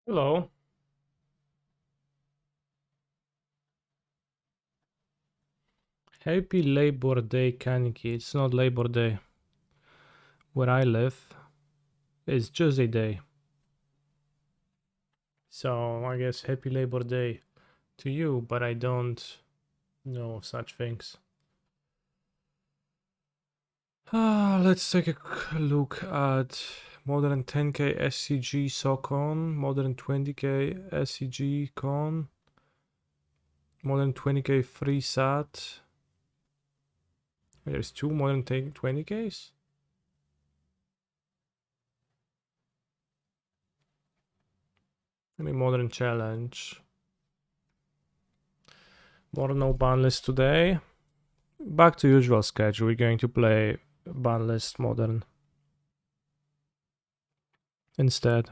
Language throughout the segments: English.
Hello. Happy Labor Day, Kaneki. It's not Labor Day. Where I live, it's just a day. So I guess Happy Labor Day to you, but I don't know such things. Let's take a look at Modern 10K SCG SOCON, Modern 20K SCG Con, Modern 20K Free SAT. There's two Modern 20Ks? Any Modern Challenge. More no ban list today. Back to usual schedule. We're going to play ban list modern instead.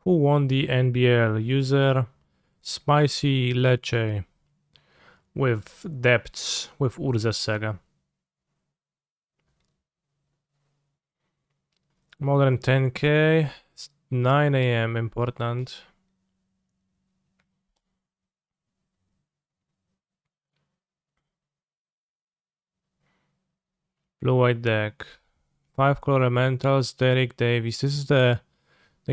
Who won the NBL? User Spicy Leche with depths with Urza Sega. Modern 10K. It's 9 a.m. important. Blue-white deck. 5 color elementals. Derek Davies. This is the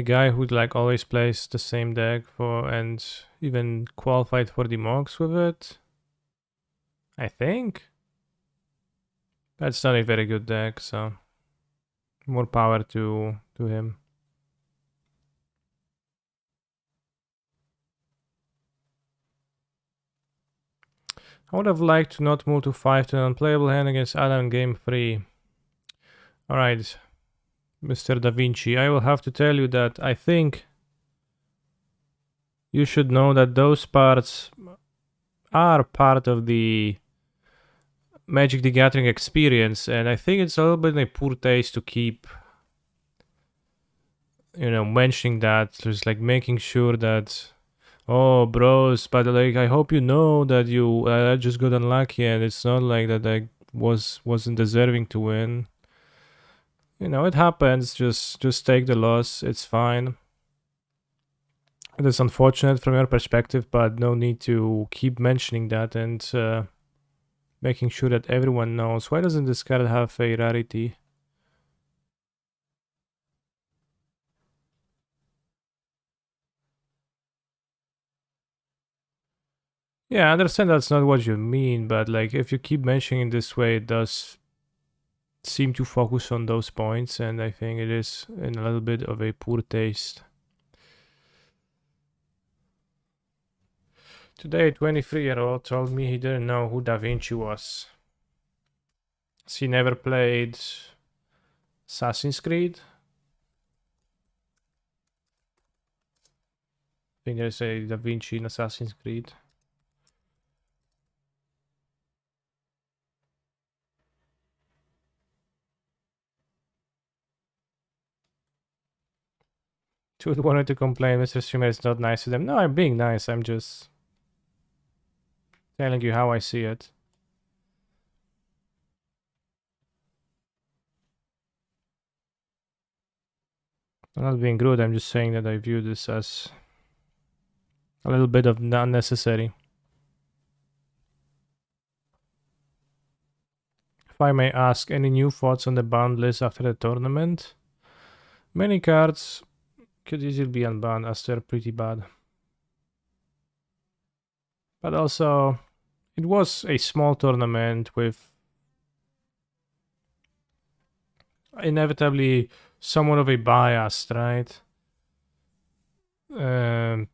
guy who like always plays the same deck for and even qualified for the mocks with it. I think. That's not a very good deck, so more power to him. I would have liked to not move to 5 to an unplayable hand against Adam in game 3. Alright, Mr. Da Vinci, I will have to tell you that I think you should know that those parts are part of the Magic the Gathering experience, and I think it's a little bit in a poor taste to keep, mentioning that. Just like making sure that, oh, bros, but like I hope you know that you just got unlucky, and it's not like that I wasn't deserving to win. It happens. Just take the loss. It's fine. It is unfortunate from your perspective, but no need to keep mentioning that and making sure that everyone knows. Why doesn't this card have a rarity? Yeah, I understand that's not what you mean, but like if you keep mentioning this way, it does seem to focus on those points, and I think it is in a little bit of a poor taste. Today, a 23-year-old told me he didn't know who Da Vinci was. He never played Assassin's Creed. I think there's a Da Vinci in Assassin's Creed. Dude wanted to complain Mr. Streamer is not nice to them. No, I'm being nice. I'm just telling you how I see it. I'm not being rude. I'm just saying that I view this as a little bit of unnecessary. If I may ask, any new thoughts on the banned list after the tournament? Many cards could easily be unbanned as they're pretty bad. But also, it was a small tournament with inevitably somewhat of a bias, right? Player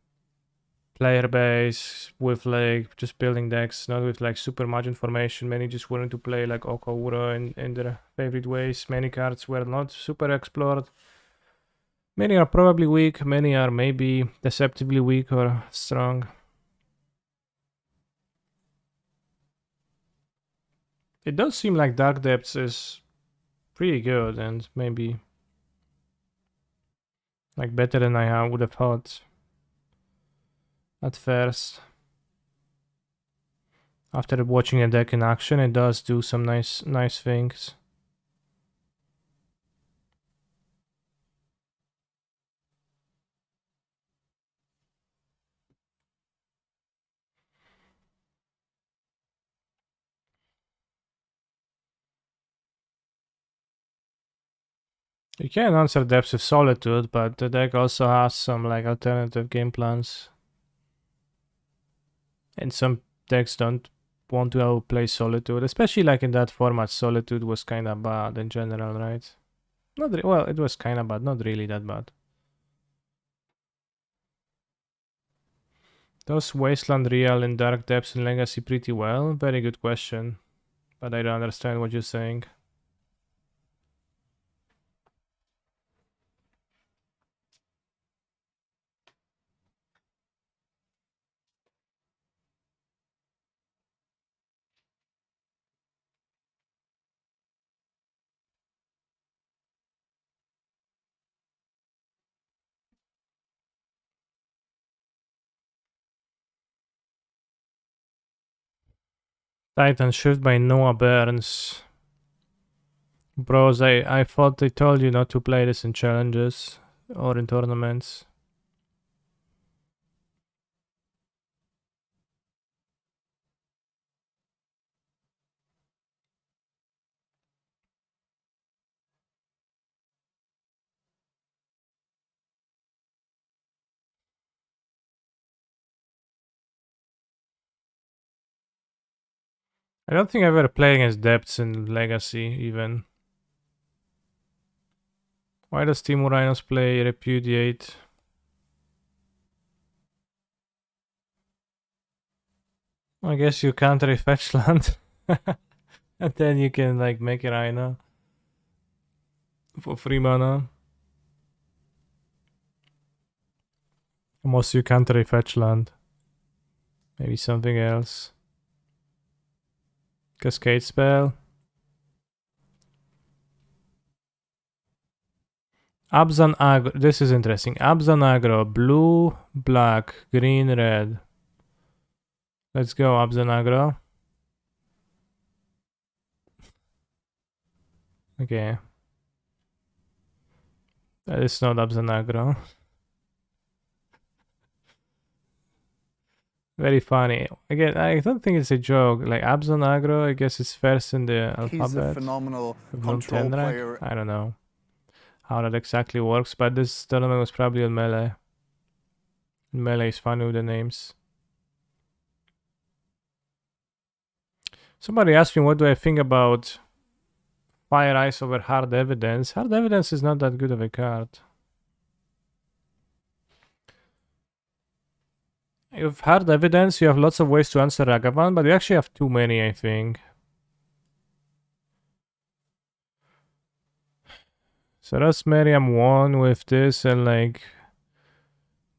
base with like just building decks, not with like super much information. Many just wanted to play like Okaura in their favorite ways. Many cards were not super explored. Many are probably weak, many are maybe deceptively weak or strong. It does seem like Dark Depths is pretty good and maybe like better than I would have thought at first. After watching the deck in action, it does do some nice things. You can answer depths with Solitude, but the deck also has some like alternative game plans. And some decks don't want to play Solitude, especially like in that format. Solitude was kind of bad in general, right? Not well, it was kind of bad, not really that bad. Does Wasteland Real in Dark Depths and Legacy pretty well? Very good question, but I don't understand what you're saying. Titan Shift by Noah Burns. Bros, I thought they told you not to play this in challenges or in tournaments. I don't think I've ever played against Depths in Legacy, even. Why does Team Rhinos play Repudiate? I guess you counter fetch land. And then you can like make a Rhino for 3 mana. Unless you counter fetch land. Maybe something else. Cascade spell. Abzan aggro. This is interesting. Abzan aggro. Blue, black, green, red. Let's go, Abzan aggro. Okay. That is not Abzan aggro. Very funny. Again, I don't think it's a joke. Like Abzan aggro, I guess it's first in the alphabet. He's a phenomenal control player. I don't know how that exactly works, but this tournament was probably on Melee. Melee is funny with the names. Somebody asked me what do I think about Fire Ice over Hard Evidence. Hard Evidence is not that good of a card. With Hard Evidence, you have lots of ways to answer Ragavan, but you actually have too many, I think. So that's Miriam 1 with this, and like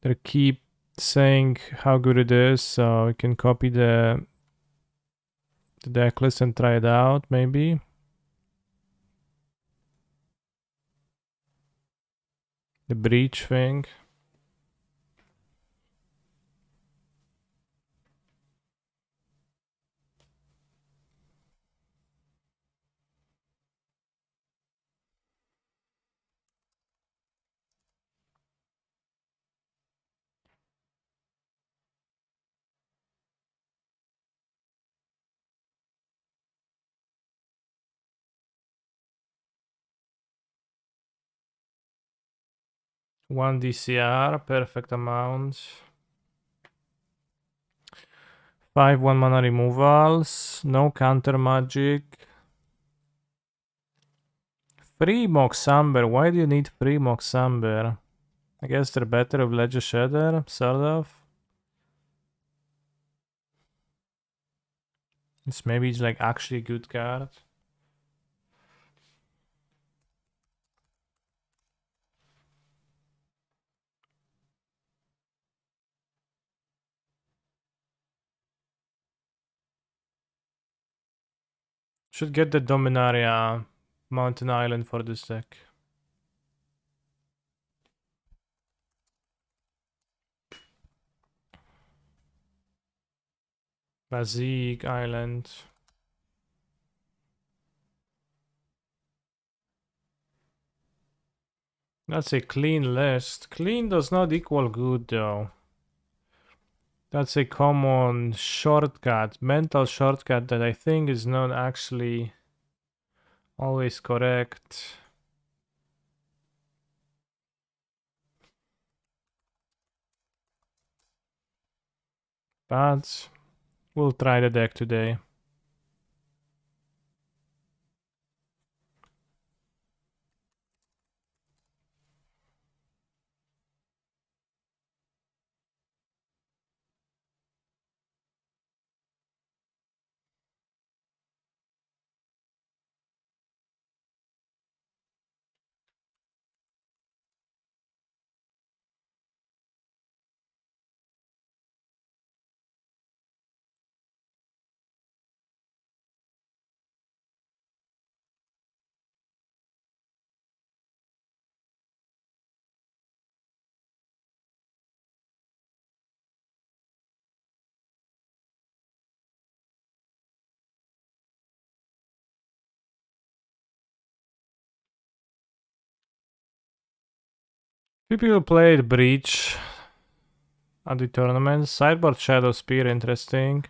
they keep saying how good it is, so we can copy the deck list and try it out, maybe. The breach thing. One DCR, perfect amount. 5 1 mana removals, no counter magic. Free Moxamber, why do you need free Moxamber? I guess they're better with Ledger Shredder, sort of. It's maybe it's like actually a good card. Should get the Dominaria Mountain Island for this deck. Bazik Island. That's a clean list. Clean does not equal good though. That's a common shortcut, mental shortcut that I think is not actually always correct. But we'll try the deck today. Few people played Breach at the tournament. Sideboard Shadow Spear, interesting.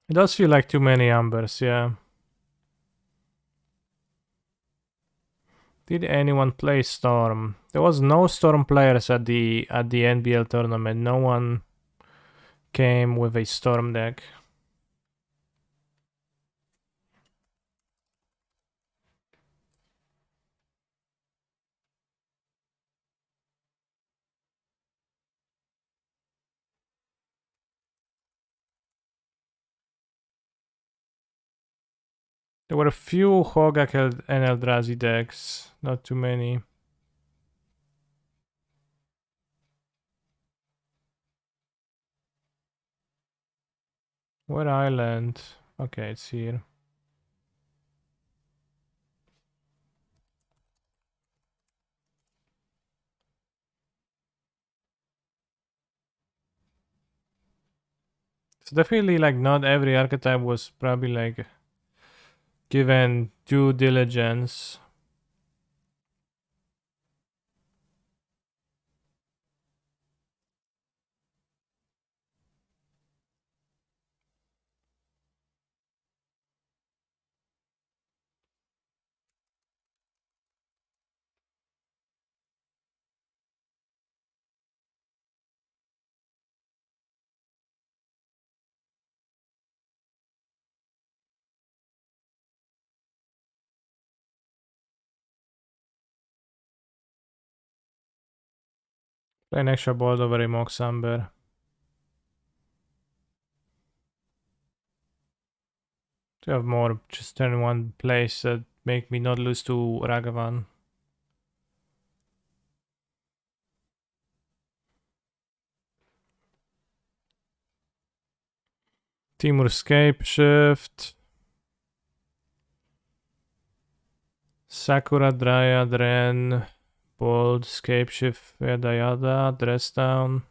It does feel like too many Ambers, yeah. Did anyone play Storm? There was no Storm players at the NBL tournament. No one came with a Storm deck. There were a few Hogak and Eldrazi decks, not too many. Where island? Okay, it's here. So definitely like not every archetype was probably like given due diligence. Play an extra board over a Mox Amber. To have more just turn one place that make me not lose to Ragavan. Timur Scape Shift. Sakura Dryad Ren. Bold Scape Shift yada yada. Dress down.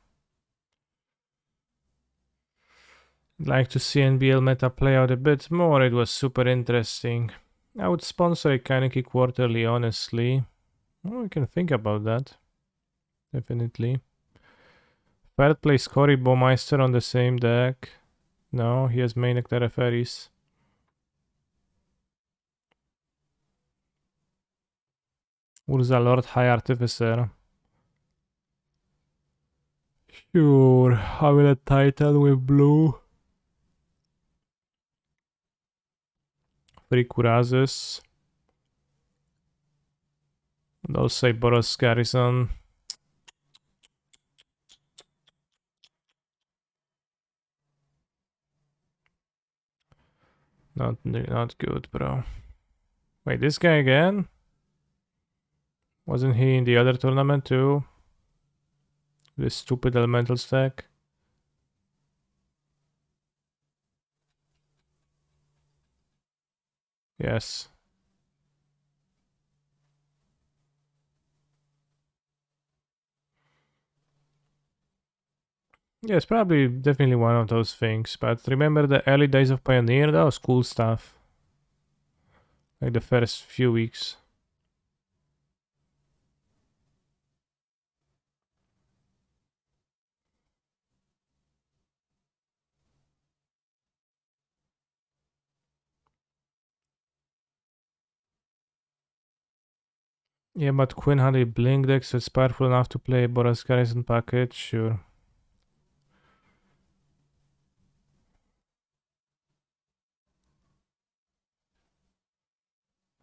Like to see NBL meta play out a bit more. It was super interesting. I would sponsor a Kaneki quarterly, honestly. Well, we can think about that. Definitely. Third place Cory Baumeister on the same deck. No, he has main Ectereferis. Urza Lord High Artificer. Sure, I will a Titan with blue. 3 Kurazes. And also a Boros Garrison. Not good, bro. Wait, this guy again? Wasn't he in the other tournament too? This stupid elemental stack. Yes. Yeah, it's probably definitely one of those things. But remember the early days of Pioneer? That was cool stuff. Like the first few weeks. Yeah, but Queen had a blink deck, so it's powerful enough to play Boros Garrison package, sure.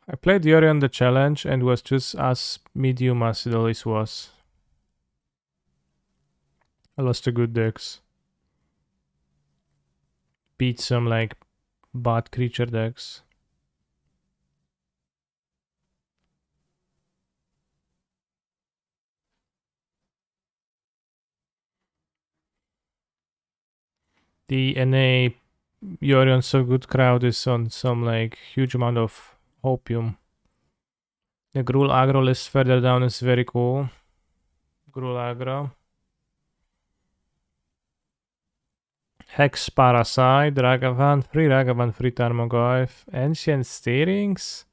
I played Yori on the challenge and was just as medium as it always was. I lost to good decks. Beat some like bad creature decks. The NA Yori on so good crowd is on some like huge amount of opium. The Gruul aggro list further down is very cool. Gruul aggro. Hex Parasite, Ragavan, free Ragavan, free Tarmogoyf, Ancient Steerings,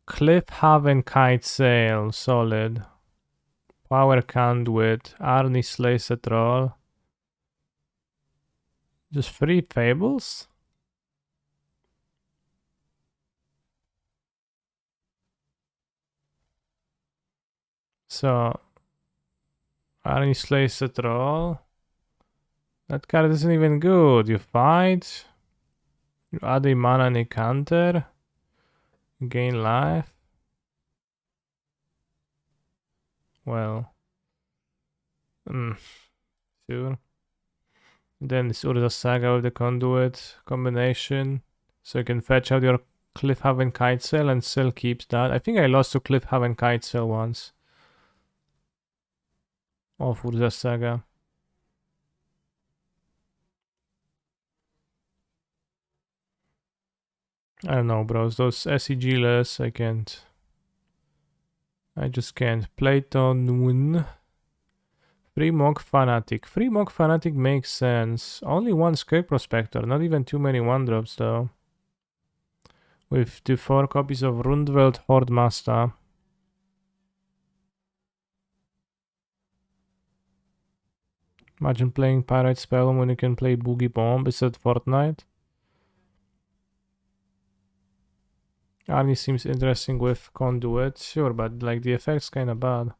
Cliffhaven Kite Sail, solid. Power Conduit, Arnie Slays a Troll. Just free Fables? So, Arnie Slays a Troll. That card isn't even good. You fight, you add a mana and a counter, gain life. Well, sure. Then it's Urza Saga with the Conduit combination. So you can fetch out your Cliffhaven Kite Sail and still keeps that. I think I lost to Cliffhaven Kite Sail once. Of Urza Saga. I don't know, bros. Those SEG-less, I can't. I just can't. Playton. Free Monk Fanatic. Free Monk Fanatic makes sense. Only one Scape Prospector, not even too many 1-drops though. With the 4 copies of Rundveld Horde Master. Imagine playing Pirate Spell when you can play Boogie Bomb instead Fortnite. Arnie seems interesting with Conduit, sure, but like the effect's kinda bad.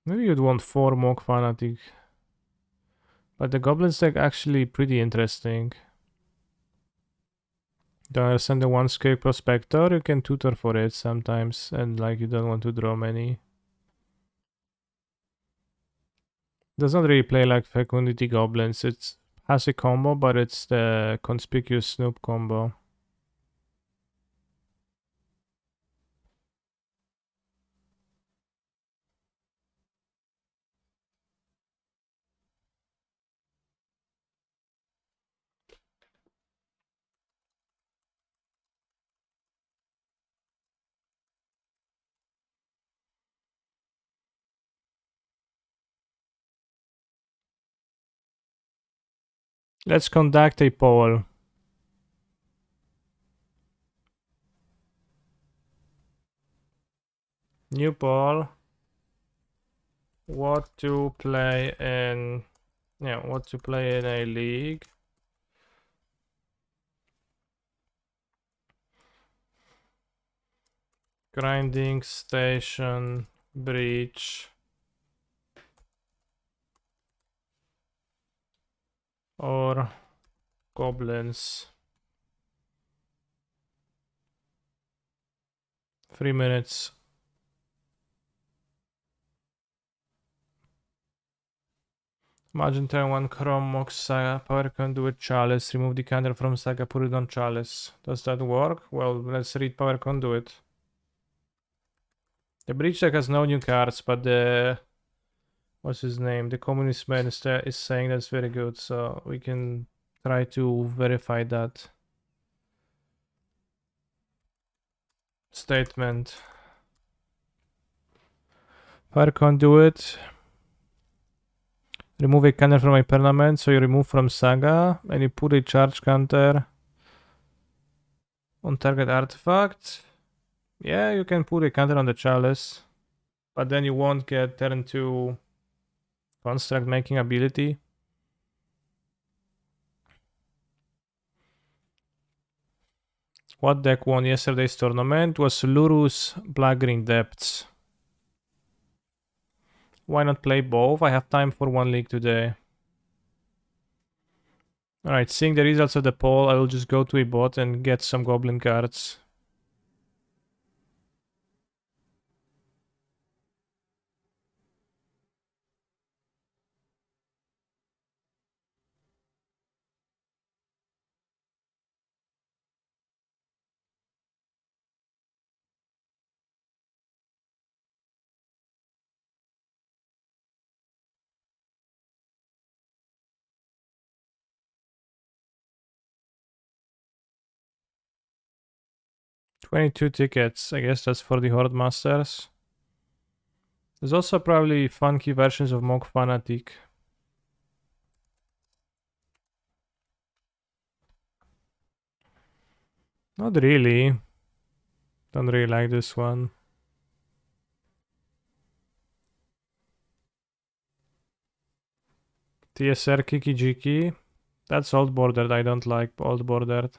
Maybe you'd want 4 Monk Fanatic. But the Goblins deck actually pretty interesting. Don't understand the one scale prospector, you can tutor for it sometimes, and like you don't want to draw many. Does not really play like Fecundity Goblins, it has a combo, but it's the Conspicuous Snoop combo. Let's conduct a poll. New poll. What to play in a league? Grinding Station, Breach, or Goblins. 3 minutes. Imagine turn 1 Chrome Mox Saga, Power Conduit Chalice, remove the counter from Saga, put it on Chalice. Does that work? Well, let's read Power Conduit. The Breach deck has no new cards, but the... what's his name? The Communist Man is saying that's very good, so we can try to verify that statement. Power Conduit. Remove a counter from a permanent, so you remove from Saga, and you put a charge counter on target artifact. Yeah, you can put a counter on the Chalice, but then you won't get turn 2 construct making ability. What deck won yesterday's tournament? Was Luru's Black-Green Depths. Why not play both? I have time for one league today. Alright, seeing the results of the poll, I will just go to a bot and get some goblin cards. $22 tickets. I guess that's for the Horde Masters. There's also probably funky versions of Mog Fanatic. Not really. Don't really like this one. TSR Kiki Jiki. That's old bordered. I don't like old bordered.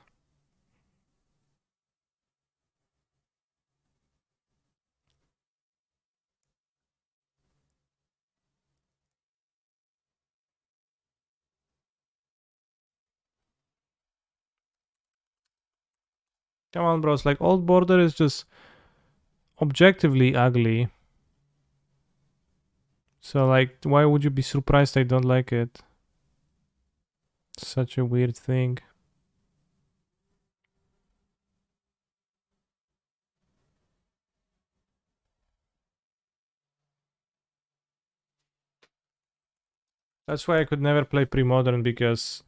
Come on, bros. Like, old border is just objectively ugly. So, like, why would you be surprised I don't like it? Such a weird thing. That's why I could never play pre-modern, because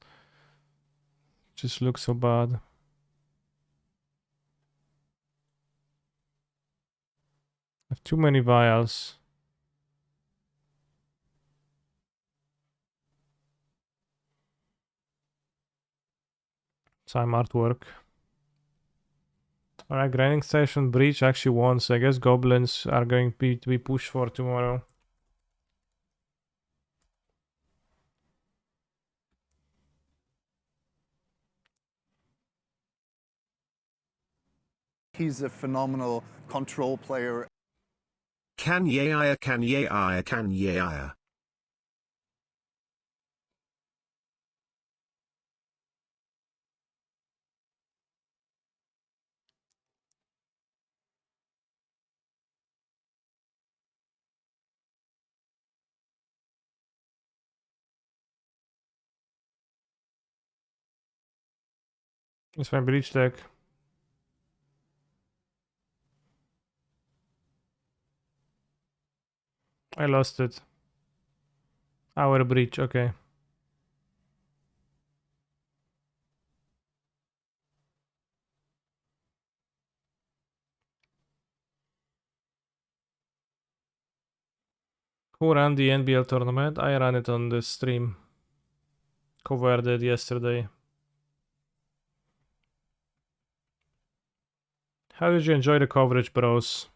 it just looks so bad. I have too many vials. Time artwork. Alright, grinding station breach actually won, so I guess goblins are going to be pushed for tomorrow. He's a phenomenal control player. Kanyaya Kanyaya Kanyaya. It's my breach deck. I lost it. Our breach, okay. Who ran the NBL tournament? I ran it on the stream. Covered it yesterday. How did you enjoy the coverage, bros?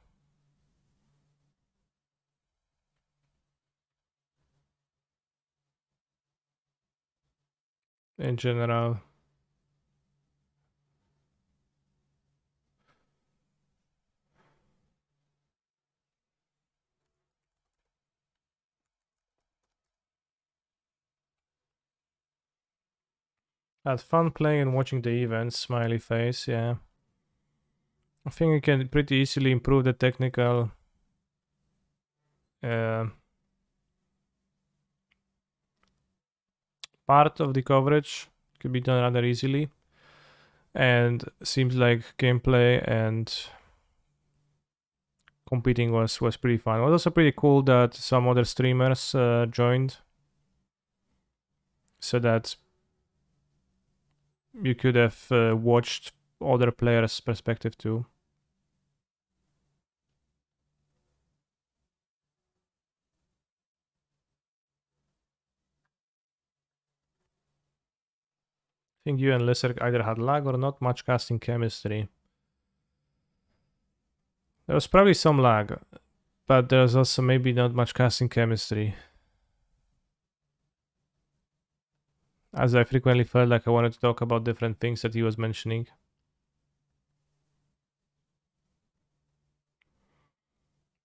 In general. Had fun playing and watching the events, smiley face, yeah. I think you can pretty easily improve the technical part of the coverage. Could be done rather easily. And seems like gameplay and competing was pretty fun. It was also pretty cool that some other streamers joined, so that you could have watched other players' perspective too. I think you and Lesser either had lag or not much casting chemistry. There was probably some lag, but there was also maybe not much casting chemistry, as I frequently felt like I wanted to talk about different things that he was mentioning.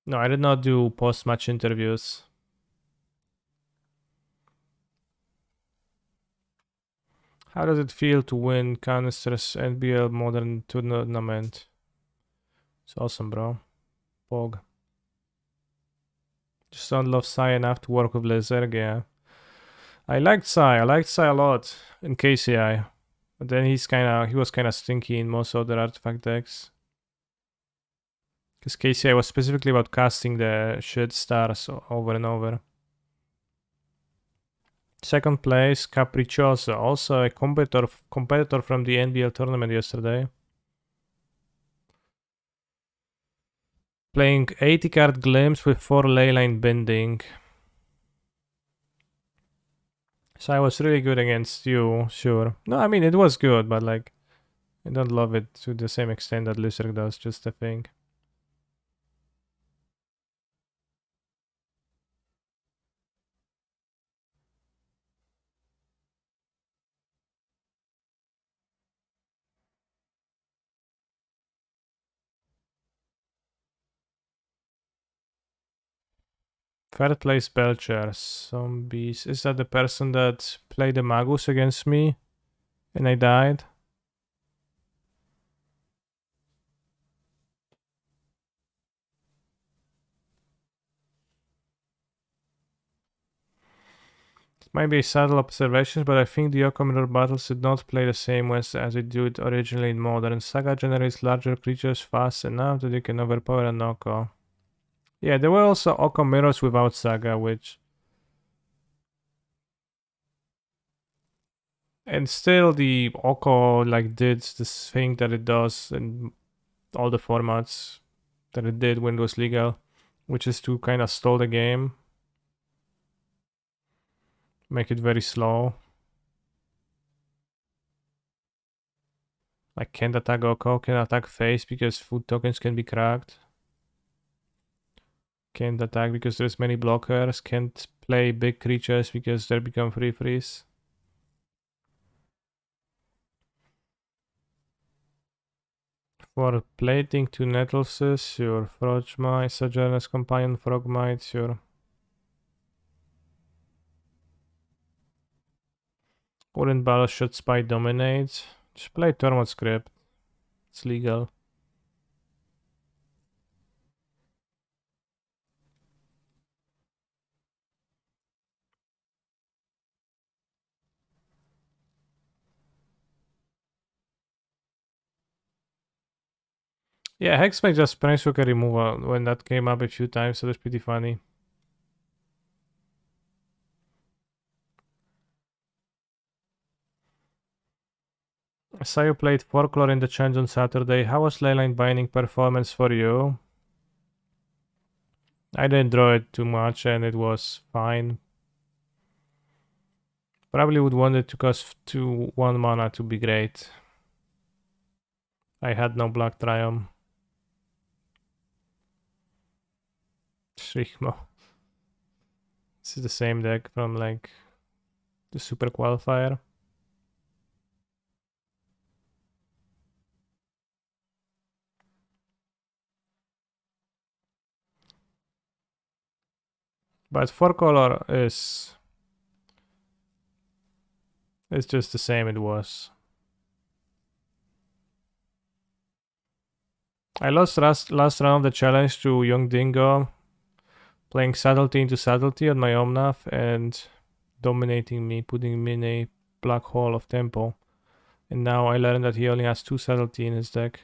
No, I did not do post-match interviews. How does it feel to win Canister's NBL Modern Tournament? It's awesome, bro. Pog. Just don't love Sai enough to work with Lezergia. I liked Sai. I liked Sai a lot in KCI. But then he was kinda stinky in most other artifact decks. Because KCI was specifically about casting the shit stars over and over. Second place, Capriccioso, also a competitor from the NBL tournament yesterday. Playing 80 card Glimpse with 4 leyline bending. So I was really good against you, sure. No, I mean, it was good, but like, I don't love it to the same extent that Lizard does, just a thing. Third place Belcher, zombies. Is that the person that played the Magus against me and I died? It might be a subtle observation, but I think the Oko Mirror battles did not play the same way as it did originally in Modern. Saga generates larger creatures fast enough that they can overpower an Oko. Yeah, there were also Oko Mirrors without Saga, which... And still the Oko like did this thing that it does in all the formats that it did when it was legal, which is to kind of stall the game, make it very slow. Like can't attack Oko, can attack face because food tokens can be cracked. Can't attack because there's many blockers, can't play big creatures because they become free freeze. For plating 2 Nettleses, your Frogmite, Sojourner's Companion, Frogmite, your Wooden Battle Shot Spy Dominate. Just play Tormod Script. It's legal. Yeah, Hexmage just Planeswalker removal when that came up a few times, so that's pretty funny. I saw you played Folklore in the Change on Saturday. How was Leyline Binding performance for you? I didn't draw it too much and it was fine. Probably would want it to cost 1 mana to be great. I had no Black Triumph. Shrikhmo. This is the same deck from like the Super Qualifier. But 4 color is... It's just the same it was. I lost last round of the challenge to Young Dingo, playing Subtlety into Subtlety on my Omnath and dominating me, putting me in a black hole of tempo. And now I learned that he only has 2 Subtlety in his deck.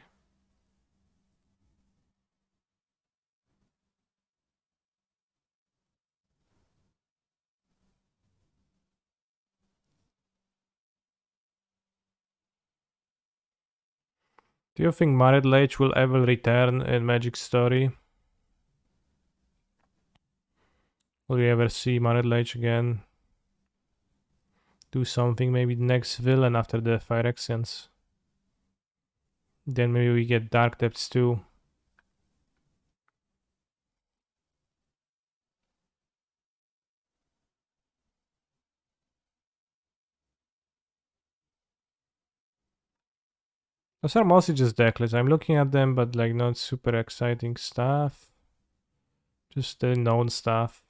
Do you think Married Lage will ever return in Magic Story? Will we ever see Married Lage again? Do something, maybe next villain after the Phyrexians. Then maybe we get Dark Depths too. Those are mostly just deck lists. I'm looking at them, but like not super exciting stuff. Just the known stuff.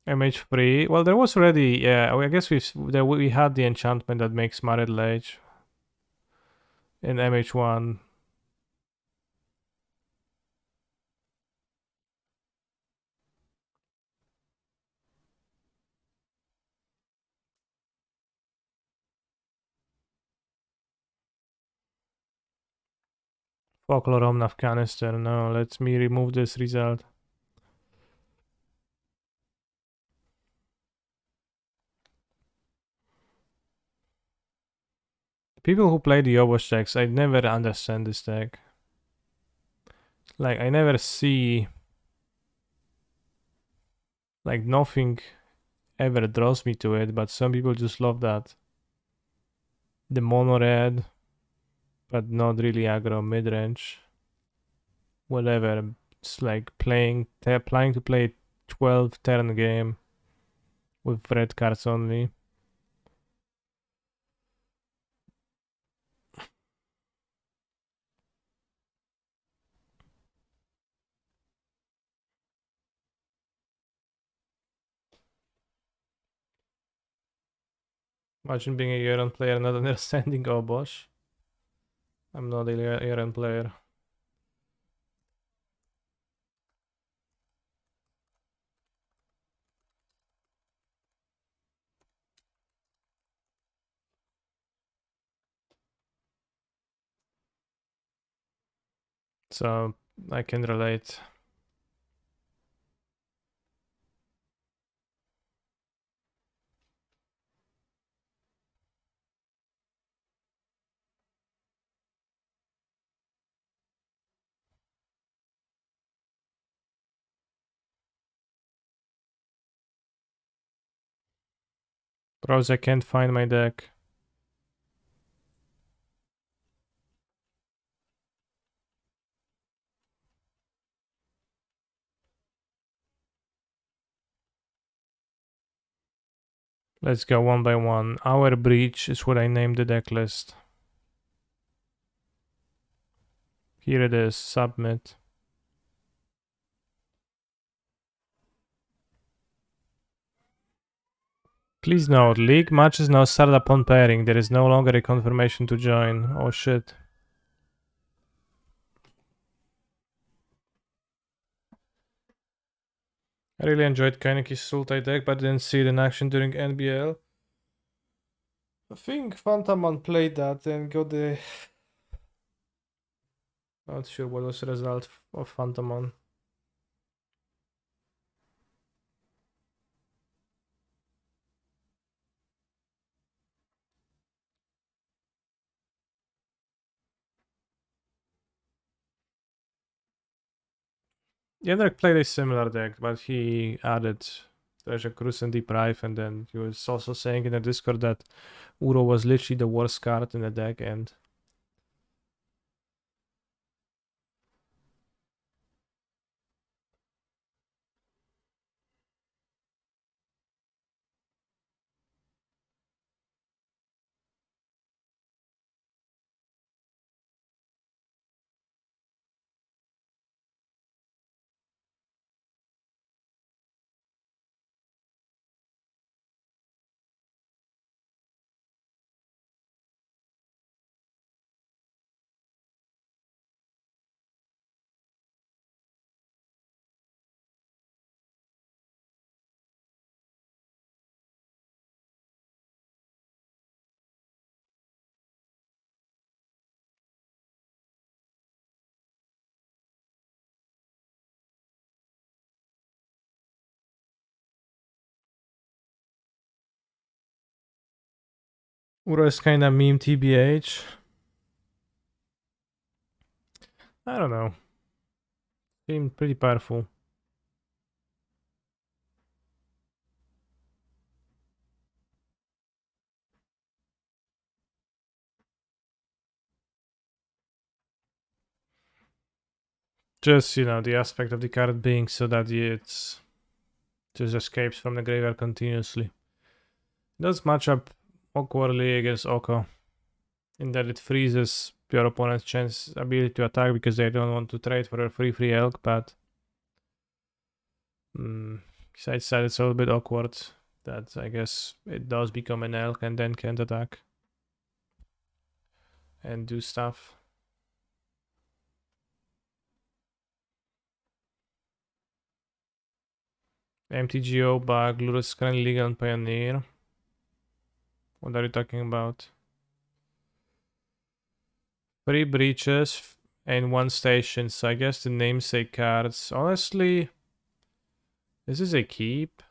MH3. Well, there was already. Yeah, I guess we had the enchantment that makes Marit Lage in MH1. Folklore Omnath canister. No, let me remove this result. People who play the Obos decks, I never understand this deck. Like, I never see. Like, nothing ever draws me to it, but some people just love that. The mono red, but not really aggro mid range. Whatever. It's like planning to play 12 turn game with red cards only. Imagine being a Euron player not understanding Obosh. I'm not a Euron player. So I can relate. Bros, I can't find my deck. Let's go one by one. Our Breach is what I named the deck list. Here it is, submit. Please note, league matches now start upon pairing. There is no longer a confirmation to join. Oh shit. I really enjoyed Kaneki's Sultai deck, but didn't see it in action during NBL. I think Phantomon played that and got the... Not sure what was the result of Phantomon. Jendrik played a similar deck, but he added Treasure Cruise and Deprive, and then he was also saying in the Discord that Uro was literally the worst card in the deck, and Uro is kinda meme TBH. I don't know. Seemed pretty powerful. Just, you know, the aspect of the card being so that it's just escapes from the graveyard continuously. It does match up awkwardly against Oko, in that it freezes your opponent's chance ability to attack because they don't want to trade for a free elk, but besides that, it's a little bit awkward that I guess it does become an elk and then can't attack and do stuff. MTGO bug, Lurus is currently legal on Pioneer. What are you talking about? 3 breaches and 1 station, so I guess the namesake cards. Honestly, this is a keep.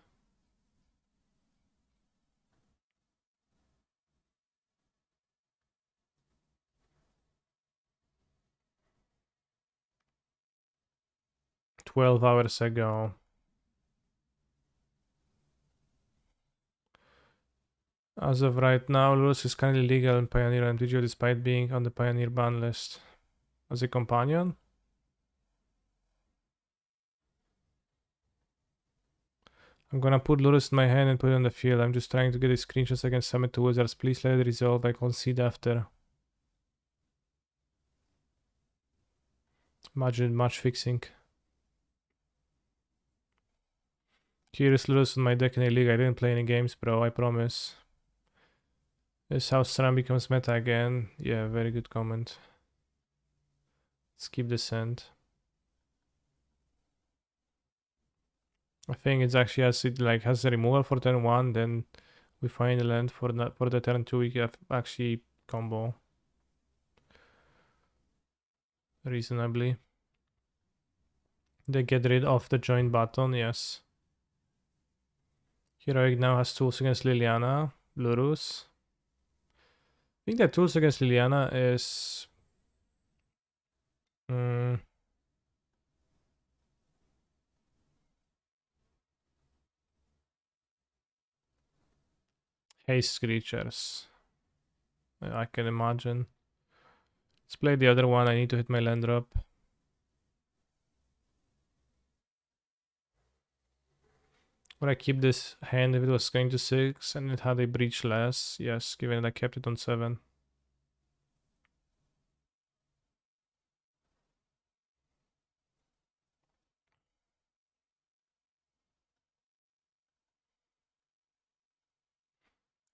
$12 ago. As of right now, Lurus is currently legal in Pioneer and MTGO despite being on the Pioneer ban list. As a companion? I'm gonna put Lurus in my hand and put it on the field. I'm just trying to get a screenshot so I can submit to Wizards. Please let it resolve. I concede after. Imagine match fixing. Curious Lurus in my deck in a league. I didn't play any games, bro. I promise. This is how Stram becomes meta again. Yeah, very good comment. Skip the send. I think it's actually as it like has a removal for turn 1, then we find a land for the turn 2 we have actually combo reasonably. They get rid of the join button, yes. Heroic now has tools against Liliana, Lurus. I think that tools against Liliana is haste creatures. I can imagine. Let's play the other one. I need to hit my land drop. Would I keep this hand if it was going to 6 and it had a breach less? Yes, given that I kept it on 7.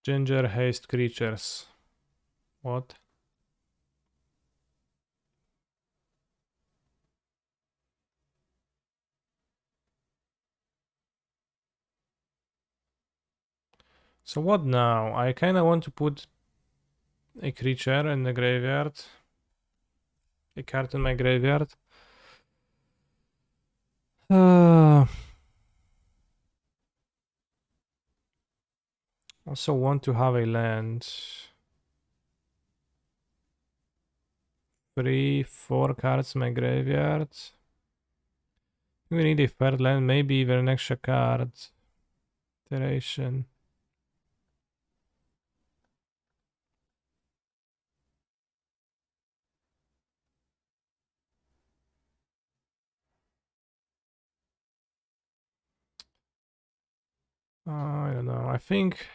Ginger haste creatures. What? So what now? I kinda want to put a creature in the graveyard. A card in my graveyard. Also want to have a land. 3, 4 cards in my graveyard. We need a third land, maybe even an extra card. Iteration. I don't know. I think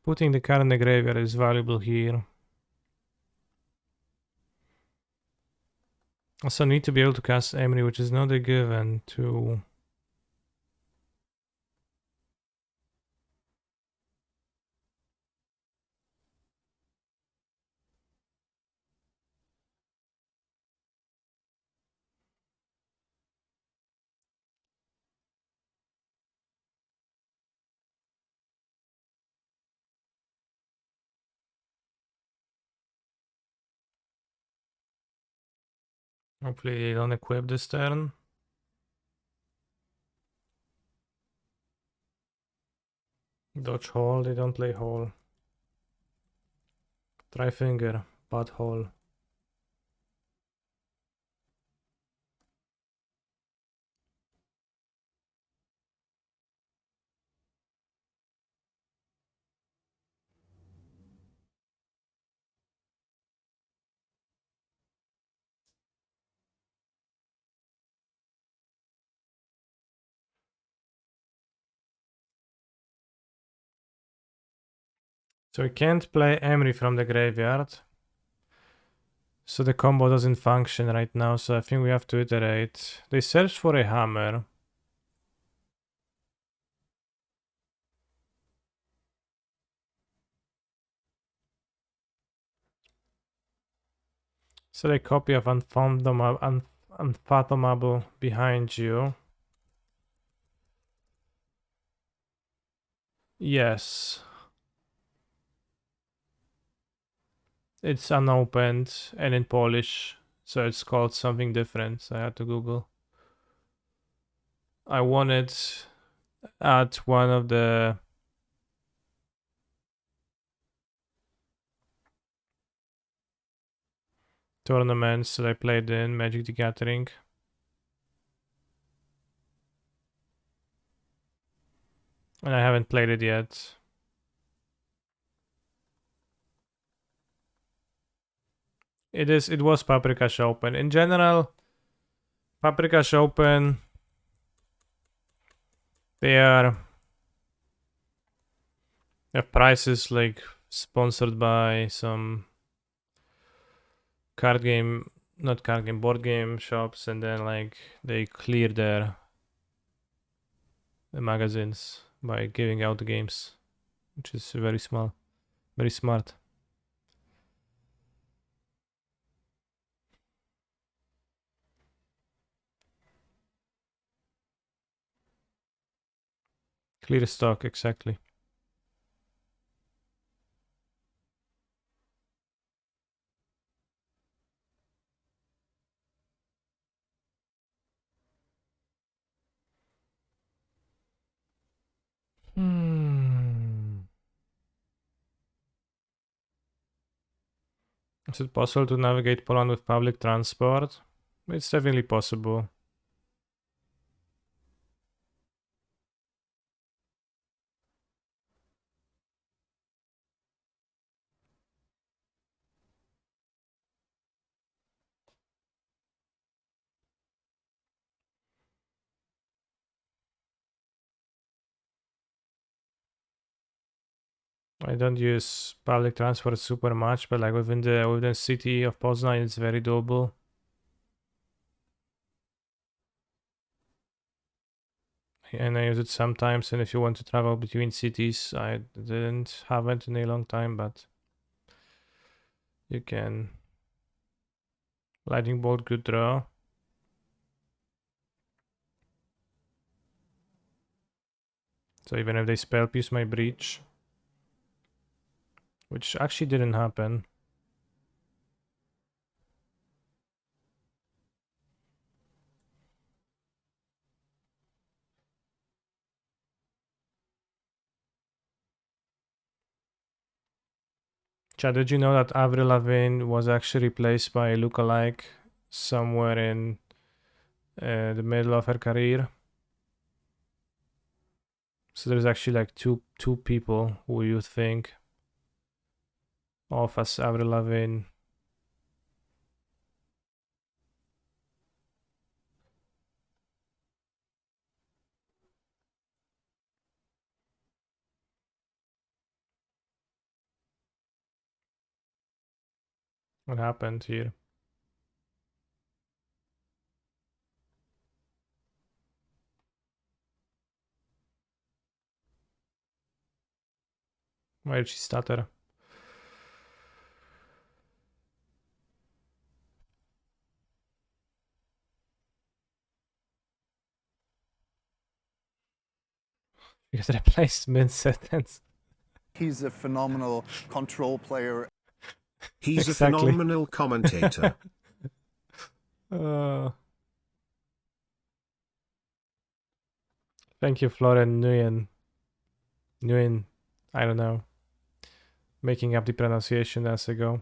putting the card in the graveyard is valuable here. Also need to be able to cast Emery, which is not a given to... Hopefully they don't equip this turn. Dodge hole, they don't play hole. Try finger, bad hole. So we can't play Emery from the graveyard. So the combo doesn't function right now, so I think we have to iterate. They searched for a hammer. So a copy of Unfathomable behind you. Yes. It's unopened and in Polish, so it's called something different. So I had to Google. I won it at one of the tournaments that I played in Magic the Gathering. And I haven't played it yet. It was Paprika Open. In general, Paprika Open, they have prices like sponsored by some board game shops, and then like they clear their magazines by giving out the games, which is very small, very smart. Clear stock, exactly. Is it possible to navigate Poland with public transport? It's definitely possible. I don't use public transport super much, but like within the city of Poznan, it's very doable. And I use it sometimes. And if you want to travel between cities, I didn't have it in a long time, but you can. Lightning bolt, good draw. So even if they spell piece my breach, which actually didn't happen. Chad, did you know that Avril Lavigne was actually replaced by a lookalike somewhere in the middle of her career? So there's actually like two people who you think of as Avril Lavigne. What happened here? Why did she stutter? Because replaced mid sentence. He's a phenomenal control player. He's a Exactly. phenomenal commentator. Thank you, Florian Nguyen. Nguyen, I don't know. Making up the pronunciation as I go.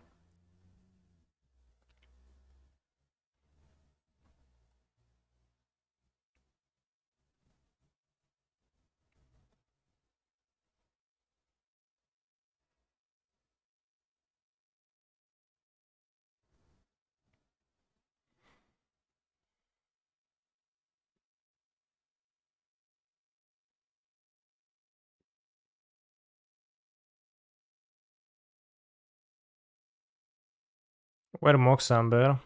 Where Mox Amber?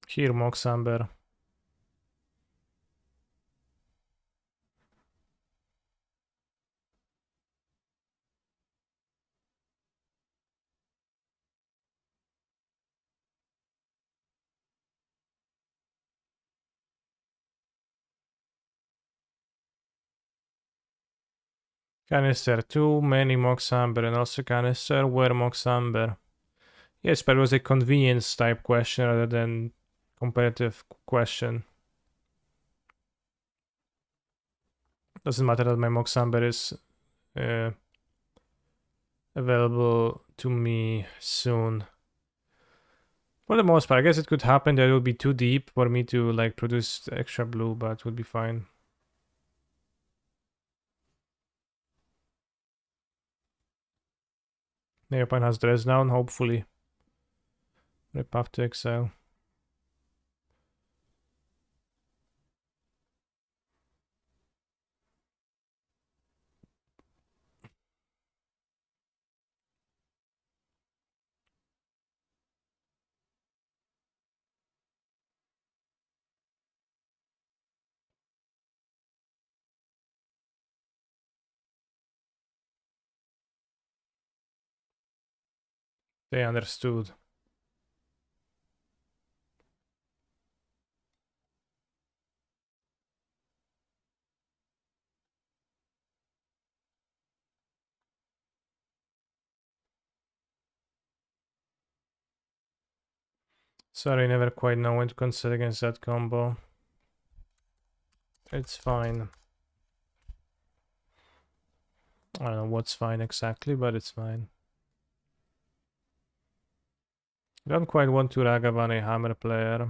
Here, Mox Amber. Canister, too many Mox Amber, and also canister, where Mox Amber? Yes, but it was a convenience type question rather than competitive question. Doesn't matter that my Mox Amber is available to me soon. For the most part, I guess it could happen that it would be too deep for me to like produce extra blue, but it would be fine. Neopine has dress down, hopefully. Rip up to exile. They understood. Sorry, never quite know when to consider against that combo. It's fine. I don't know what's fine exactly, but it's fine. I don't quite want to Ragavan a hammer player.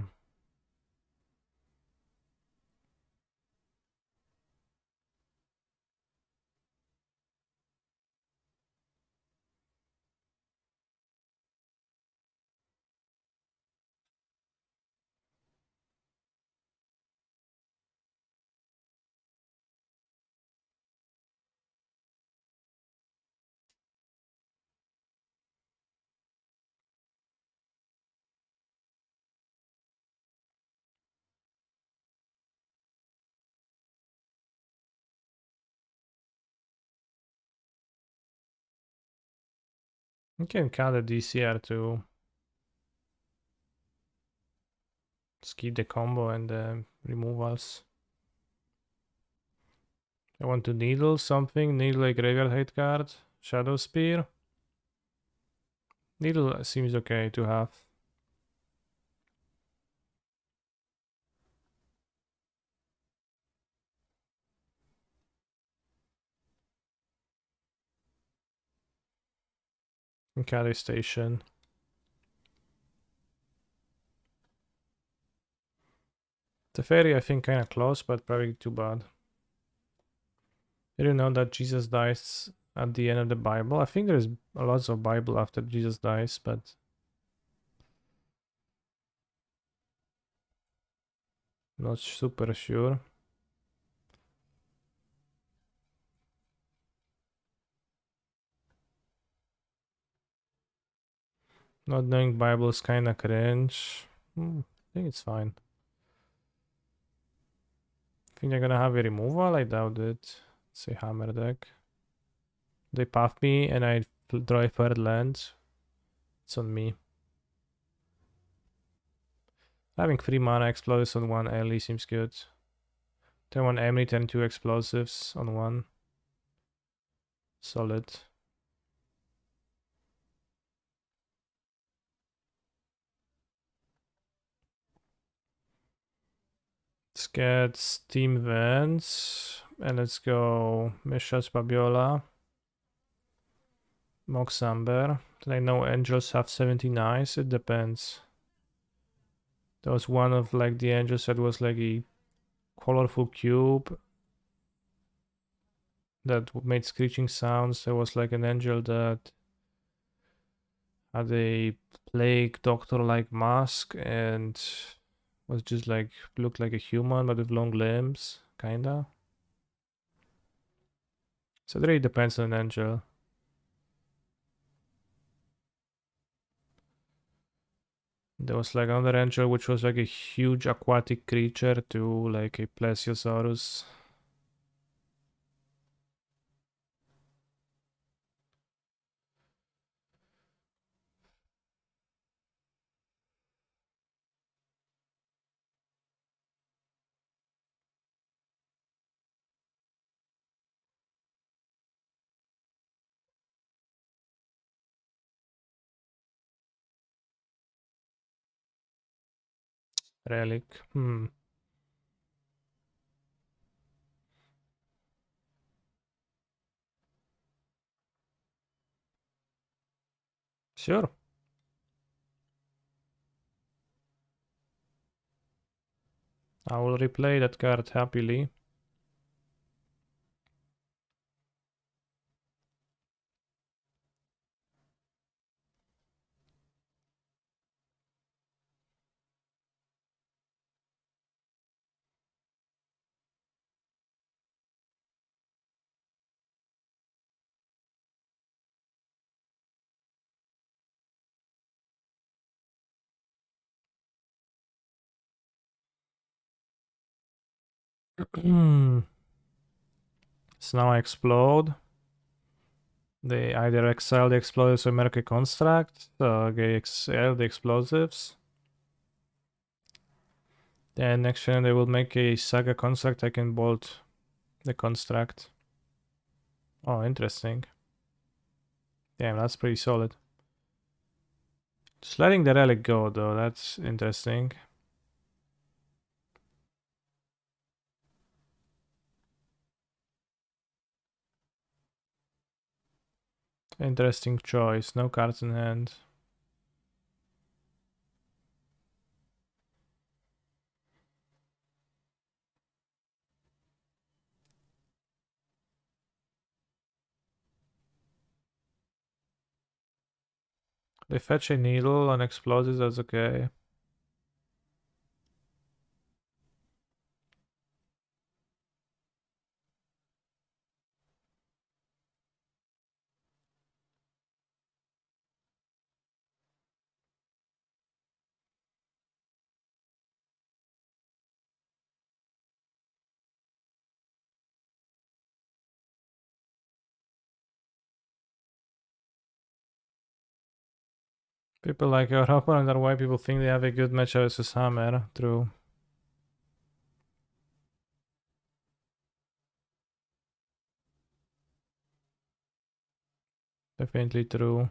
You can count the DCR too. Skip the combo and the removals. I want to needle something. Needle a graveyard hate card. Shadow Spear. Needle seems okay to have. Caddy Station. Teferi, I think, kinda close, but probably too bad. Did you know that Jesus dies at the end of the Bible? I think there's a lot of Bible after Jesus dies, but not super sure. Not knowing Bible is kinda cringe. I think it's fine. Think they're gonna have a removal? I doubt it. It's a hammer deck. They puff me and I draw a third land. It's on me. Having 3 mana explosives on 1 early seems good. Turn 1 Emily, turn 2 explosives on 1. Solid. Let's get Steam Vents. And let's go Mishas Babiola. Moxamber. I know angels have 79, so it depends. There was one of like the angels that was like a colorful cube that made screeching sounds. There was like an angel that had a plague doctor like mask, and Was just like looked like a human but with long limbs, kinda. So it really depends on an angel. There was like another angel which was like a huge aquatic creature to like a plesiosaurus. Relic. Sure. I will replay that card happily. So now I explode. They either exile the explosives or make a construct. So they exile the explosives. Then next turn they will make a saga construct. I can bolt the construct. Oh, interesting. Damn, that's pretty solid. Just letting the relic go though, that's interesting. Interesting choice. No cards in hand. They fetch a needle on explosives, that's okay. People like your opponent are why people think they have a good matchup versus Hammer. True. Definitely true.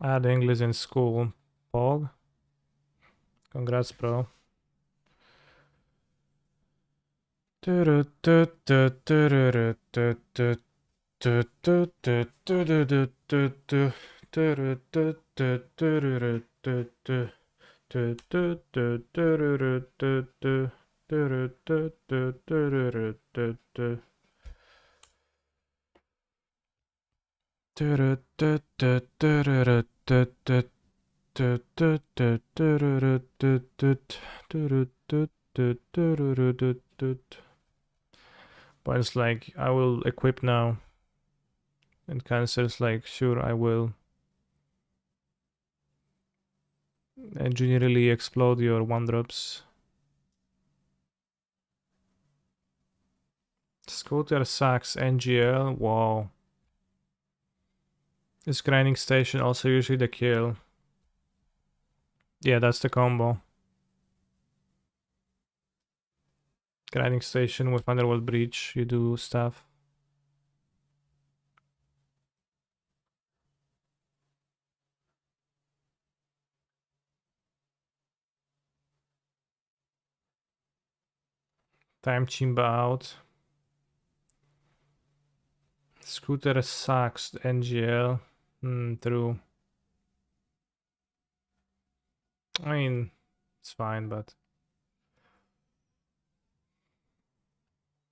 I had English in school. Pog. Congrats, bro. But it's like, I will equip now. And Cancer's like, sure, I will. Engineerily explode your 1-drops. Scooter Sax NGL, wow. Is grinding station also usually the kill? Yeah, that's the combo. Grinding station with Underworld Breach, you do stuff. Time Chimba out. Scooter sucks, NGL. True. I mean, it's fine, but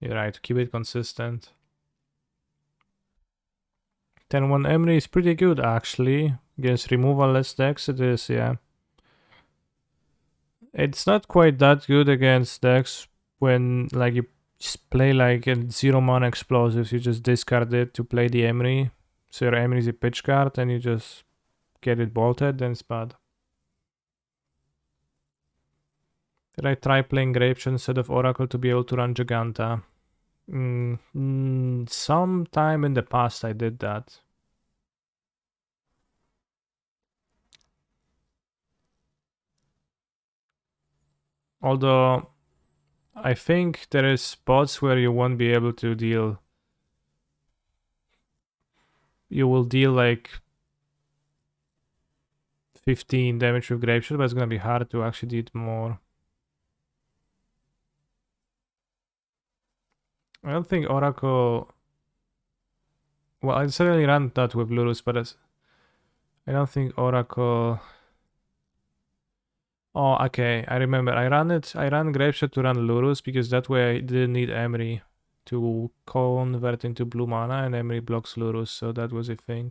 You're right, keep it consistent. 10-1 Emery is pretty good actually. Against removal-less decks it is, yeah. It's not quite that good against decks when like you play like a 0 mana explosives, you just discard it to play the Emery. So your Emery is a pitch card and you just get it bolted, then it's bad. Did I try playing Grapeshot instead of Oracle to be able to run Giganta? Sometime in the past I did that. Although I think there is spots where you won't be able to deal. You will deal like 15 damage with Grapeshot, but it's gonna be hard to actually deal more. I don't think Oracle. Well, I certainly ran that with Lurus, but I don't think Oracle. Oh, okay. I remember. I ran Grapeshot to run Lurus because that way I didn't need Emery to convert into blue mana, and Emery blocks Lurus, so that was a thing.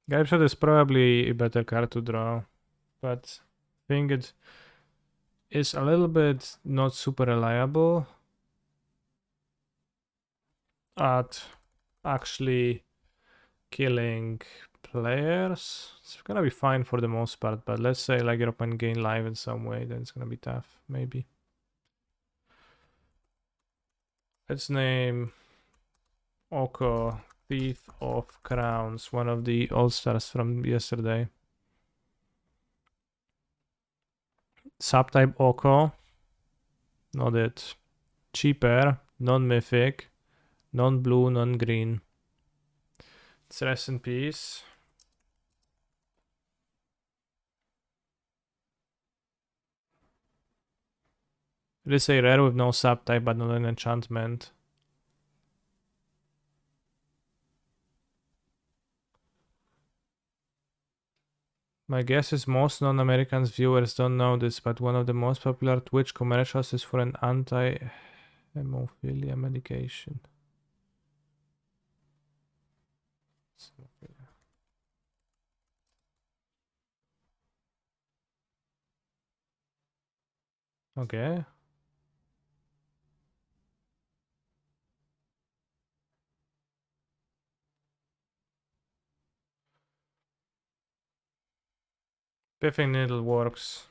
Grapeshot is probably a better card to draw, but I think it is a little bit not super reliable at actually killing players. It's gonna be fine for the most part, but let's say like your opponent gain life in some way, then it's gonna be tough, maybe. Let's name Oko, Thief of Crowns, one of the all-stars from yesterday. Subtype Oko, not it. Cheaper, non-mythic, non-blue, non-green. It's rest in peace. It is a rare with no subtype but not an enchantment. My guess is most non-Americans viewers don't know this, but one of the most popular Twitch commercials is for an anti-hemophilia medication. Okay. Piffing Needle works.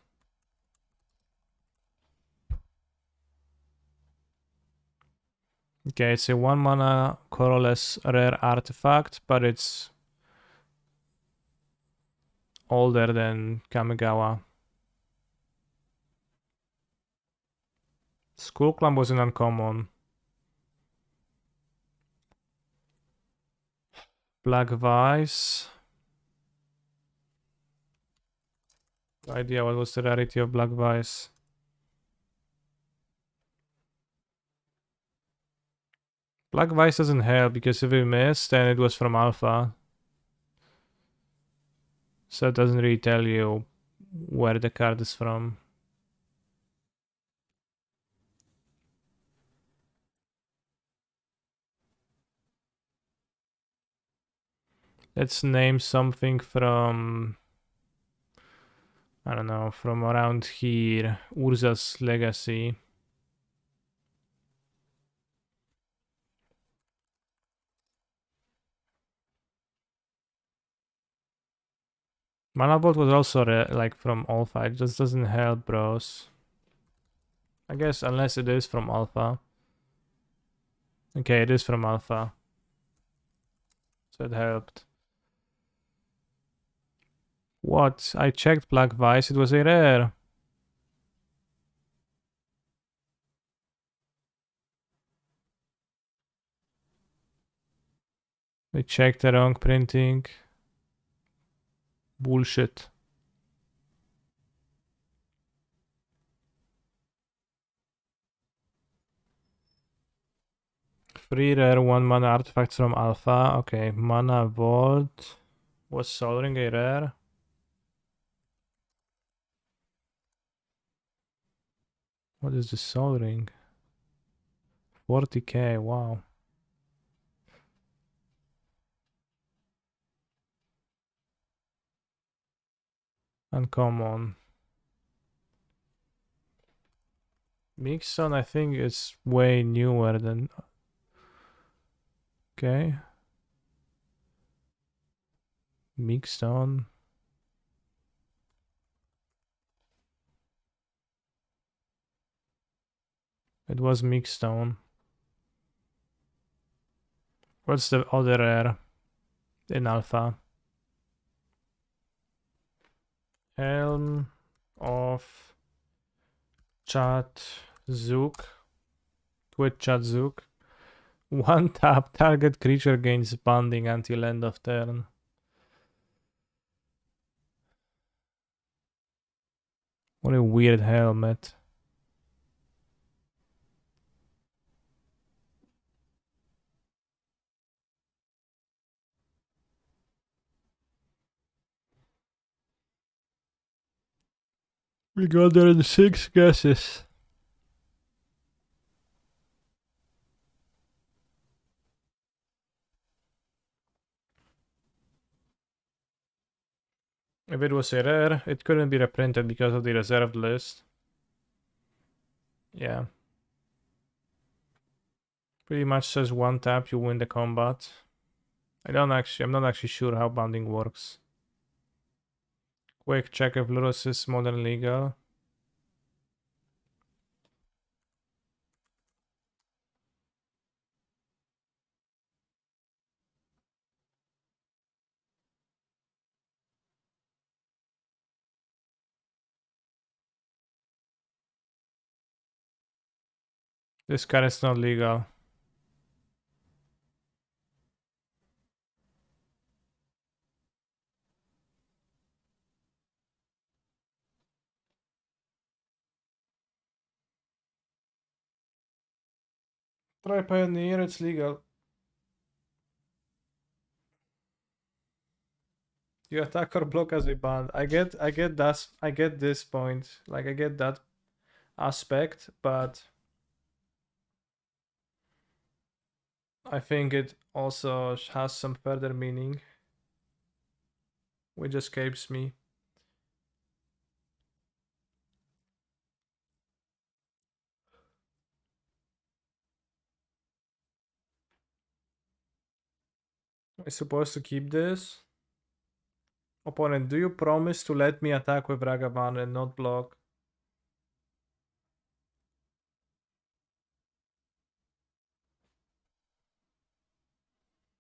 Okay, it's a 1 mana colorless rare artifact, but it's older than Kamigawa. Skullclamp was an uncommon. Black Vice. No idea what was the rarity of Black Vice. Black Vice doesn't help because if we missed, then it was from Alpha. So it doesn't really tell you where the card is from. Let's name something from, I don't know, from around here. Urza's Legacy. Mana Vault was also like from Alpha. It just doesn't help, bros. I guess unless it is from Alpha. Okay, it is from Alpha. So it helped. What? I checked Black Vice. It was a rare. We checked the wrong printing. Bullshit. Free rare 1 mana artifacts from Alpha. Okay, Mana Vault. Was Sol Ring a rare? What is the Sol Ring? 40k, wow. Uncommon. Mixon, I think it's way newer than... Okay. Mixon. It was Mixstone. What's the other rare in Alpha? Helm of Chat Zook. Twitch Chat Zook. One tap, target creature gains bonding until end of turn. What a weird helmet. We got there in 6 guesses. If it was a rare, it couldn't be reprinted because of the reserved list. Yeah. Pretty much says one tap, you win the combat. I'm not actually sure how bonding works. Quick check if Lurus is modern legal. This card is not legal. Try Pioneer, it's legal. You attack or block as a band. I get this point. Like I get that aspect, but I think it also has some further meaning, which escapes me. Am I supposed to keep this? Opponent, do you promise to let me attack with Ragavan and not block?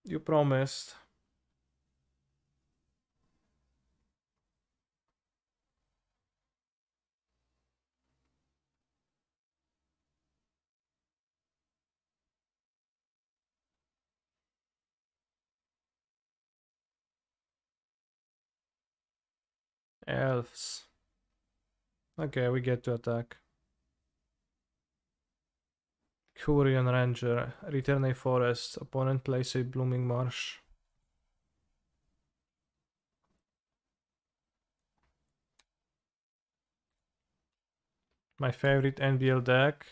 You promised. Elves. Okay, we get to attack. Curian Ranger. Return a forest. Opponent plays a Blooming Marsh. My favorite NBL deck.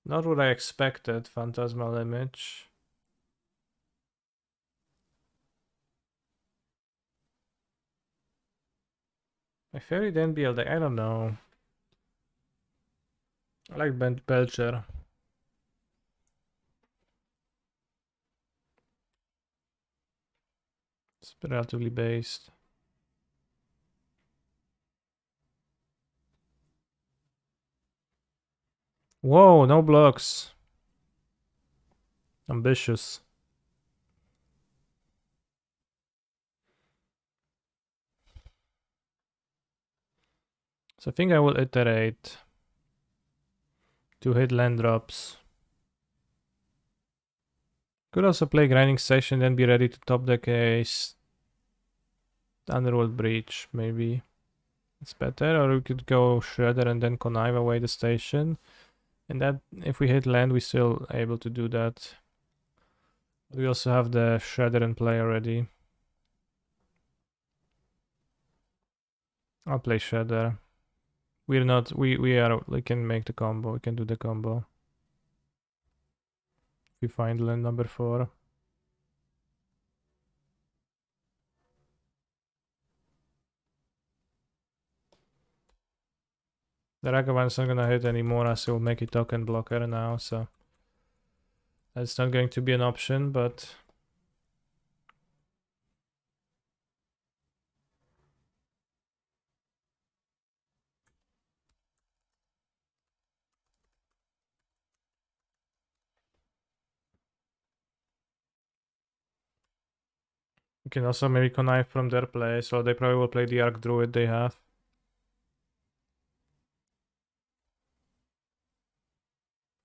Not what I expected, Phantasmal Image. My favorite NBL deck, I don't know. I like Belcher. It's relatively based. Whoa, no blocks. Ambitious. So I think I will iterate to hit land drops. Could also play Grinding Station, then be ready to top deck a Underworld Breach, maybe. It's better, or we could go Shredder and then connive away the station. And that, if we hit land, we're still able to do that. We also have the Shredder in play already. I'll play Shredder. We're not. We are. We can make the combo. We can do the combo. If we find land number 4. The Ragavan's not gonna hit anymore, as we'll make it token blocker now, so that's not going to be an option, but we can also maybe connive from their play, so they probably will play the Arc Druid they have.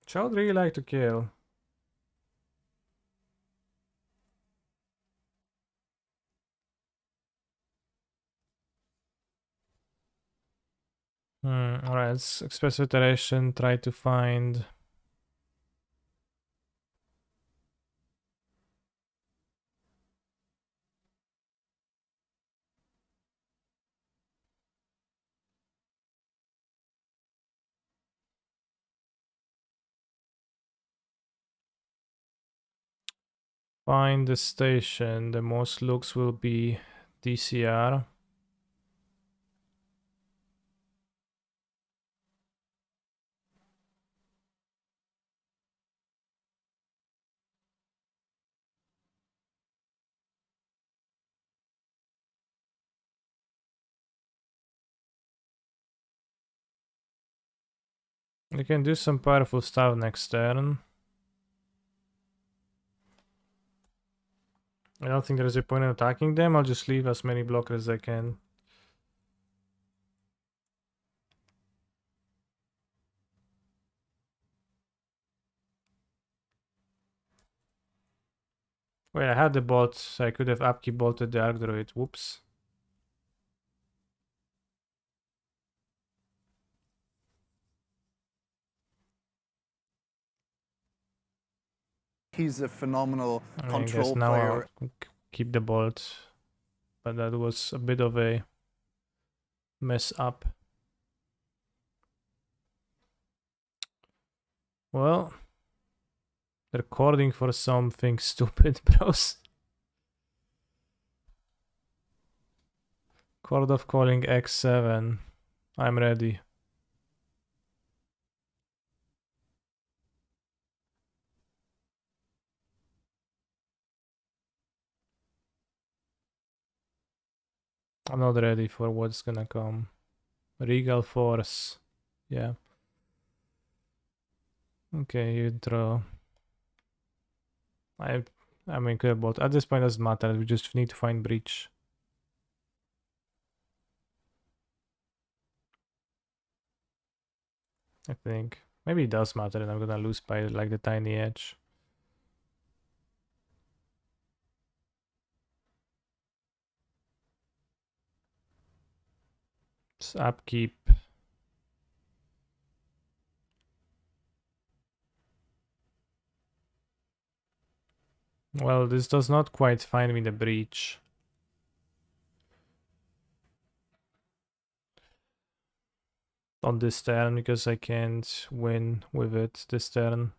Which I would really like to kill. Alright, let's express iteration, try to find... Find the station. The most looks will be DCR. We can do some powerful stuff next turn. I don't think there's a point in attacking them. I'll just leave as many blockers as I can. Wait, I had the bot, so I could have upkeep bolted the Arc Druid. Whoops. He's a phenomenal I guess control now player. I'll keep the bolt. But that was a bit of a mess up. Well, they're cording for something stupid, bros. Chord of Calling X7. I'm ready. I'm not ready for what's gonna come. Regal Force. Yeah. Okay, you draw. I mean, bolt. At this point, it doesn't matter. We just need to find breach. I think. Maybe it does matter and I'm gonna lose by like the tiny edge. It's upkeep. Well, this does not quite find me the breach. On this turn, because I can't win with it this turn.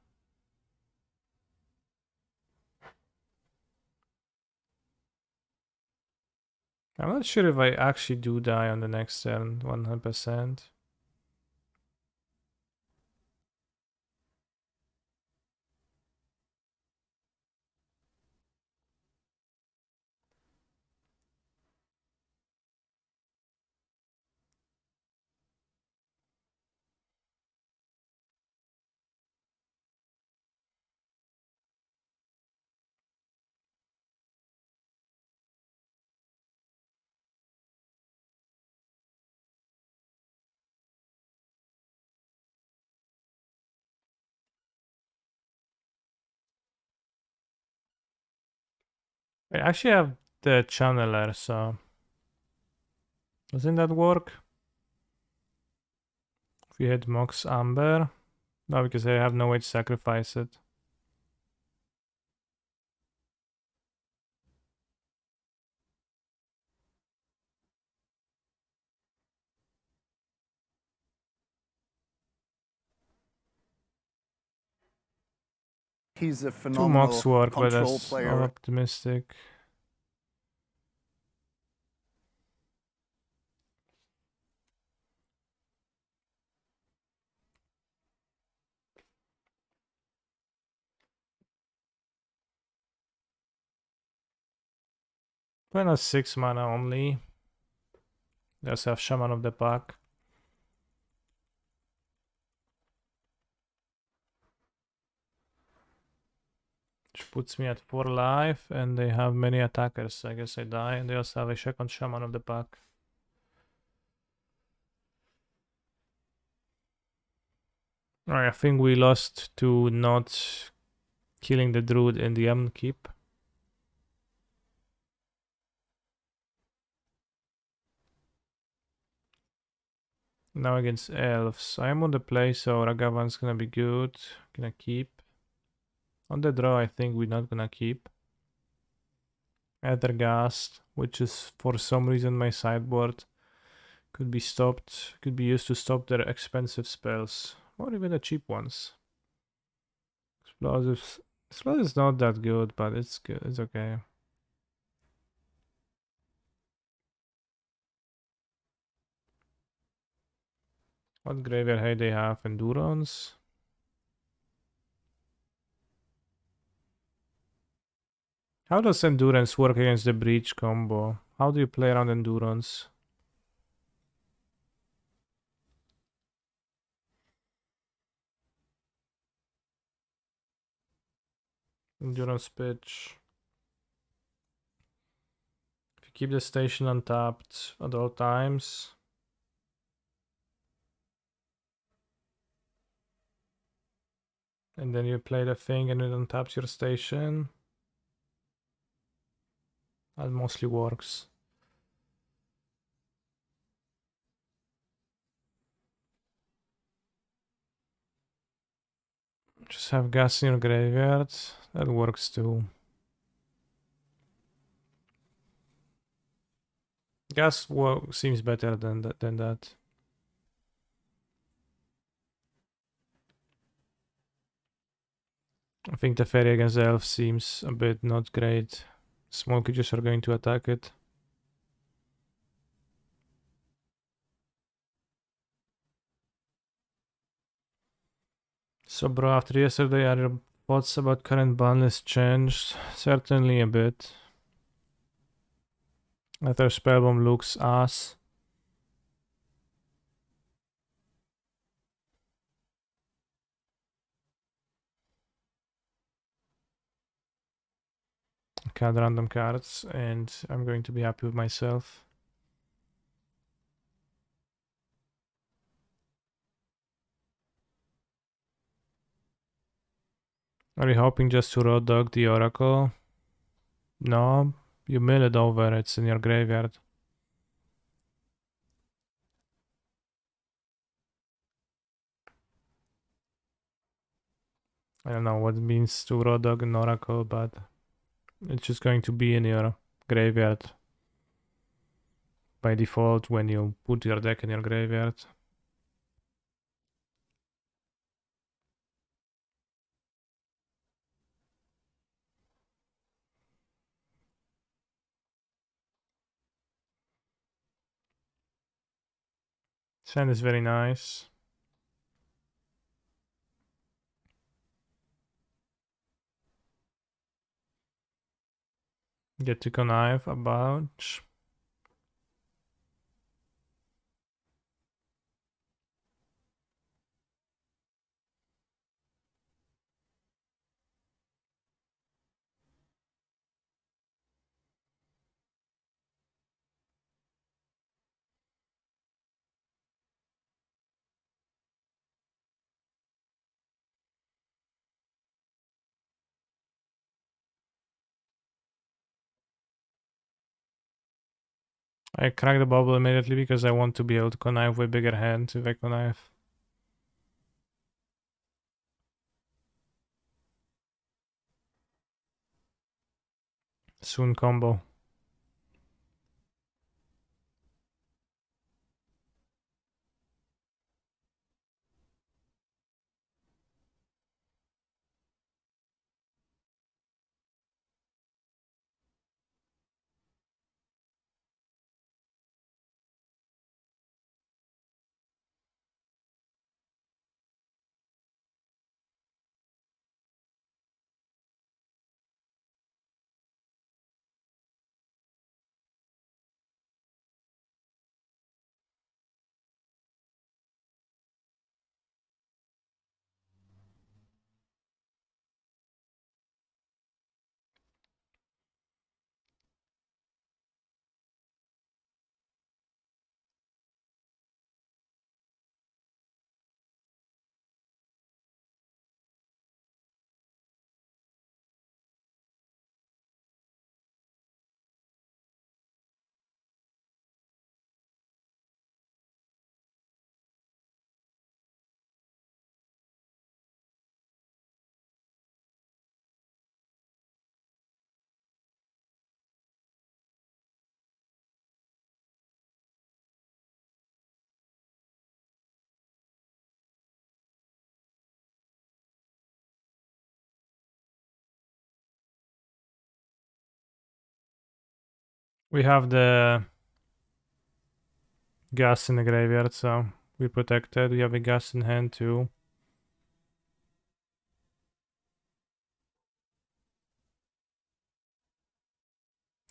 I'm not sure if I actually do die on the next turn, 100%. I actually have the channeler, so doesn't that work? If we hit Mox Amber? No, because I have no way to sacrifice it. He's a 2 phenomenal mocks work, but control that's player. optimistic. When a 6 mana only. They also have Shaman of the Pack. Which puts me at 4 life, and they have many attackers. I guess I die, and they also have a second Shaman of the Pack. Alright, I think we lost to not killing the druid in the M keep. Now against elves. I'm on the play, so Ragavan's gonna be good. Gonna keep. On the draw, I think we're not gonna keep. Ethergast, which is for some reason my sideboard, could be stopped. Could be used to stop their expensive spells, or even the cheap ones. Explosives. Explosives not that good, but it's good. It's okay. What graveyard hate they have? Endurance. How does Endurance work against the Breach combo? How do you play around Endurance? Endurance pitch. If you keep the station untapped at all times. And then you play the thing and it untaps your station. That mostly works. Just have gas in your graveyard. That works too. Gas seems better than that. I think the fairy against the elf seems a bit not great. Small creatures are going to attack it. So bro, after yesterday, are your thoughts about current ban list changed? Certainly a bit. Ether Spellbomb looks ass. Card random cards, and I'm going to be happy with myself. Are you hoping just to road dog the Oracle? No, you mill it over, it's in your graveyard. I don't know what it means to road dog an Oracle, but it's just going to be in your graveyard by default when you put your deck in your graveyard. Sand is very nice. Get to connive a bunch. I crack the bubble immediately because I want to be able to connive with bigger hands if I connive. Soon combo. We have the gas in the graveyard, so we're protected. We have a gas in hand too.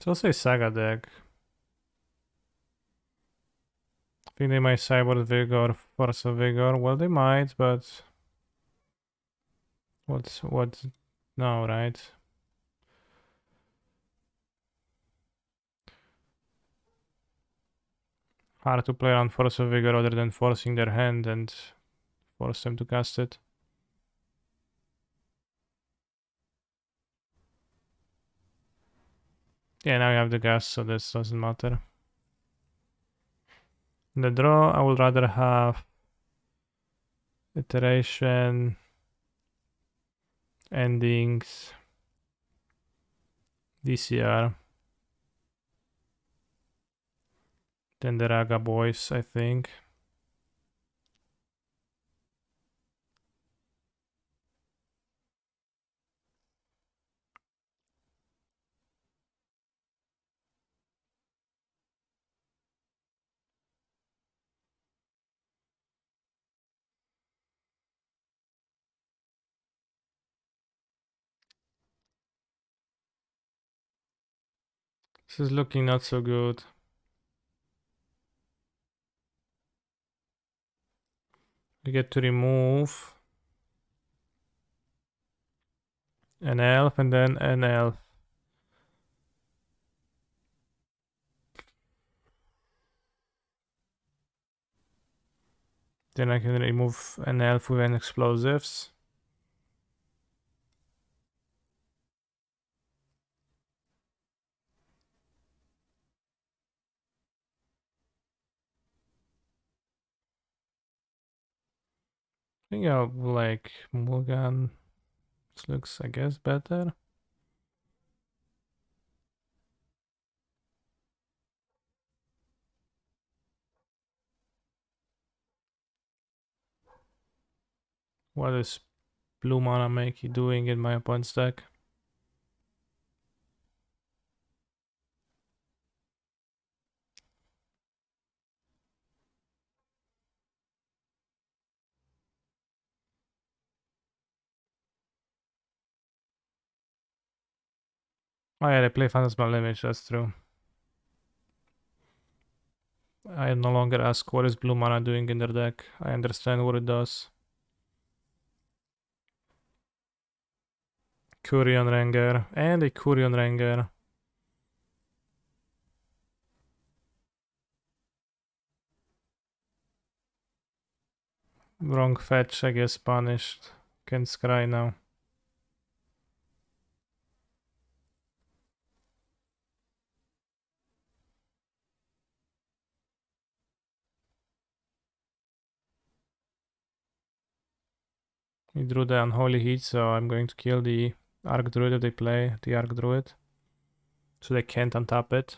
So I'll say Saga deck. I think they might Cyber Vigor, Force of Vigor. Well, they might, but what? No, right? Hard to play on Force of Vigor other than forcing their hand and force them to cast it. Yeah, now you have the gas, so this doesn't matter. In the draw, I would rather have iteration, endings, DCR than the Raga boys, I think. This is looking not so good. We get to remove an elf and then an elf. Then I can remove an elf with an explosives. I think I'll like Mulligan. This looks, I guess, better. What is blue mana Makey doing in my opponent's deck? Oh yeah, they play Phantasmal Image, that's true. I no longer ask what is blue mana doing in their deck. I understand what it does. Curion Ranger and a Curion Ranger. Wrong fetch, I guess, punished. Can scry now. He drew the Unholy Heat, so I'm going to kill the Arc Druid if they play the Arc Druid. So they can't untap it.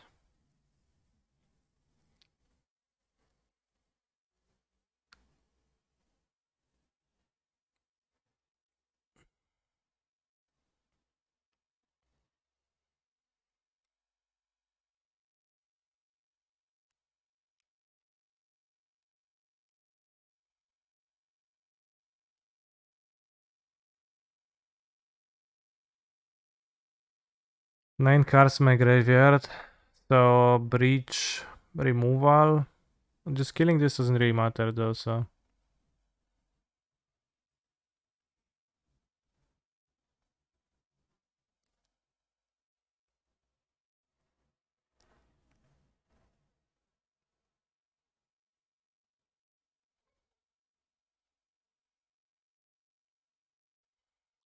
Nine cards in my graveyard. So breach, removal. Just killing this doesn't really matter though, so.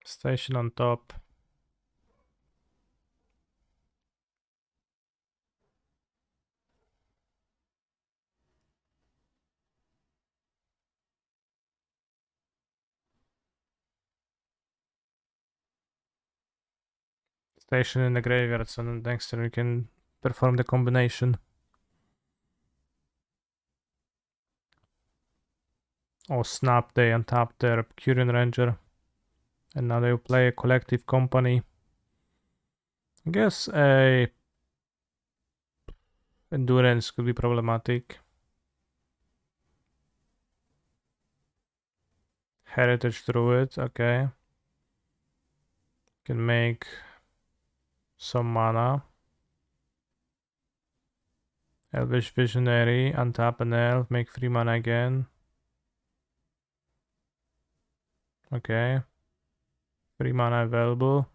Station on top. Station in the graveyard, so then next turn we can perform the combination. Oh snap, they untap their Curion Ranger. And now they will play a Collective Company. I guess a Endurance could be problematic. Heritage Druid, okay. Can make some mana. Elvish Visionary, untap an elf, make 3 mana again. Okay. 3 mana available.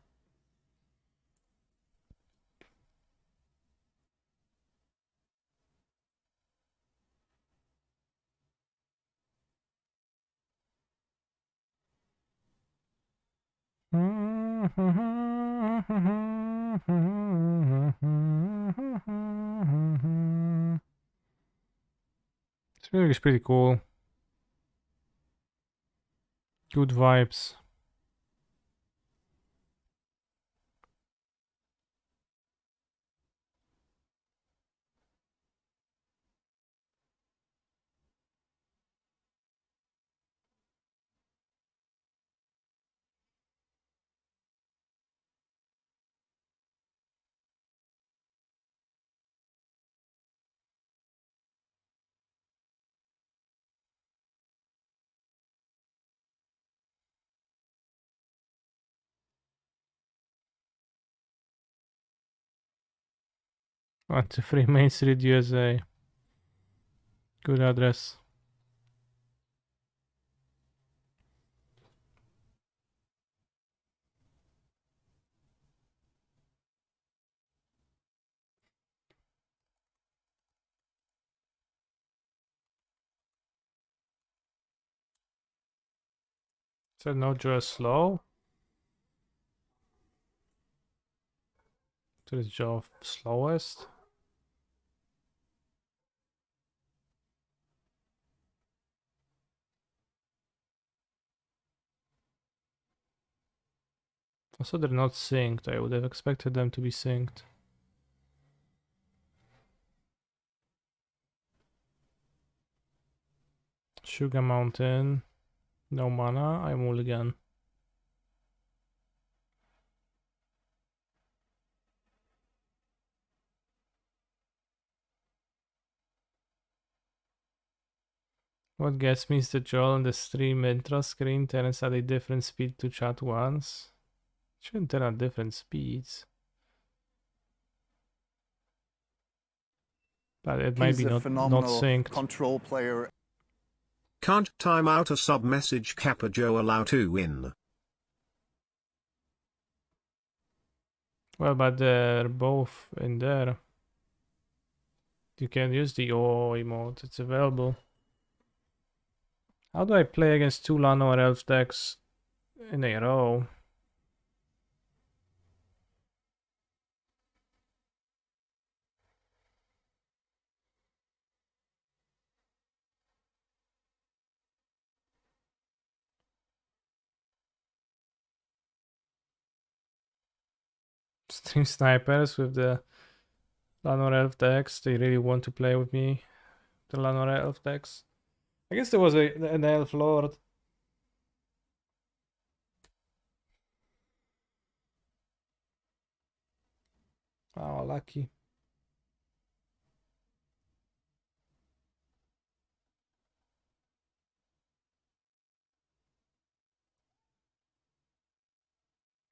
This music is pretty cool. Good vibes. At the Free Main Street, USA. Good address. So no draw slow. To the jaw slowest. Also, they're not synced. I would have expected them to be synced. Sugar Mountain. No mana. I mulligan. What gets me is the draw on the stream intro screen turns at a different speed to chat once. Shouldn't turn at different speeds. But it might He's be a not phenomenal synced. control player. Can't time out a sub message Kappa Joe allow to win. Well, but they're both in there. You can use the O emote. It's available. How do I play against 2 Lano or Elf decks in a row? Stream snipers with the Lanor Elf decks. They really want to play with me. The Lanor Elf decks. I guess there was an Elf Lord. Oh, lucky.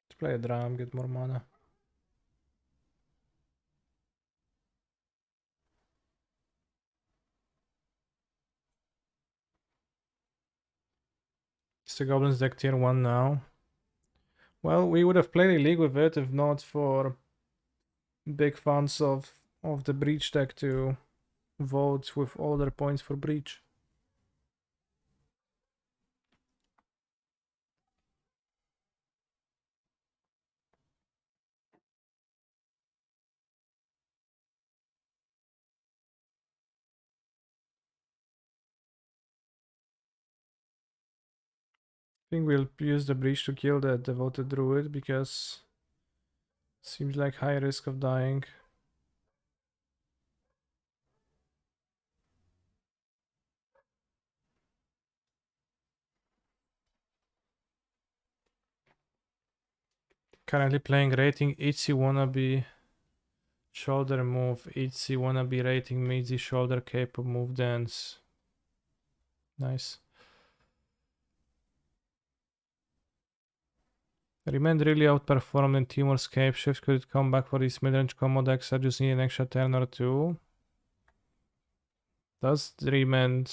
Let's play a drum, get more mana. It's the Goblins deck tier 1 now. Well, we would have played a league with it if not for big fans of the Breach deck to vote with all their points for Breach. I think we'll use the Breach to kill the Devoted Druid because it seems like high risk of dying. Currently playing Rating Itzy Wannabe Shoulder move, Itzy wanna be rating Midzi shoulder cape move dance. Nice. Remand really outperformed in Timur's cape shift. Could it come back for these mid-range combo decks? I just need an extra turn or two. Does Remand...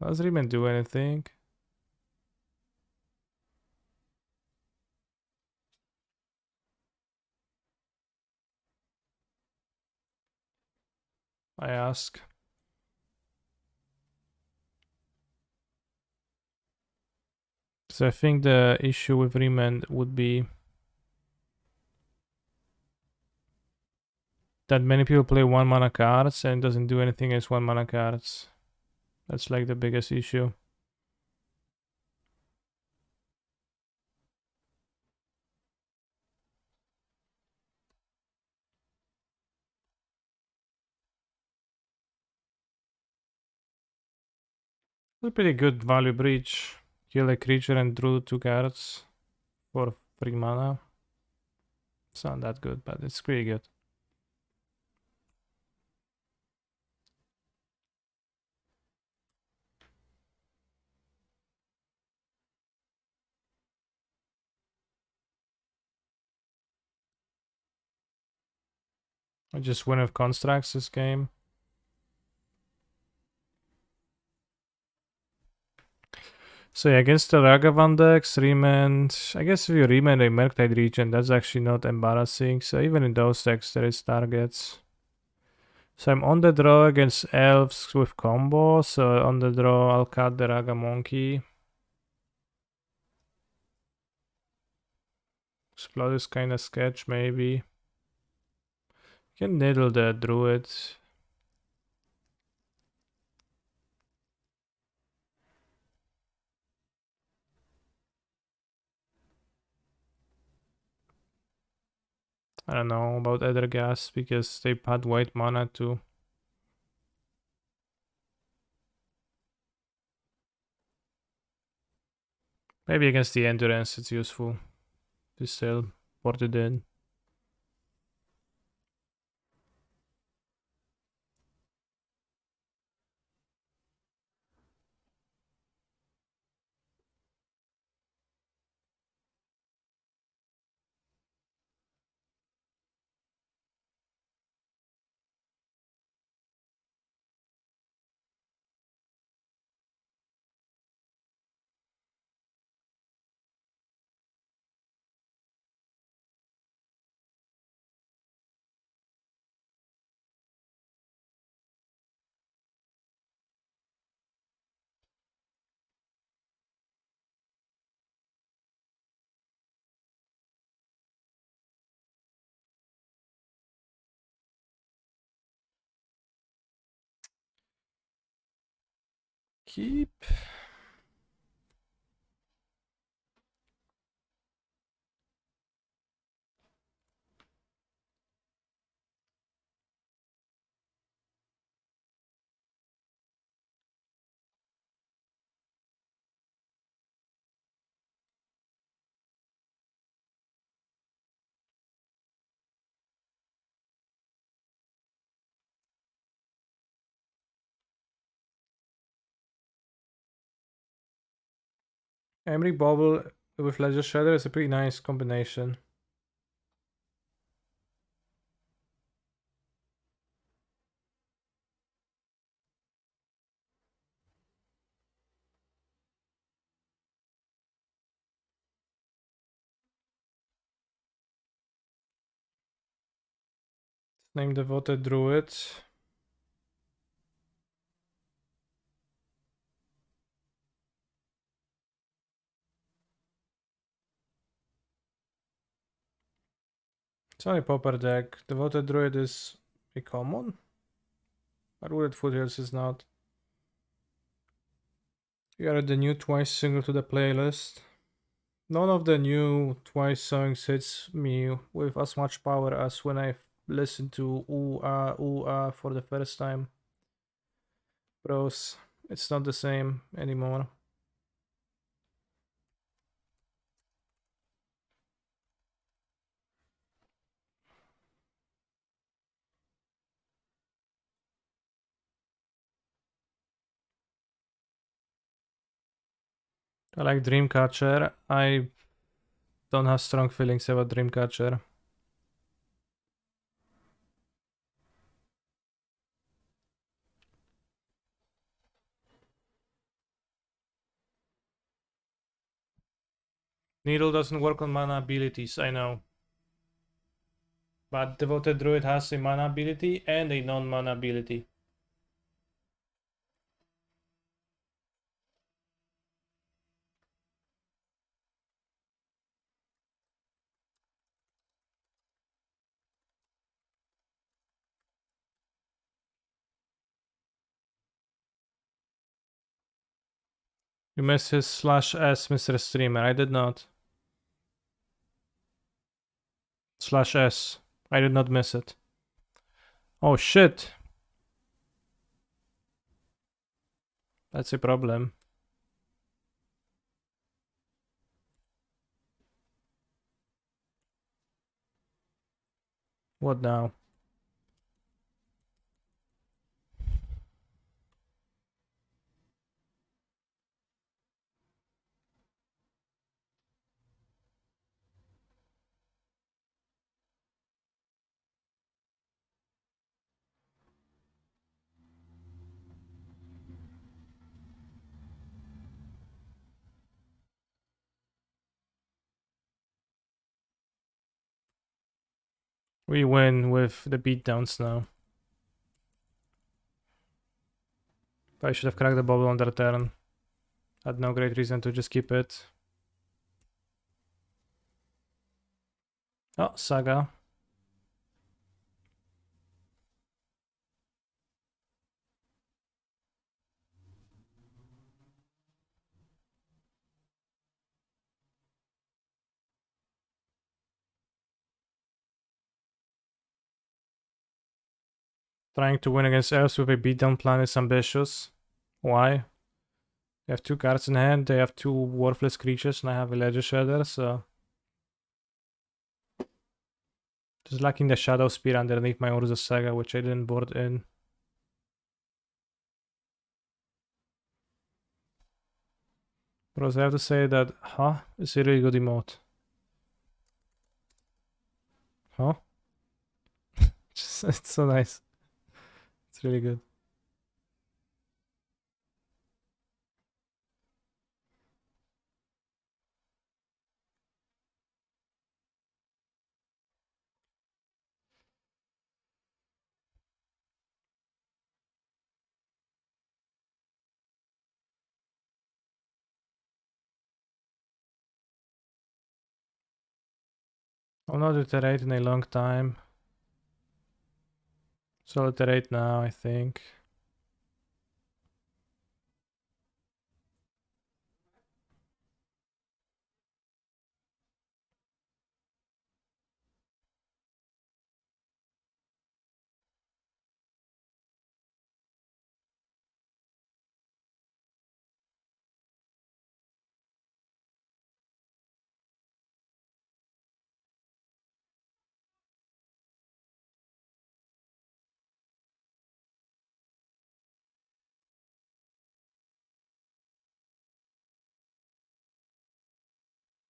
Does Remand do anything? I ask. So I think the issue with Remand would be that many people play 1 mana cards and it doesn't do anything as 1 mana cards. That's like the biggest issue. It's a pretty good value breach. Kill a creature and draw 2 cards for 3 mana. It's not that good, but it's pretty good. I just win with constructs this game. So yeah, against the Ragavan decks, Remand... I guess if you Remand a Murktide Regent, that's actually not embarrassing. So even in those decks, there is targets. So I'm on the draw against Elves with combo. So on the draw, I'll cut the Raga Monkey. Explode is kind of sketch, maybe. Can Niddle the Druid. I don't know about other gas because they had white mana too. Maybe against the Endurance it's useful to still port it in. Keep. Emry Bobble with Ledger Shredder is a pretty nice combination. Name Devoted Druid. It's only Pauper deck. Devoted Druid is a common? But Wooded Foothills is not. You added the new Twice single to the playlist. None of the new Twice songs hits me with as much power as when I listened to Ooh Ah for the first time. Bros, it's not the same anymore. I like Dreamcatcher. I don't have strong feelings about Dreamcatcher. Needle doesn't work on mana abilities, I know. But Devoted Druid has a mana ability and a non-mana ability. You missed his /S, Mr. Streamer. I did not. /S. I did not miss it. Oh shit. That's a problem. What now? We win with the beatdowns now. I should have cracked the bubble on their turn. Had no great reason to just keep it. Oh, Saga. Trying to win against elves with a beatdown plan is ambitious. Why? They have 2 cards in hand, they have 2 worthless creatures, and I have a Ledger Shredder, so... Just lacking the Shadow Spear underneath my Urza Saga, which I didn't board in. Bros, I have to say that Huh is a really good emote. Huh? It's so nice. It's really good. I'll not iterate in a long time. So I'll iterate now, I think.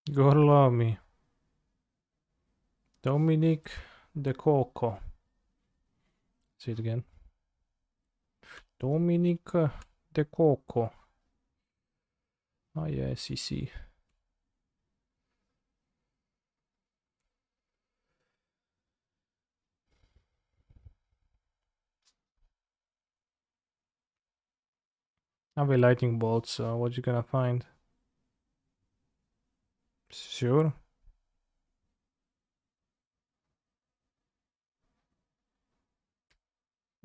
Gorlomi. Dominic De Coco. Say it again. Dominic De Coco. Oh yeah, CC. I have a lightning bolt, so what you gonna find? Sure.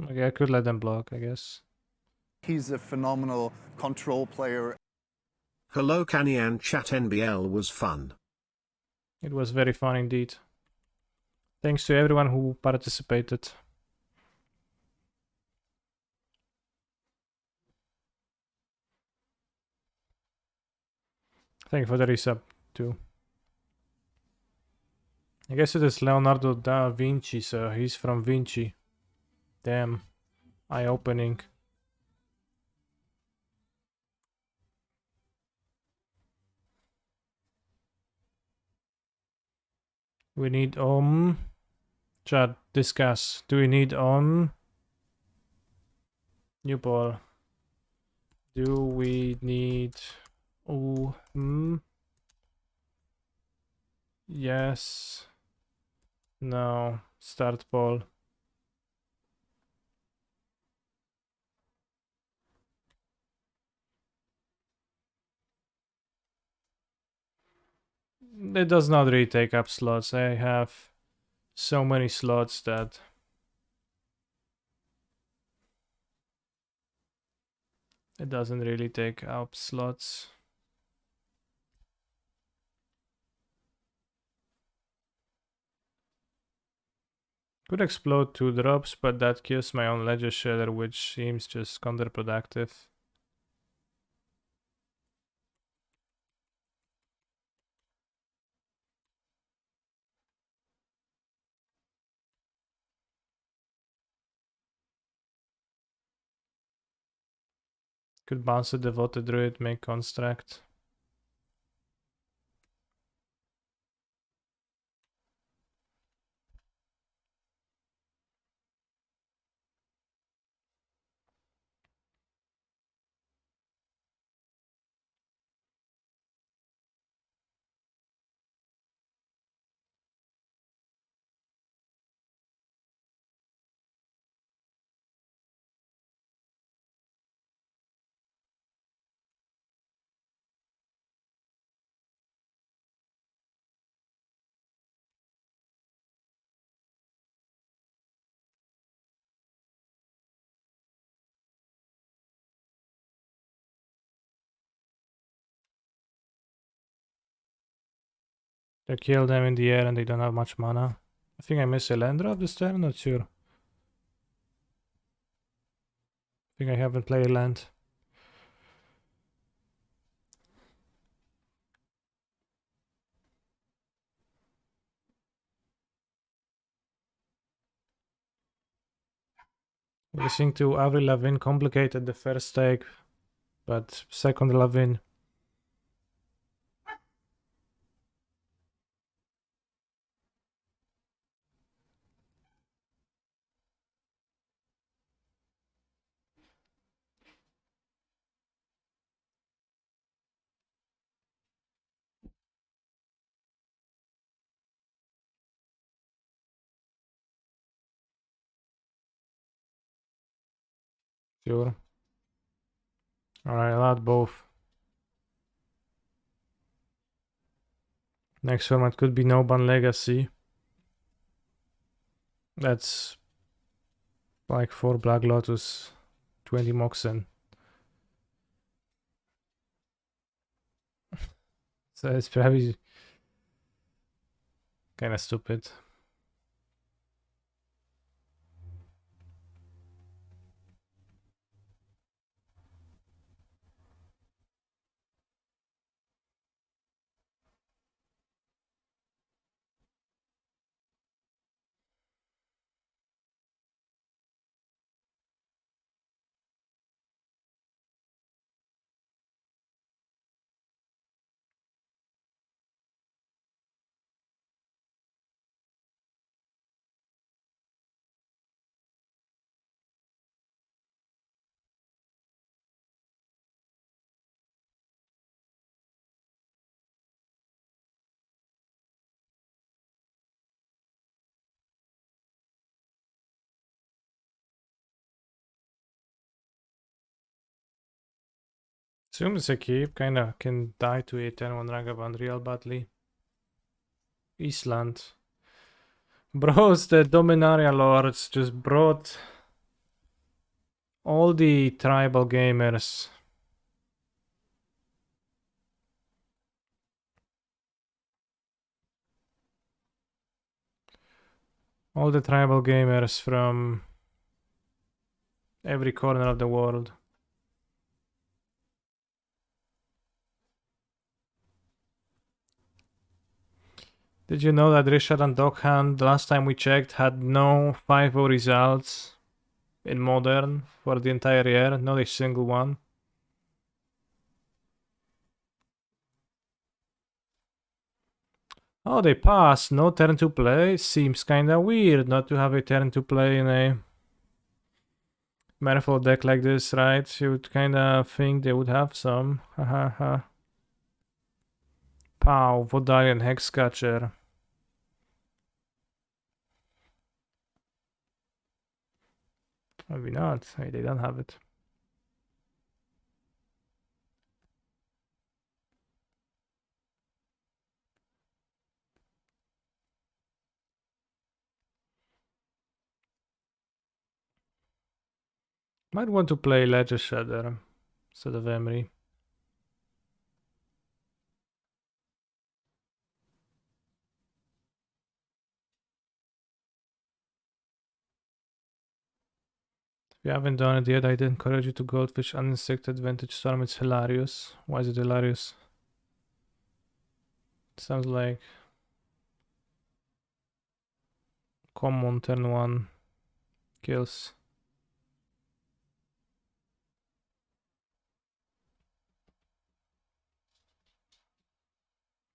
Okay, I could let them block, I guess. He's a phenomenal control player. Hello Canyan chat NBL was fun. It was very fun indeed. Thanks to everyone who participated. Thank you for the resub too. I guess it is Leonardo da Vinci, so he's from Vinci. Damn. Eye-opening. We need Chat, discuss. Do we need New ball. Do we need Yes. No. Start ball. It does not really take up slots. I have so many slots that it doesn't really take up slots. Could explode 2 drops, but that kills my own ledger shader, which seems just counterproductive. Could bounce a Devoted Druid, make Construct. I kill them in the air and they don't have much mana. I think I miss a land drop this turn, not sure. I think I haven't played land. Listening to Avril Lavigne complicated the first take, but second Lavigne. Sure. Alright, I'll add both. Next format could be No Ban Legacy. That's like 4 Black Lotus, 20 Moxen. So it's probably kind of stupid. Assume it's a keep, kinda can die to a 10-1 Ragavan real badly. Eastland. Bros, the Dominaria Lords just brought all the tribal gamers. All the tribal gamers from every corner of the world. Did you know that Richard and Dockhand, the last time we checked, had no 5-0 results in Modern for the entire year? Not a single one. Oh, they pass. No turn to play. Seems kinda weird not to have a turn to play in a manifold deck like this, right? You would kinda think they would have some. Haha ha. Pow, Vodalian Hexcatcher. Maybe not. Hey, they don't have it. Might want to play Ledger Shredder instead of Emery. If you haven't done it yet, I'd encourage you to Goldfish Uninsect Advantage Storm. It's hilarious. Why is it hilarious? It sounds like common turn 1 kills.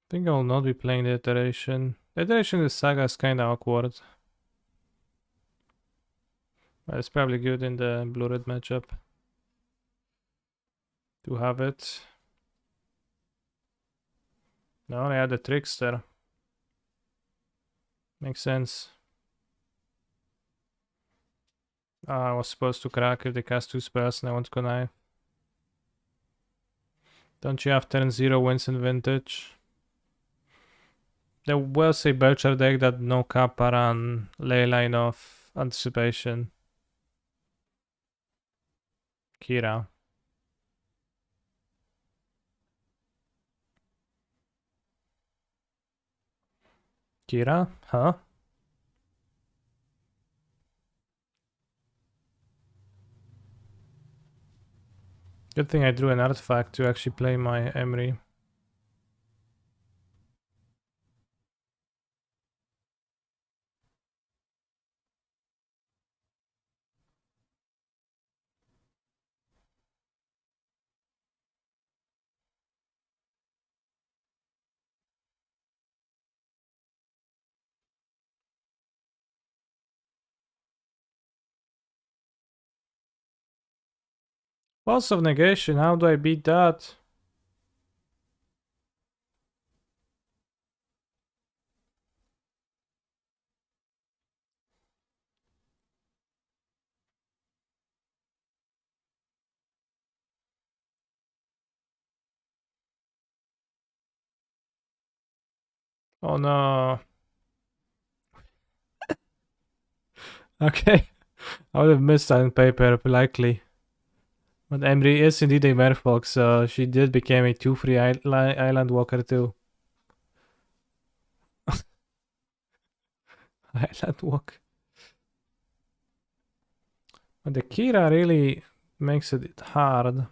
I think I will not be playing the iteration. The iteration in the saga is kinda awkward. But it's probably good in the blue-red matchup to have it. No, they had the Trickster. Makes sense. I was supposed to crack if they cast 2 spells and I want to connive. Don't you have turn 0 wins in Vintage? There was a Belcher deck that no Kappa ran Leyline of Anticipation. Kira. Kira? Huh? Good thing I drew an artifact to actually play my Emery. Pulse of Negation, how do I beat that? Oh no. Okay. I would have missed that in paper, likely. But Emery is indeed a merfolk, so she did become a 2-free island walker too. Island walk. But the Kira really makes it hard.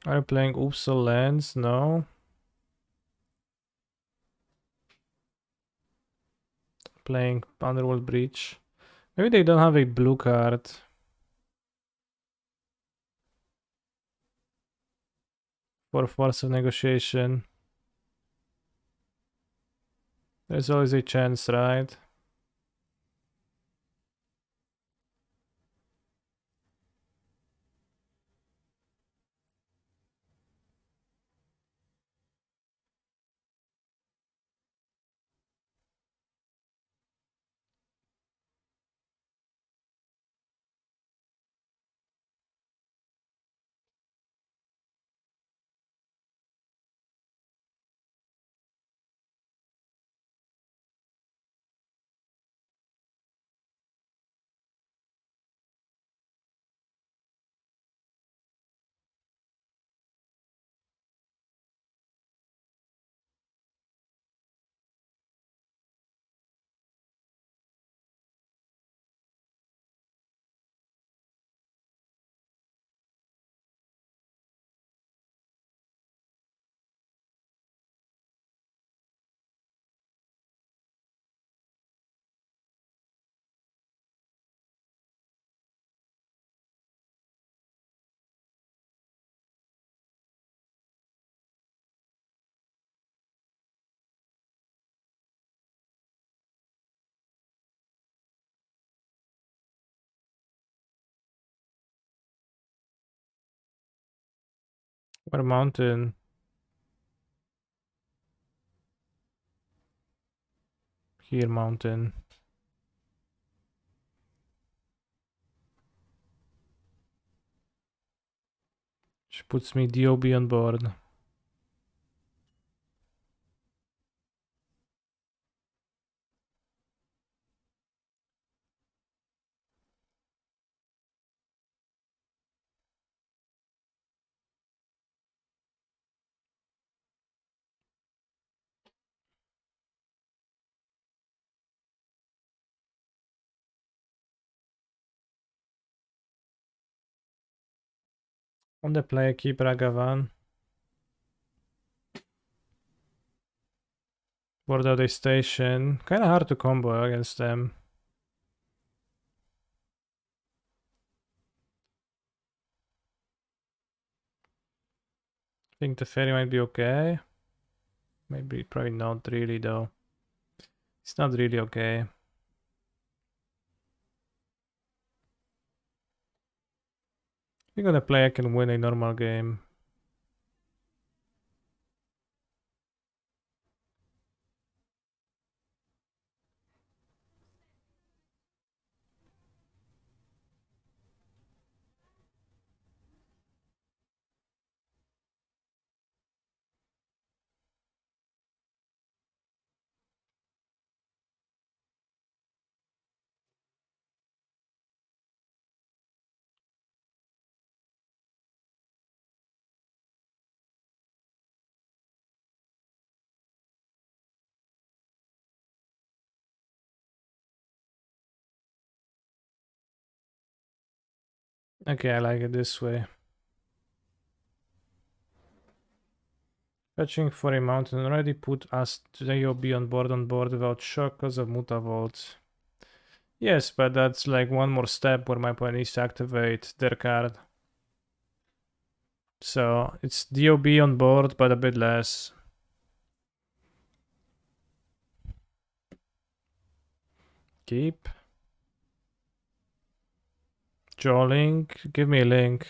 Are you playing Upsal lands? No. Playing Underworld Breach. Maybe they don't have a blue card. For Force of Negotiation. There's always a chance, right? Where mountain? Here mountain. She puts me DOB on board. On the play, keep Ragavan. Board out a station. Kinda hard to combo against them. I think the fairy might be okay. Maybe, probably not really though. It's not really okay. I think on the play I can win a normal game. Okay, I like it this way. Fetching for a mountain already put us to be on board without shock because of Mutavault. Yes, but that's like one more step where my opponent needs to activate their card. So it's DOB on board, but a bit less. Keep. Draw link. Give me a link.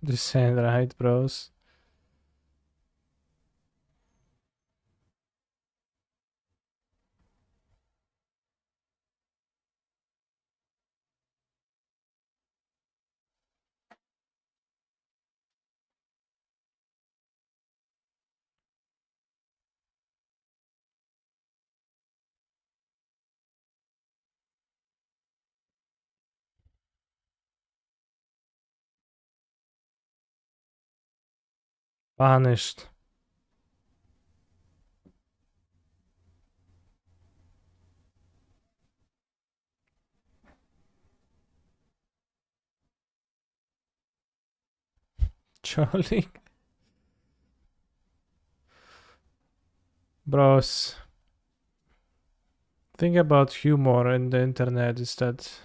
Descend, right, bros? Banished. Charlie. Bros. Thing about humor in the internet is that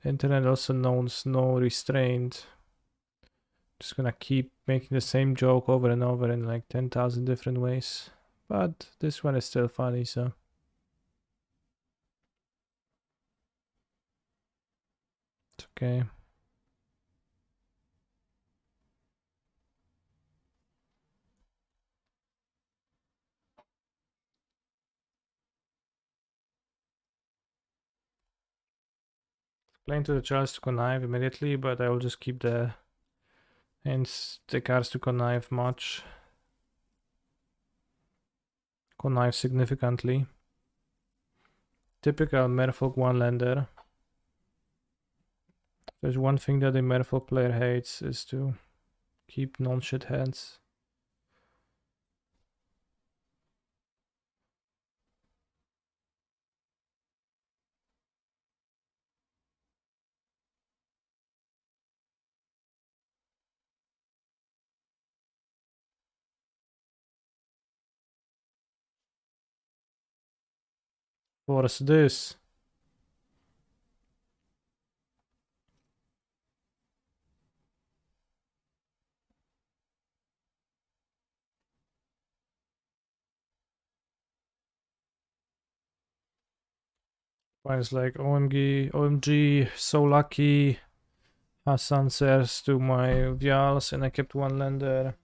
the internet also knows no restraint. Just gonna keep making the same joke over and over in like 10,000 different ways. But this one is still funny, so. It's okay. Playing to the Charles to connive immediately, but I will just keep the hands, the cards to connive much. Connive significantly. Typical Merfolk one-lander. There's one thing that a Merfolk player hates is to keep non-shit hands. Force this. It's like OMG, OMG, so lucky. Hassan says to my Vials, and I kept one lander.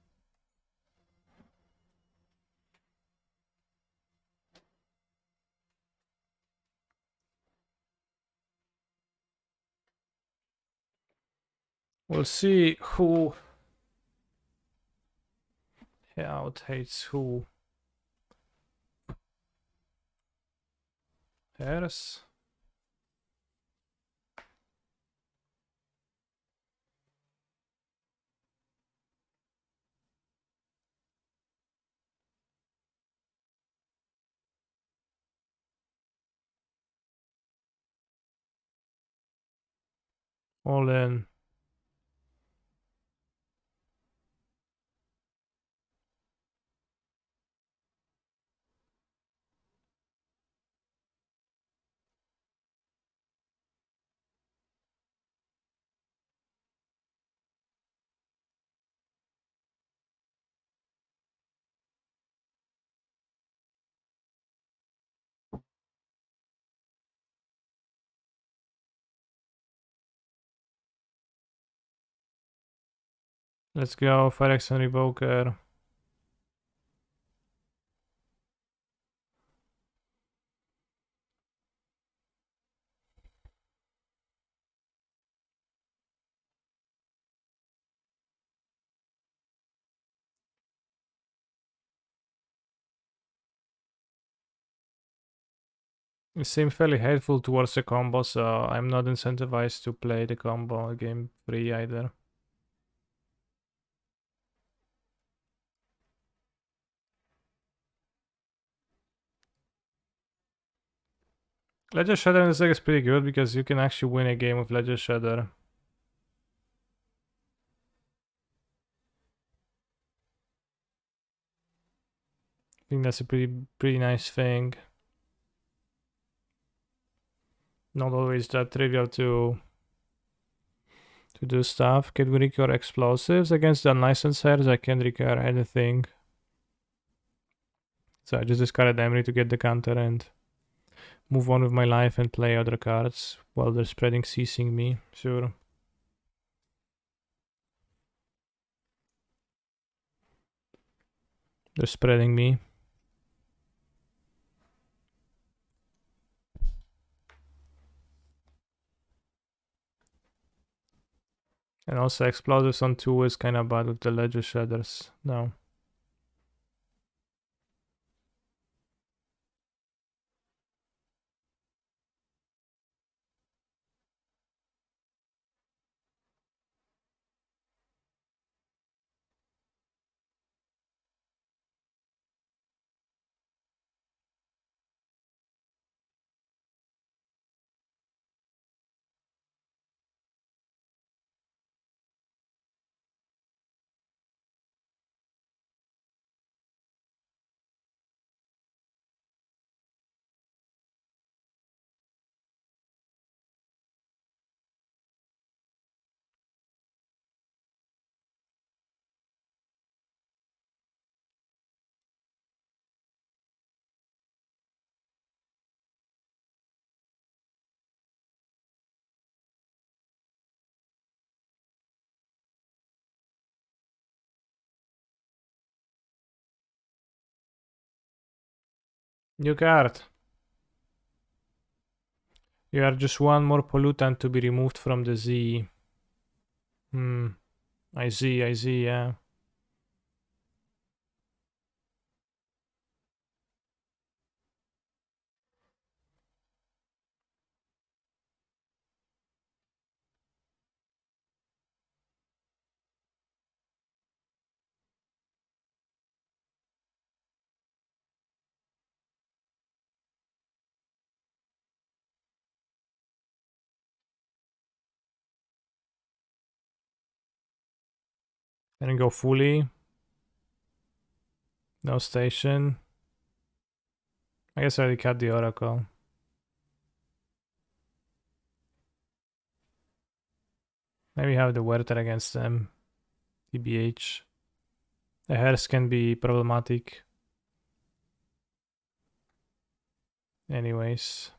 We'll see who out hates who. Harris. All in. Let's go, Ferex and Revoker. You seem fairly hateful towards the combo, so I'm not incentivized to play the combo game free either. Ledger Shredder in this deck is pretty good because you can actually win a game with Ledger Shredder. I think that's a pretty nice thing. Not always that trivial to do stuff. Can we recur explosives against the unlicensed hairs? I can't recur anything. So I just discarded Emery to get the counter and move on with my life and play other cards while they're spreading ceasing me. Sure. They're spreading me. And also explosives on 2 is kind of bad with the Ledger Shredders now. New card. You are just one more pollutant to be removed from the Z. I see, yeah. And go fully. No station. I guess I already cut the Oracle. Maybe have the Werther against them. TBH. The hairs can be problematic. Anyways.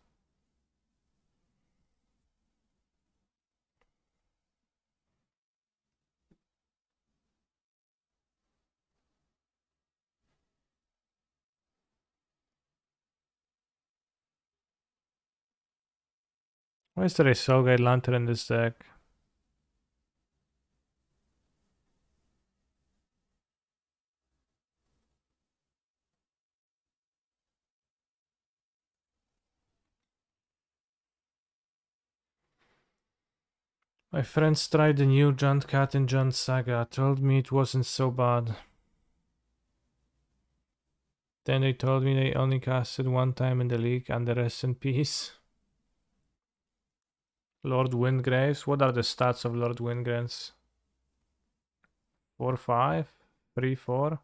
Why is there a Soul Guide Lantern in this deck? My friends tried the new Giant Cat in Giant Saga, told me it wasn't so bad. Then they told me they only casted one time in the league and the rest in peace. Lord Windgraves? What are the stats of Lord Windgraves? 4-5? 3-4?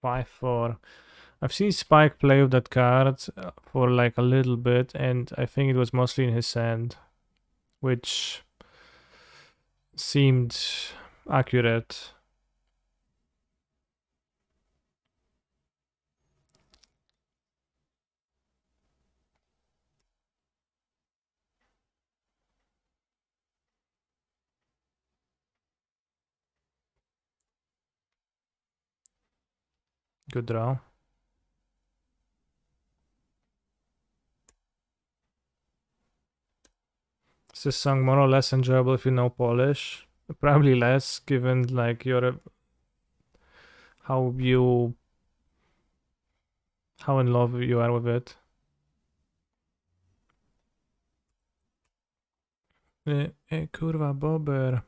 5-4. I've seen Spike play with that card for like a little bit, and I think it was mostly in his hand, which seemed accurate. Good draw. Is this song more or less enjoyable if you know Polish? Probably less, given like your how in love you are with it. Kurwa, bobber.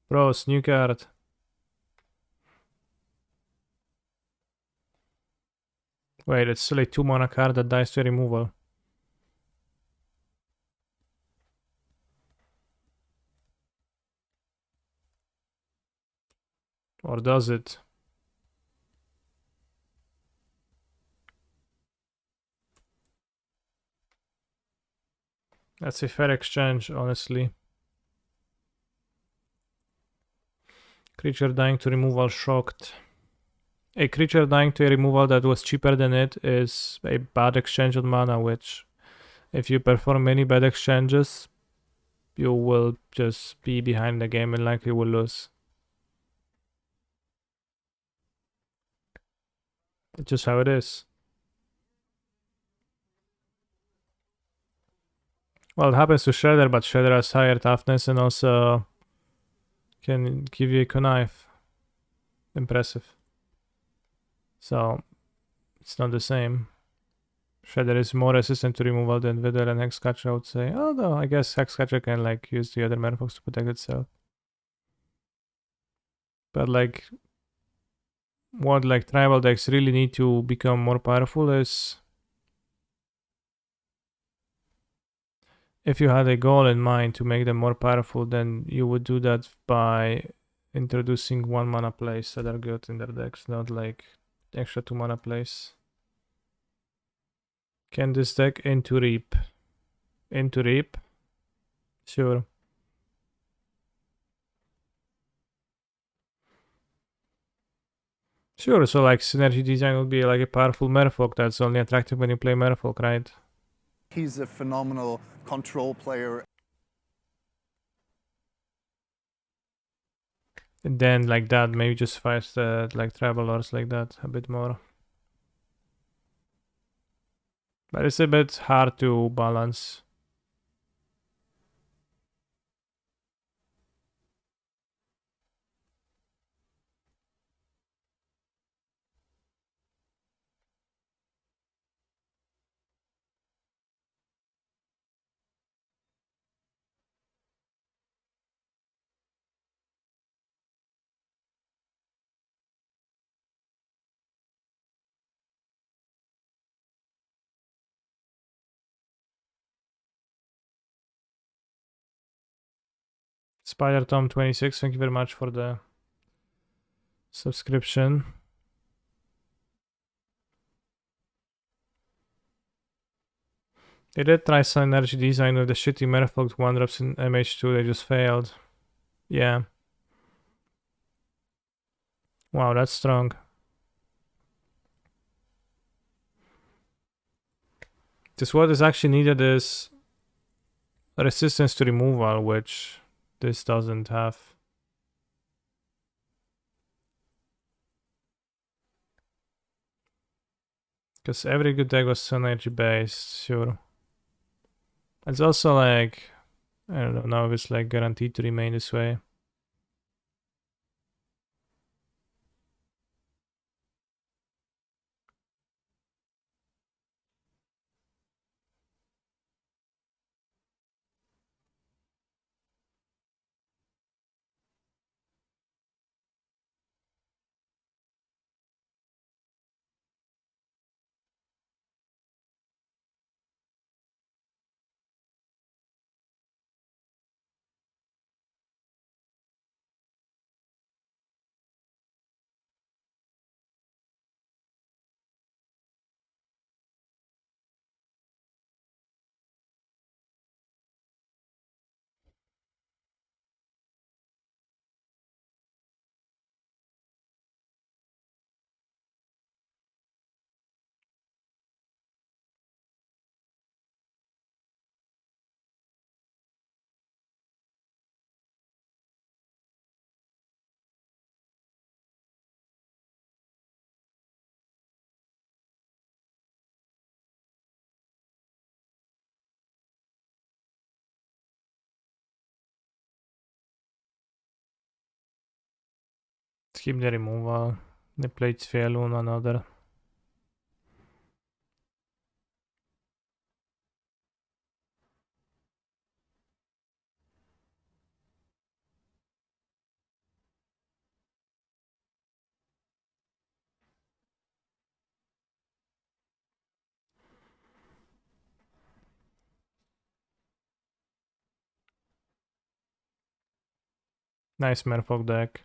Bros, new card. Wait, it's still a 2-mana card that dies to removal. Or does it? That's a fair exchange, honestly. Creature dying to removal, shocked. A creature dying to a removal that was cheaper than it is a bad exchange of mana, which, if you perform many bad exchanges, you will just be behind the game and likely will lose. It's just how it is. Well, it happens to Shredder, but Shredder has higher toughness and also can give you a connive. Impressive. So, it's not the same. Shredder is more resistant to removal than Videl and Hexcatcher, I would say. Although, I guess Hexcatcher can, like, use the other Merfolks to protect itself. But, like, what, like, tribal decks really need to become more powerful is... if you had a goal in mind to make them more powerful, then you would do that by introducing 1-mana plays that are good in their decks, not like extra 2-mana plays. Can this deck into Reap? Into Reap? Sure. Sure, so like Synergy Design would be like a powerful Merfolk that's only attractive when you play Merfolk, right? He's a phenomenal control player. And then like that maybe justifies the like Travelers like that a bit more. But it's a bit hard to balance. Spider Tom 26, thank you very much for the subscription. They did try Synergy Design with the shitty Merfolk 1-drops in MH2, they just failed. Yeah. Wow, that's strong. Just what is actually needed is resistance to removal, which this doesn't have. Because every good deck was synergy based, sure. It's also like, I don't know if it's like guaranteed to remain this way. Skip the removal. They played fail one another. Nice Merfolk deck.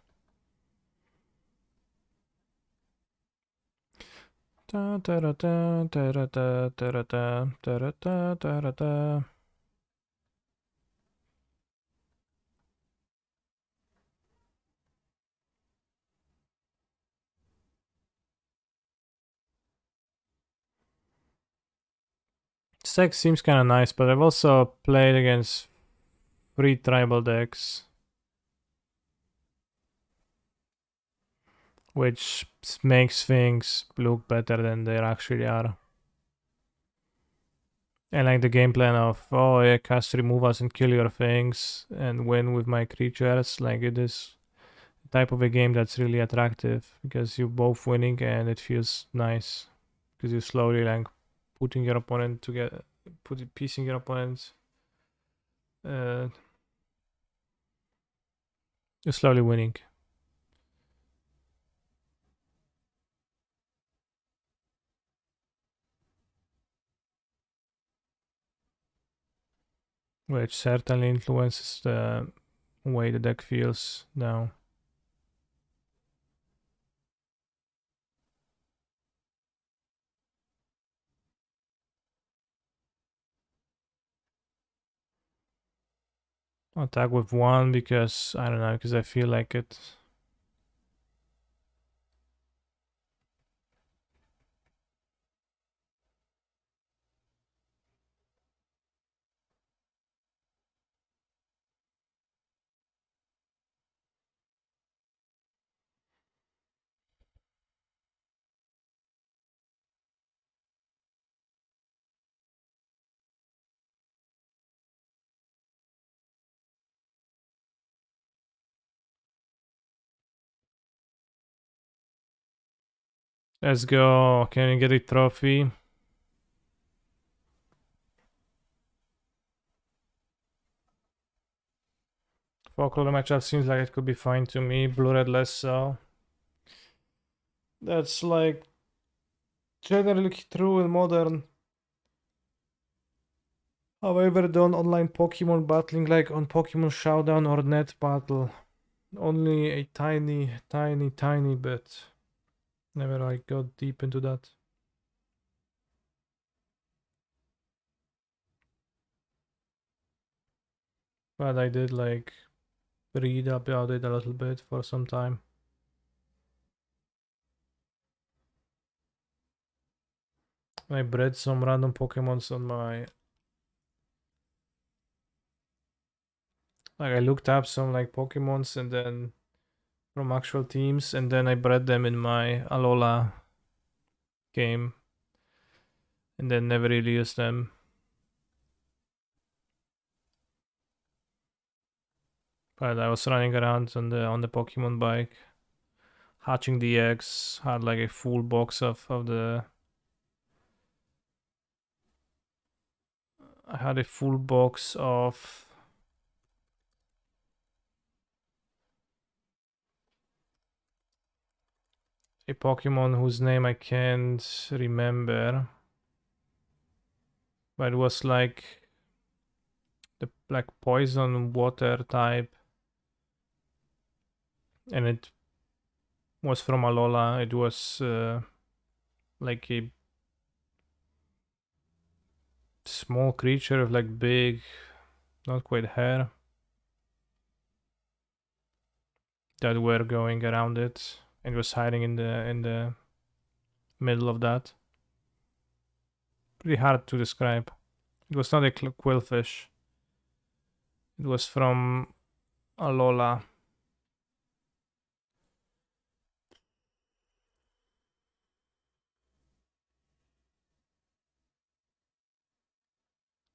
Ta ta ta ta ta ta ta ta ta ta ta ta. This deck seems kind of nice, but I've also played against 3 tribal decks, which makes things look better than they actually are. And like the game plan of, oh yeah, cast removals and kill your things and win with my creatures, like it is type of a game that's really attractive because you're both winning and it feels nice because you're slowly like putting your opponent together, piecing your opponent. You're slowly winning. Which certainly influences the way the deck feels now. Attack with 1 because I don't know, because I feel like it. Let's go. Can you get a trophy? Folklore matchup seems like it could be fine to me. Blue red less so. That's like generally true in modern. However, done online Pokemon battling like on Pokemon Showdown or Net Battle. Only a tiny bit. Never like got deep into that. But I did like read about it a little bit for some time. I bred some random Pokemons on my. Like I looked up some like Pokemons and then from actual teams, and then I bred them in my Alola game. and then never really used them. But I was running around on the Pokemon bike, hatching the eggs. Had like a full box of the. I had a full box of a Pokemon whose name I can't remember, but it was like the like poison water type, and it was from Alola. It was like a small creature with like big, not quite hair that were going around it, and was hiding in the middle of that. Pretty hard to describe. It was not a quillfish. It was from Alola.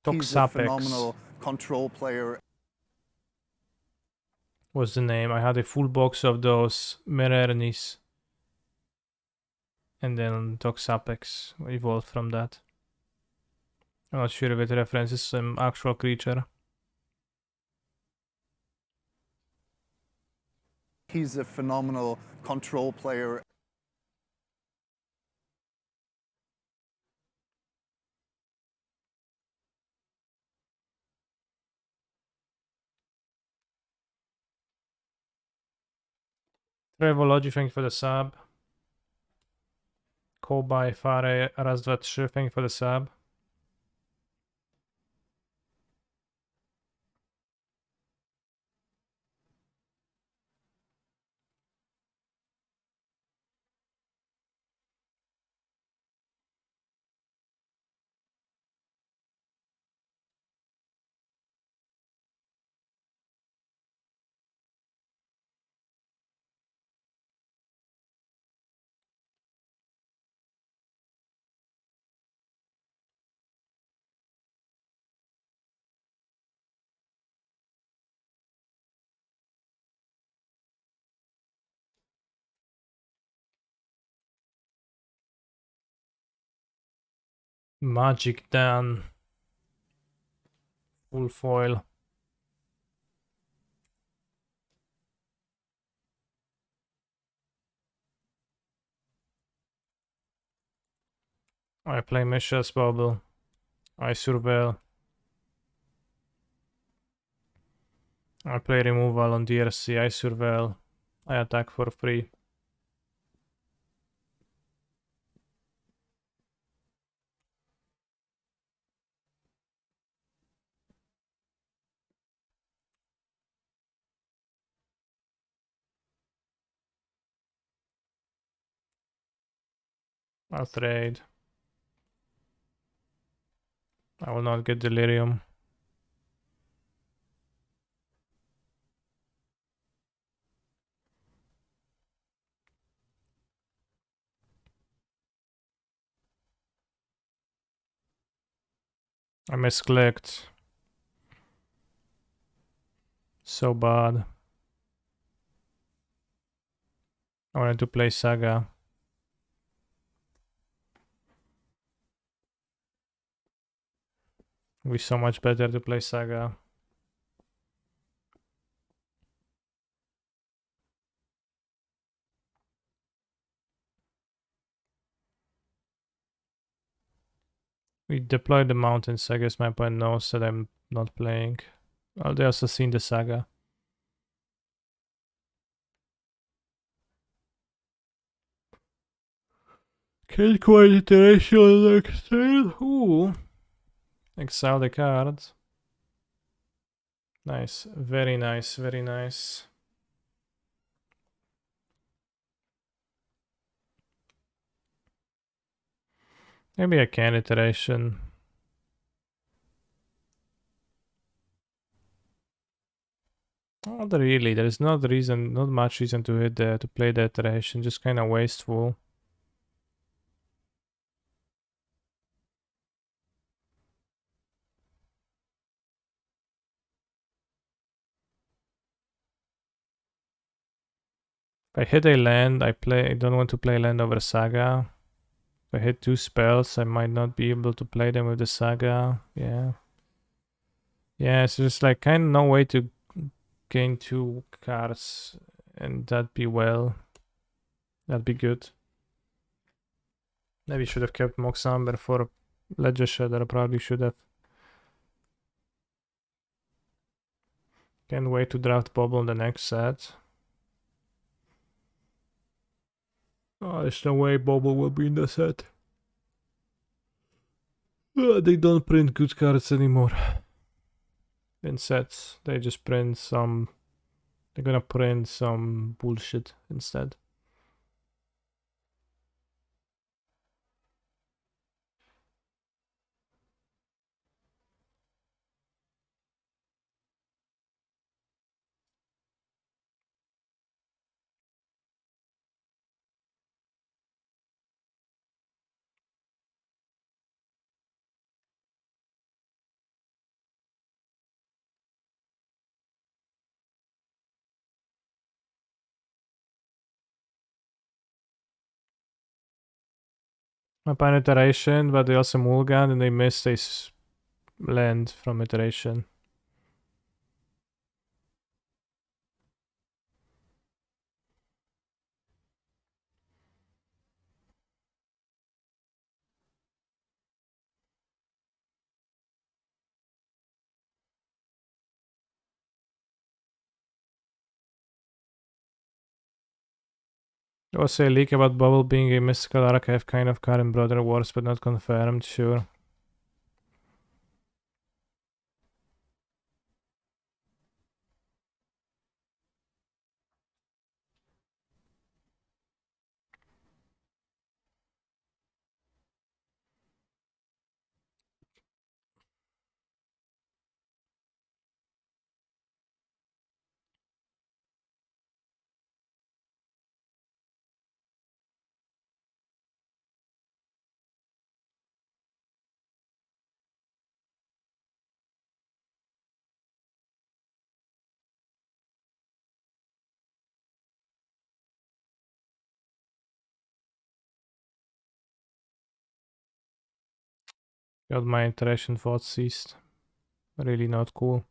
He's a Toxapex phenomenal control player. was the name. I had a full box of those Merernis. And then Toxapex evolved from that. I'm not sure if it references some actual creature. He's a phenomenal control player. Trevology, thank you for the sub. Kobai, Fare, raz, dwa, trzy, thank you for the sub. Magic Dan. Full foil. I play Mishra's Bubble. I surveil. I play removal on DRC. I surveil. I attack for free. I'll trade. I will not get Delirium. I misclicked. So bad. I wanted to play Saga. It would be so much better to play Saga. We deployed the mountains. I guess my opponent knows that I'm not playing. Oh, they also seen the Saga. Can't quite iteration on next turn. Ooh. Exile the card. Nice. Very nice. Very nice. Maybe I can iteration. Not really. There is not much reason to hit to play the iteration. Just kind of wasteful. If I hit a land, I don't want to play land over Saga. If I hit 2 spells, I might not be able to play them with the Saga. Yeah. Yeah, so there's like kind of no way to gain 2 cards, and that'd be that'd be good. Maybe should have kept Mox Amber for Ledger Shredder, probably should have. Can't wait to draft Bubble in the next set. Oh, there's no way Bubble will be in the set. They don't print good cards anymore in sets. They just print some. They're gonna print some bullshit instead. Upon iteration, but they also mulligan and they missed a land from iteration. There was a leak about Bubble being a mystical archive kind of card in Brother Wars, but not confirmed, sure. Got my iteration thought ceased. Really not cool.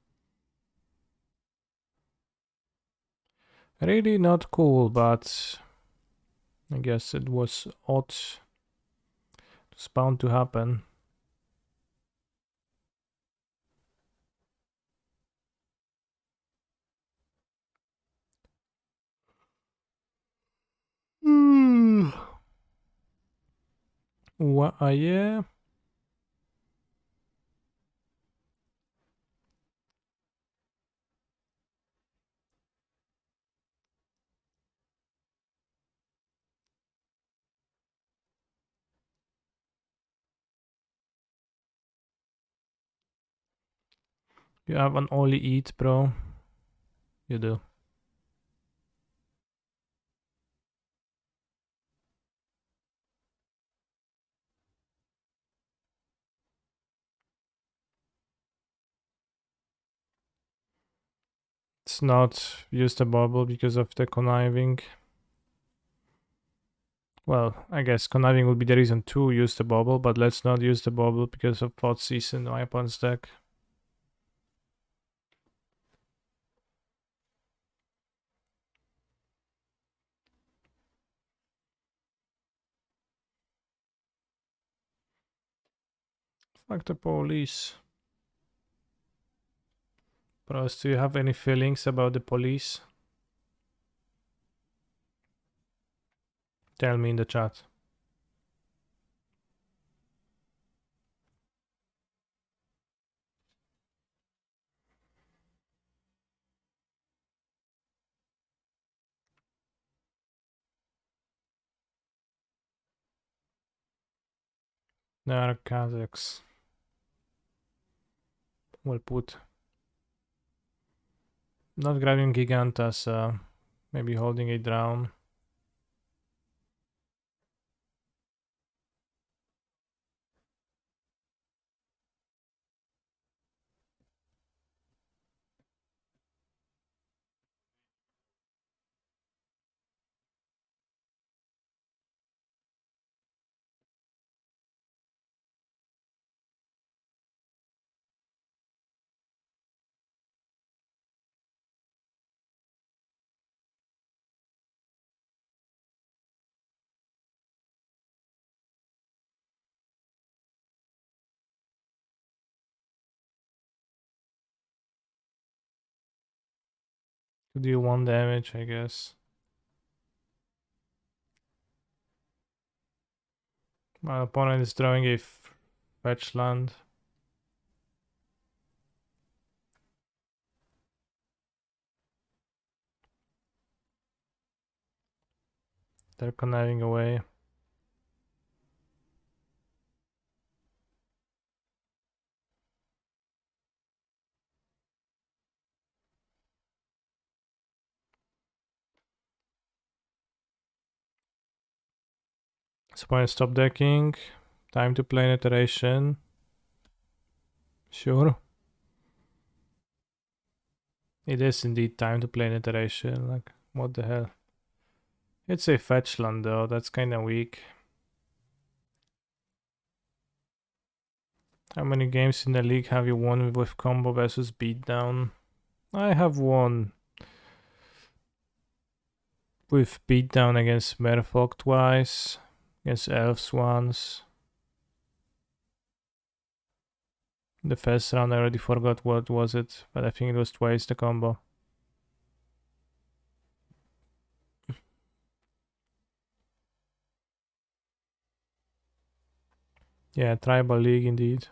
Really not cool, but I guess it was odd. It's bound to happen. What? Yeah. You have an only eat, bro. You do. It's not used a bubble because of the conniving. Well, I guess conniving would be the reason to use the bubble, but let's not use the bubble because of Pot Season in my opponent's deck. Fuck the police. Bros, do you have any feelings about the police? Tell me in the chat. They are Kazakhs. Well put. Not grabbing Gigantas, maybe holding a drown. To deal 1 damage, I guess. My opponent is drawing a fetch land. They're conniving away. So when I stop decking, time to play an iteration. Sure. It is indeed time to play an iteration. Like, what the hell? It's a fetch land though, that's kinda weak. How many games in the league have you won with combo versus beatdown? I have won with beatdown against Merfolk twice, against Elves once. The first round I already forgot what was it, but I think it was twice the combo. Yeah, tribal league indeed.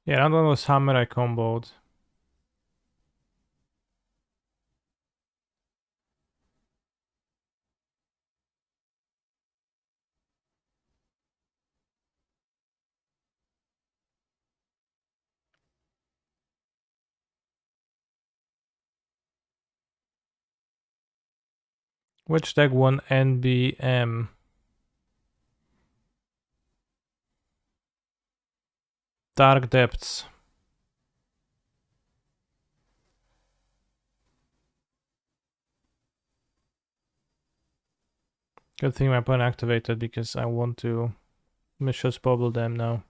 Yeah, round one was Hammer I comboed. Which deck won NBM? Dark Depths. Good thing my opponent activated because I want to Mishra's Bubble them now.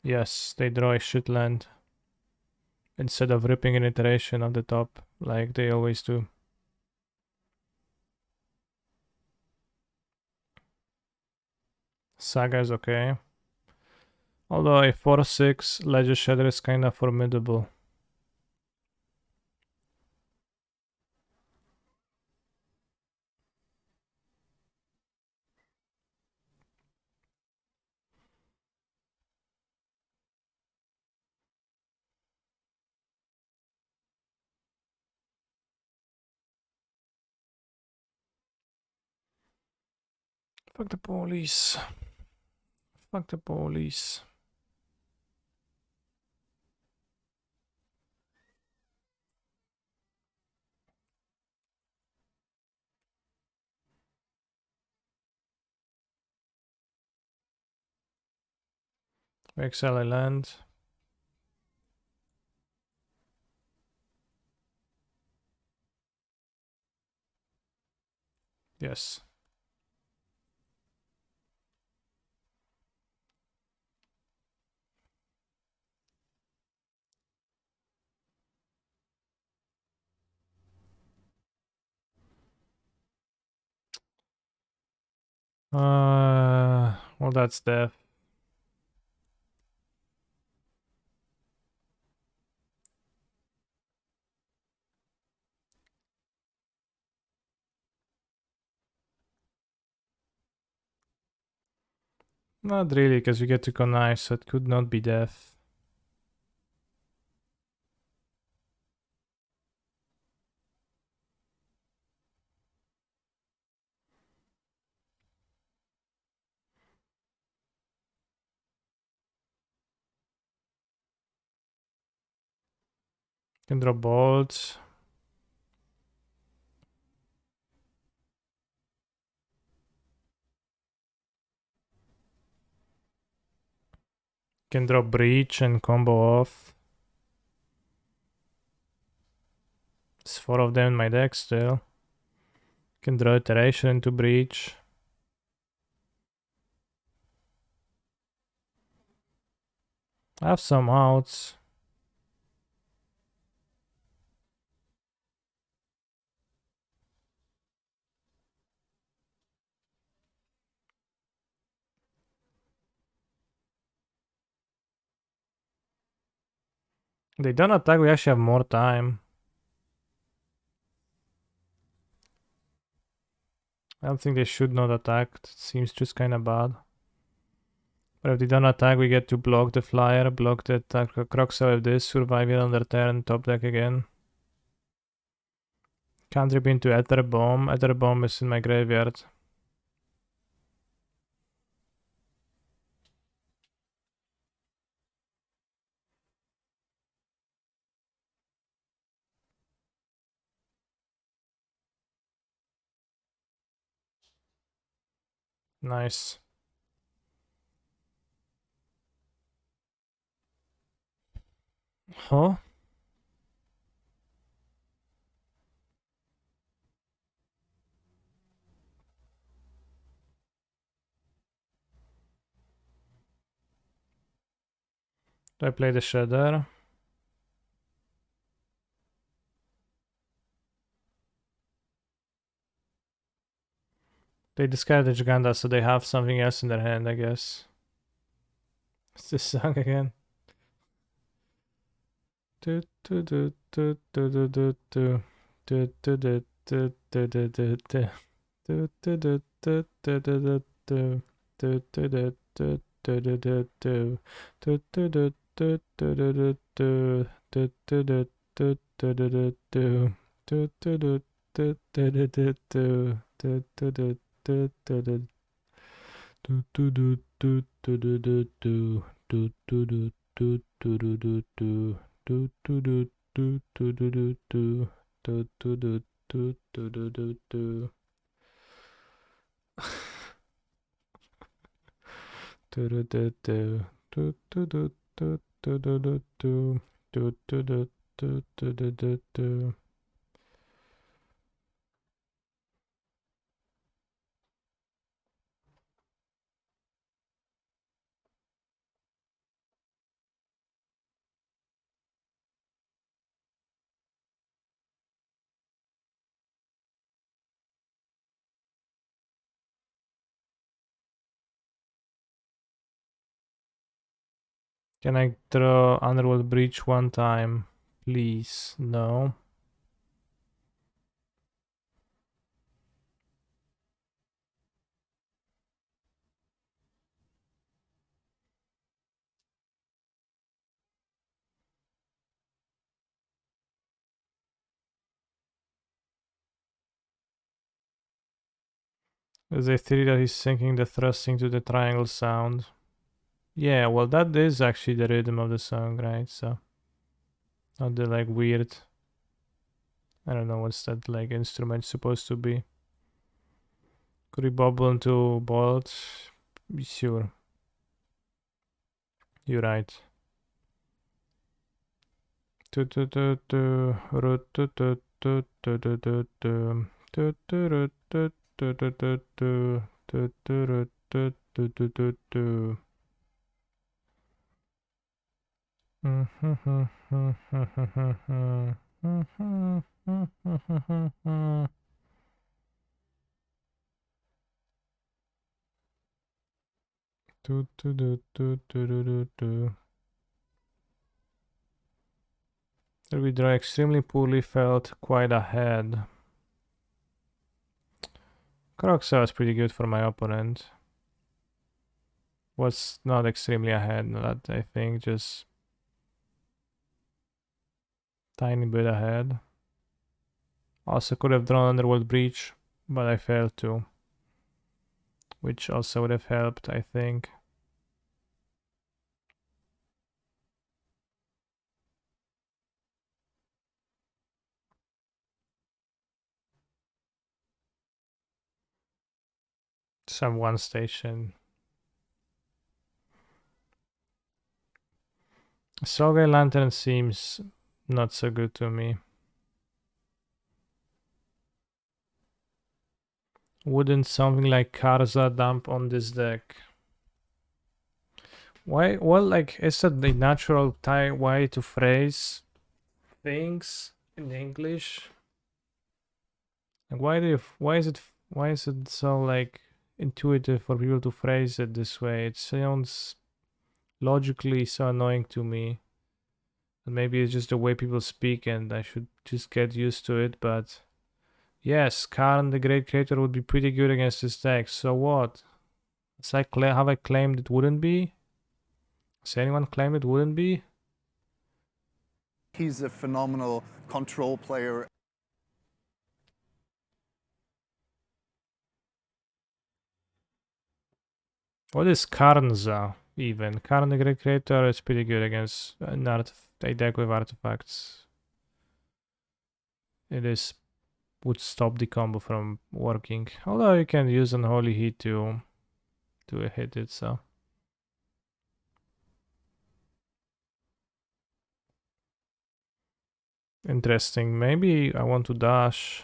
Yes, they draw a shit land. Instead of ripping an iteration on the top, like they always do. Saga is okay. Although a 4-6 Ledger Shatter is kinda formidable. Fuck the police. Fuck the police. Exile a land. Yes. Well, that's death. Not really, because we get to connive, so it could not be death. Can draw bolts. Can draw breach and combo off. There's 4 of them in my deck still. Can draw iteration into breach. I have some outs. They don't attack, we actually have more time. I don't think they should not attack. It seems just kind of bad. But if they don't attack, we get to block the flyer, block the attack Croxa with this, survive it on their turn, top deck again. Cantrip into Ether Bomb. Ether Bomb is in my graveyard. Nice. Huh? Do I play the Shredder? They discard the Giganta, so they have something else in their hand, I guess. It's this song again. Can I draw Underworld Breach one time? Please, no. There's a theory that he's syncing the thrusting to the triangle sound. Yeah, well, that is actually the rhythm of the song, right? So, not the like weird. I don't know what's that like instrument supposed to be. Could we bubble into bolt? Sure. You're right. We draw extremely poorly, felt quite ahead. Croxa was pretty good for my opponent. Was not extremely ahead, that I think, just tiny bit ahead. Also could have drawn Underworld Breach, but I failed to. Which also would have helped, I think. Some one station. Solgai Lantern seems not so good to me. Wouldn't something like Karza dump on this deck? Why? Well, like, is that the natural way to phrase things in English? Like, why is it so like intuitive for people to phrase it this way? It sounds logically so annoying to me. And maybe it's just the way people speak, and I should just get used to it. But yes, Karen, the great creator, would be pretty good against this deck. So what? Have I claimed it wouldn't be? Has anyone claimed it wouldn't be? He's a phenomenal control player. What is Karnza even? Karn the Great Creator is pretty good against a deck with artifacts. It would stop the combo from working. Although you can use Unholy Heat to hit it, so. Interesting. Maybe I want to dash.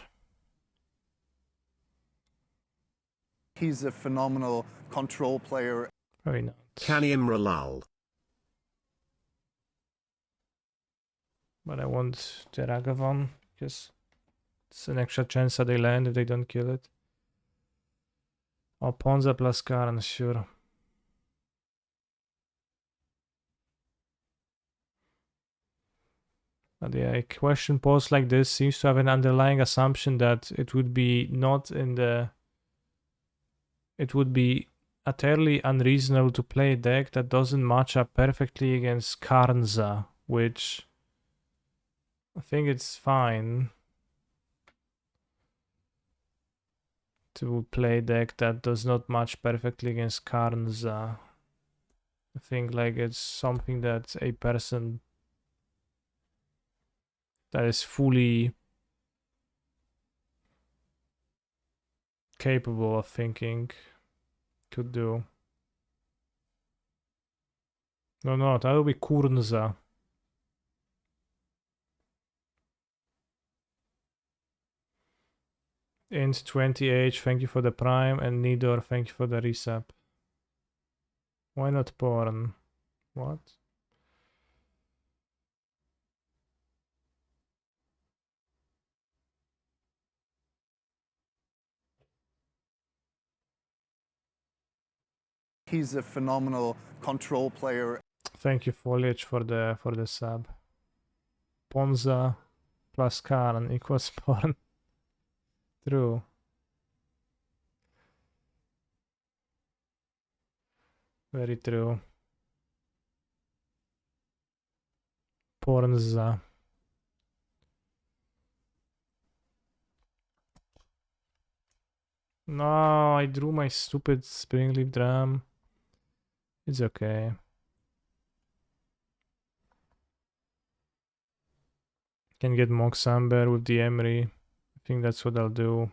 He's a phenomenal control player. Probably not. Kaniim Ralal. But I want the Ragavan because it's an extra chance that they land if they don't kill it. Or Ponza plus Karan, sure. But yeah, a question posed like this seems to have an underlying assumption that it would be not in the. It would be utterly unreasonable to play a deck that doesn't match up perfectly against Karnza, which I think it's fine to play a deck that does not match perfectly against Karnza. I think like it's something that a person that is fully capable of thinking could do. No, that would be Kurnza. Int 20H, thank you for the prime, and Nidor, thank you for the resub. Why not porn? What? He's a phenomenal control player. Thank you, Foliage, for the sub. Ponza plus Karan equals porn. True. Very true. Pornza. No, I drew my stupid Springleaf drum. It's okay. Can get Mox Amber with the Emery. I think that's what I'll do.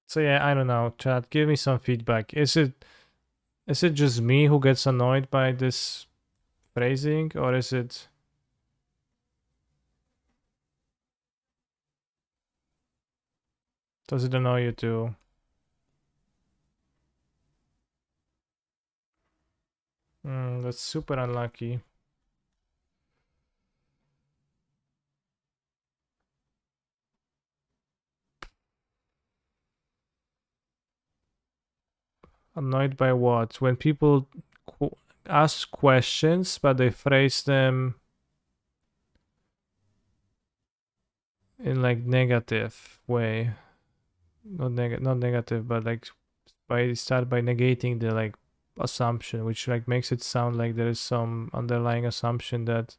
So yeah, I don't know, chat. Give me some feedback. Is it just me who gets annoyed by this phrasing, or is it? Does it annoy you too? That's super unlucky. Annoyed by what? When people ask questions, but they phrase them in like negative way. Not negative, but like start by negating the like assumption, which like makes it sound like there is some underlying assumption that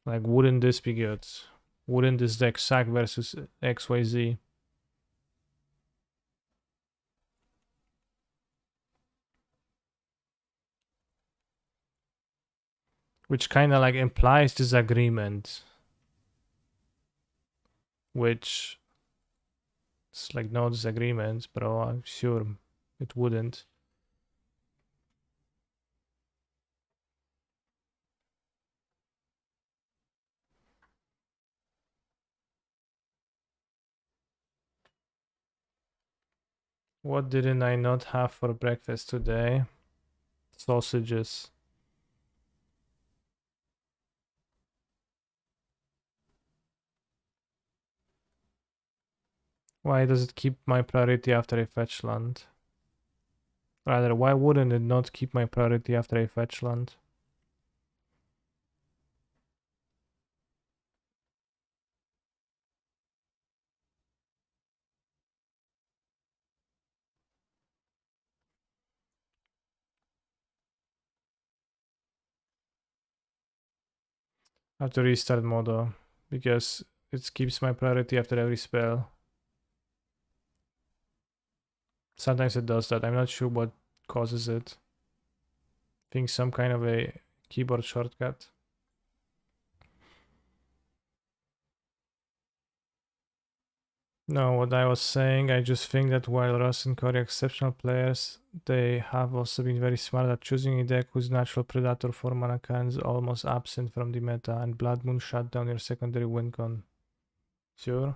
like wouldn't this be good? Wouldn't this deck suck versus XYZ? Which kind of like implies disagreement, which it's like no disagreement, bro. I'm sure it wouldn't. What didn't I not have for breakfast today? Sausages. Why does it keep my priority after I fetch land? Rather, why wouldn't it not keep my priority after I fetch land? I have to restart Modo because it keeps my priority after every spell. Sometimes it does that. I'm not sure what causes it. I think some kind of a keyboard shortcut. No, what I was saying, I just think that while Ross and Corey are exceptional players, they have also been very smart at choosing a deck whose natural predator for mana can is almost absent from the meta, and Blood Moon shut down your secondary win con. Sure?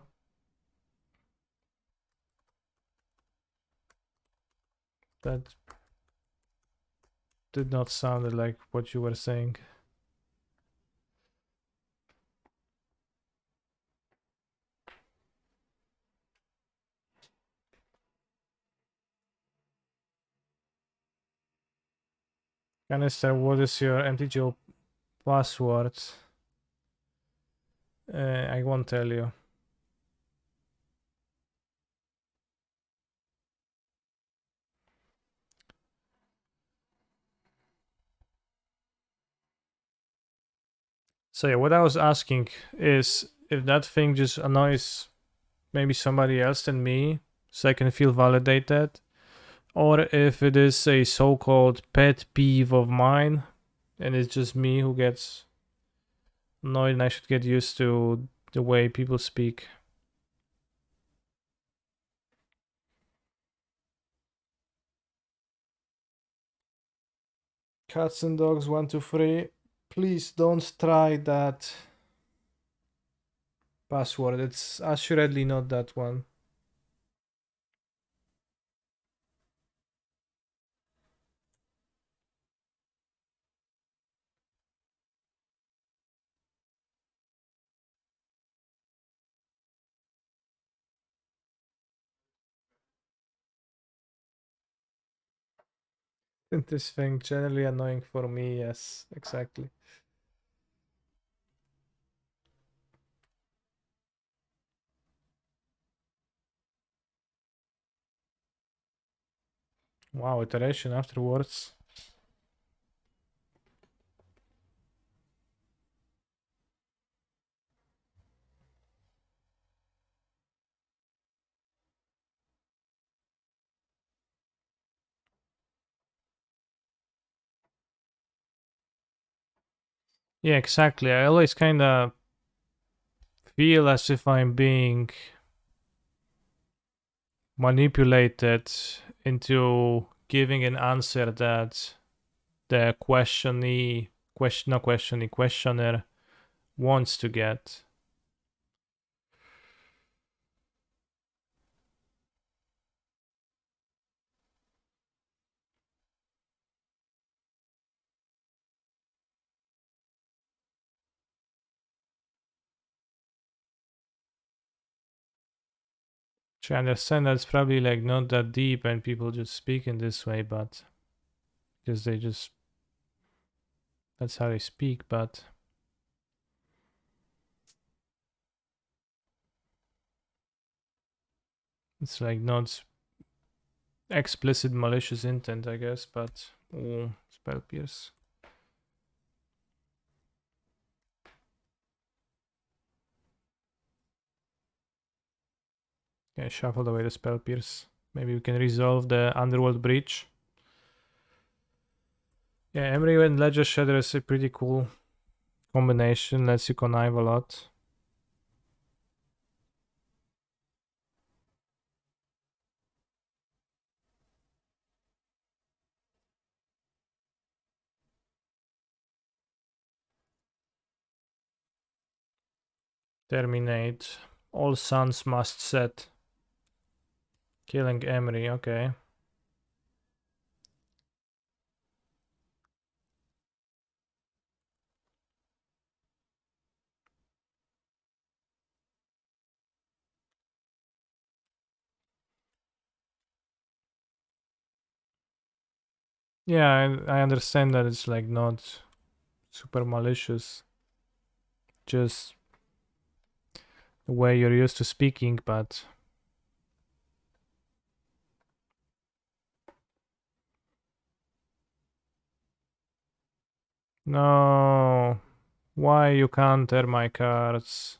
That did not sound like what you were saying. Canister, what is your MTGO password? I won't tell you. So yeah, what I was asking is if that thing just annoys maybe somebody else than me, so I can feel validated, or if it is a so-called pet peeve of mine, and it's just me who gets annoyed, and I should get used to the way people speak. Cats and dogs 123. Please don't try that password. It's assuredly not that one. This thing generally annoying for me, yes, exactly. Wow, iteration afterwards. Yeah, exactly. I always kind of feel as if I'm being manipulated into giving an answer that the questioner wants to get. Which I understand that's probably like not that deep and people just speak in this way, but because they just that's how they speak, but it's like not explicit malicious intent, I guess, but spell pierce. Yeah, shuffled away the spell pierce. Maybe we can resolve the underworld breach. Yeah, Emery and Ledger Shredder is a pretty cool combination. Lets you connive a lot. Terminate. All suns must set. Killing Emery, okay. Yeah, I understand that it's like not super malicious. Just the way you're used to speaking, but no. Why you counter my cards?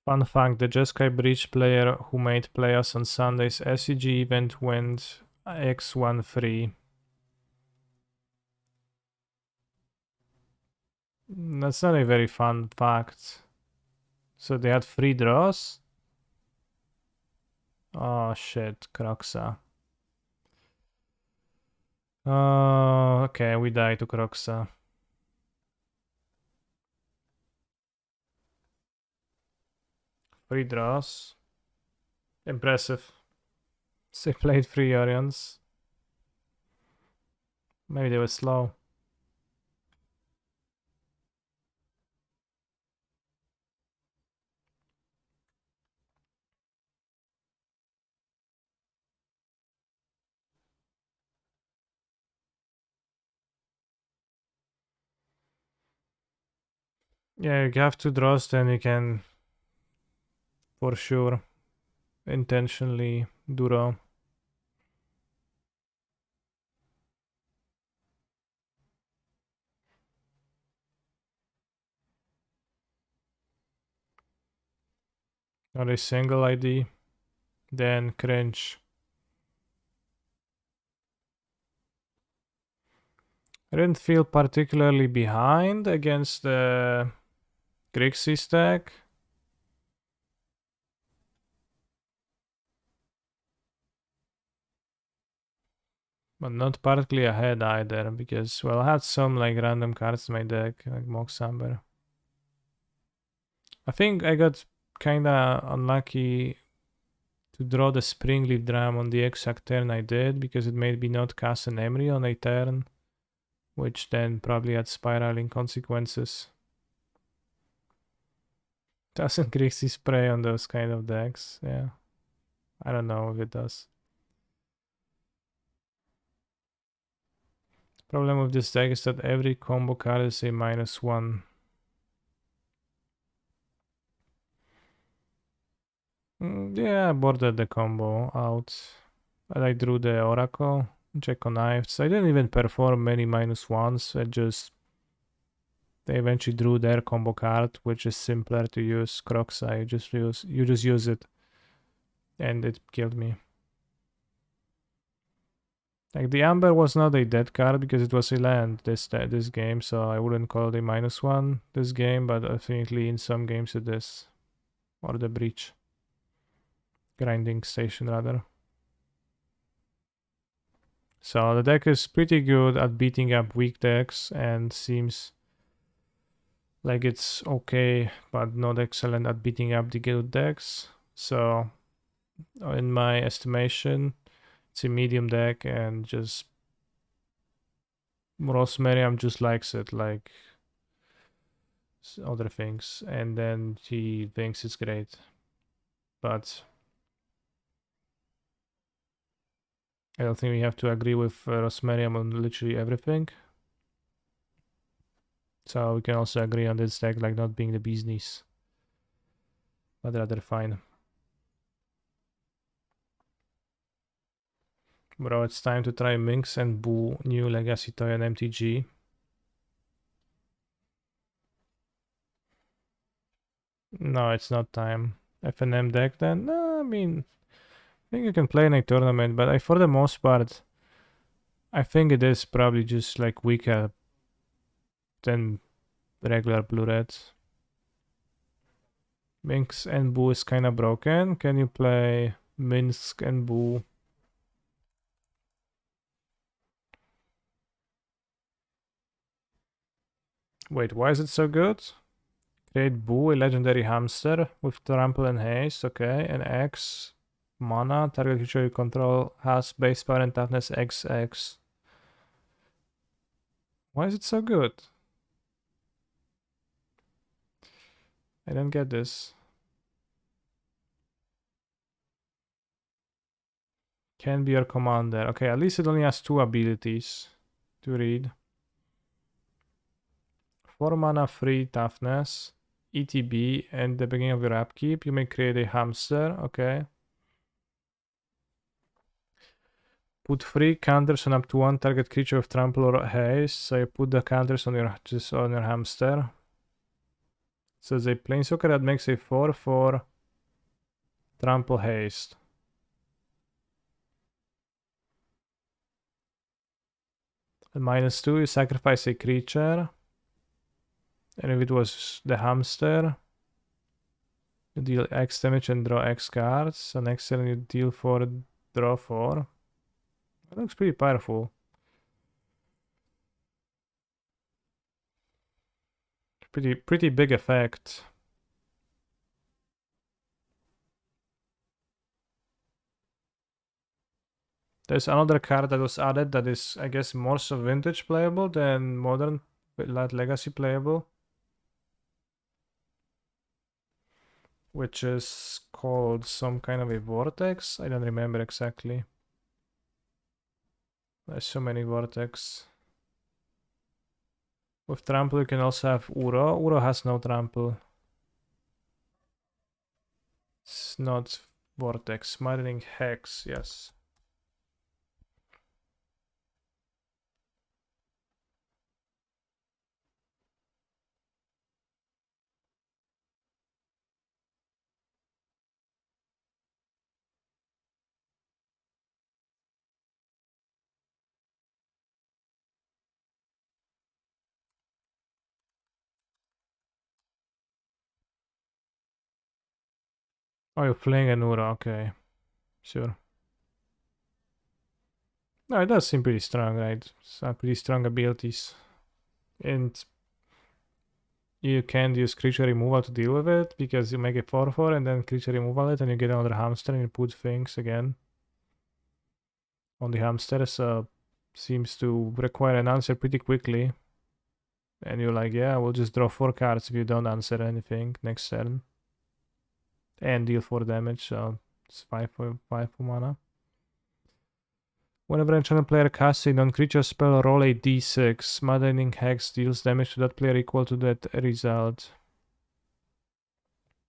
Fun fact, the Jeskai Bridge player who made Players on Sunday's SEG event went X1 free. That's not a very fun fact. So they had free draws? Oh shit, Croxa. Oh, okay, we die to Croxa. Free draws. Impressive. So they played three Orions. Maybe they were slow. Yeah, you have two draws, then you can for sure intentionally draw. Not a single ID. Then cringe. I didn't feel particularly behind against the Grixie stack. But not particularly ahead either, because, well, I had some like random cards in my deck, like Mox Amber. I think I got kinda unlucky to draw the Springleaf Dram on the exact turn I did, because it made me not cast an Emery on a turn, which then probably had spiraling consequences. Doesn't Grixie spray on those kind of decks? Yeah. I don't know if it does. Problem with this deck is that every combo card is a -1. Yeah, I boarded the combo out. I drew the Oracle, Jack of Knives. I didn't even perform many -1s. They eventually drew their combo card, which is simpler to use. Croxa, you just use it, and it killed me. Like the Amber was not a dead card because it was a land this game, so I wouldn't call it a -1 this game, but definitely in some games it is, or the Breach. Grinding station rather. So the deck is pretty good at beating up weak decks and seems like it's okay, but not excellent at beating up the good decks. So in my estimation, it's a medium deck, and just Rosemary just likes it like other things, and then he thinks it's great. But I don't think we have to agree with Rosmerium on literally everything. So we can also agree on this deck like not being the bee's knees, but rather fine. Bro, it's time to try Minx and Boo, new Legacy Toy and MTG. No, it's not time. FNM deck then? No, I mean, I think you can play in a tournament, but for the most part, I think it is probably just like weaker than regular blue reds. Minsk and Boo is kind of broken. Can you play Minsk and Boo? Wait, why is it so good? Create Boo, a legendary hamster with trample and haste, okay, and X mana. Target creature you control has base power and toughness XX. Why is it so good? I don't get this. Can be your commander. Okay, at least it only has 2 abilities to read. 4 mana, free toughness, ETB, and the beginning of your upkeep. You may create a hamster, okay. Put 3 counters on up to 1 target creature with trample or haste. So you put the counters on your hamster. So it's a planeswalker that makes a 4/4 trample haste. And -2, you sacrifice a creature. And if it was the hamster, you deal X damage and draw X cards. So next turn you deal 4, draw 4. That looks pretty powerful. Pretty big effect. There's another card that was added that is, I guess, more so vintage playable than modern, like legacy playable. Which is called some kind of a vortex. I don't remember exactly. There's so many vortex. With trample you can also have Uro. Uro has no trample. It's not vortex. Smiling hex, yes. Oh, you're playing an Uro, okay. Sure. No, it does seem pretty strong, right? Some pretty strong abilities. And you can't use creature removal to deal with it because you make a 4/4 and then creature removal it and you get another hamster and you put things again on the hamster. So seems to require an answer pretty quickly. And you're like, yeah, we'll just draw 4 cards if you don't answer anything next turn. And deal 4 damage, so it's 5 for mana. Whenever enchanted player casts a non-creature spell, roll a d6. Maddening Hex deals damage to that player equal to that result.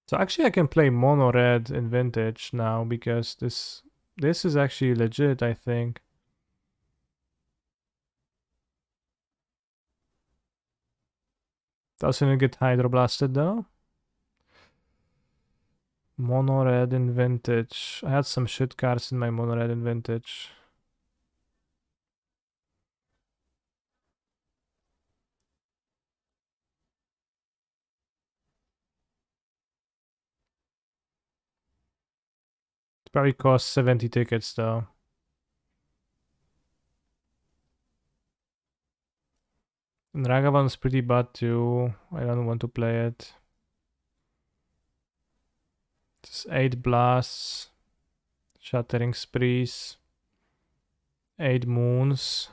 So actually I can play mono red in vintage now because this is actually legit, I think. Doesn't it get hydroblasted though? Mono red in vintage. I had some shit cards in my mono red in vintage. It probably cost 70 tickets though. And Ragavan's pretty bad too. I don't want to play it. Just 8 blasts. Shattering sprees. 8 moons.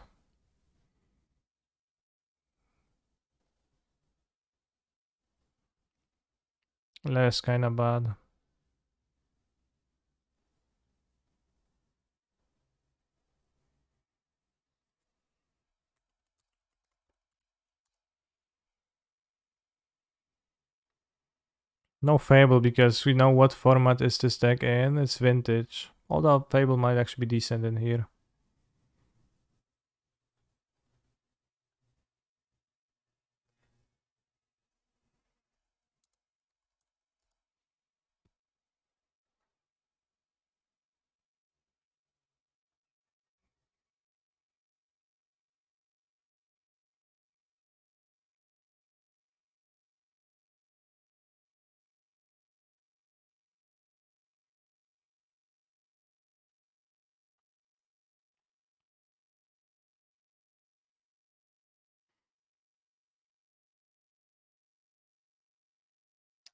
That's kinda bad. No Fable because we know what format is this deck in. It's vintage. Although Fable might actually be decent in here.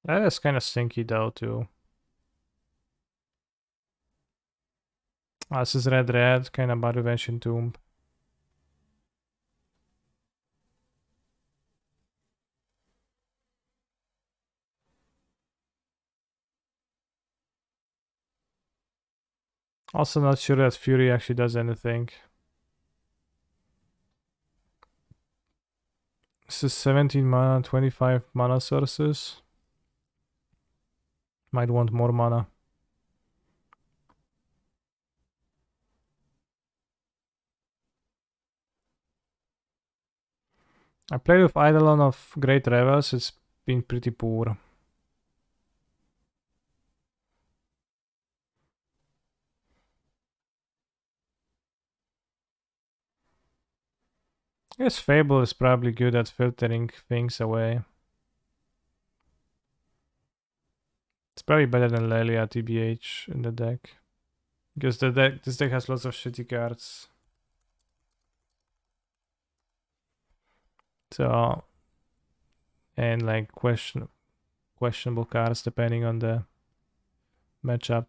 That is kind of stinky though too. This is red, kind of bad Revenge Tomb. Also not sure that Fury actually does anything. This is 17 mana, 25 mana sources. Might want more mana. I played with Eidolon of Great Revels, it's been pretty poor. Yes, Fable is probably good at filtering things away. It's probably better than Lelia TBH in the deck. Because this deck has lots of shitty cards. So, and like questionable cards depending on the matchup.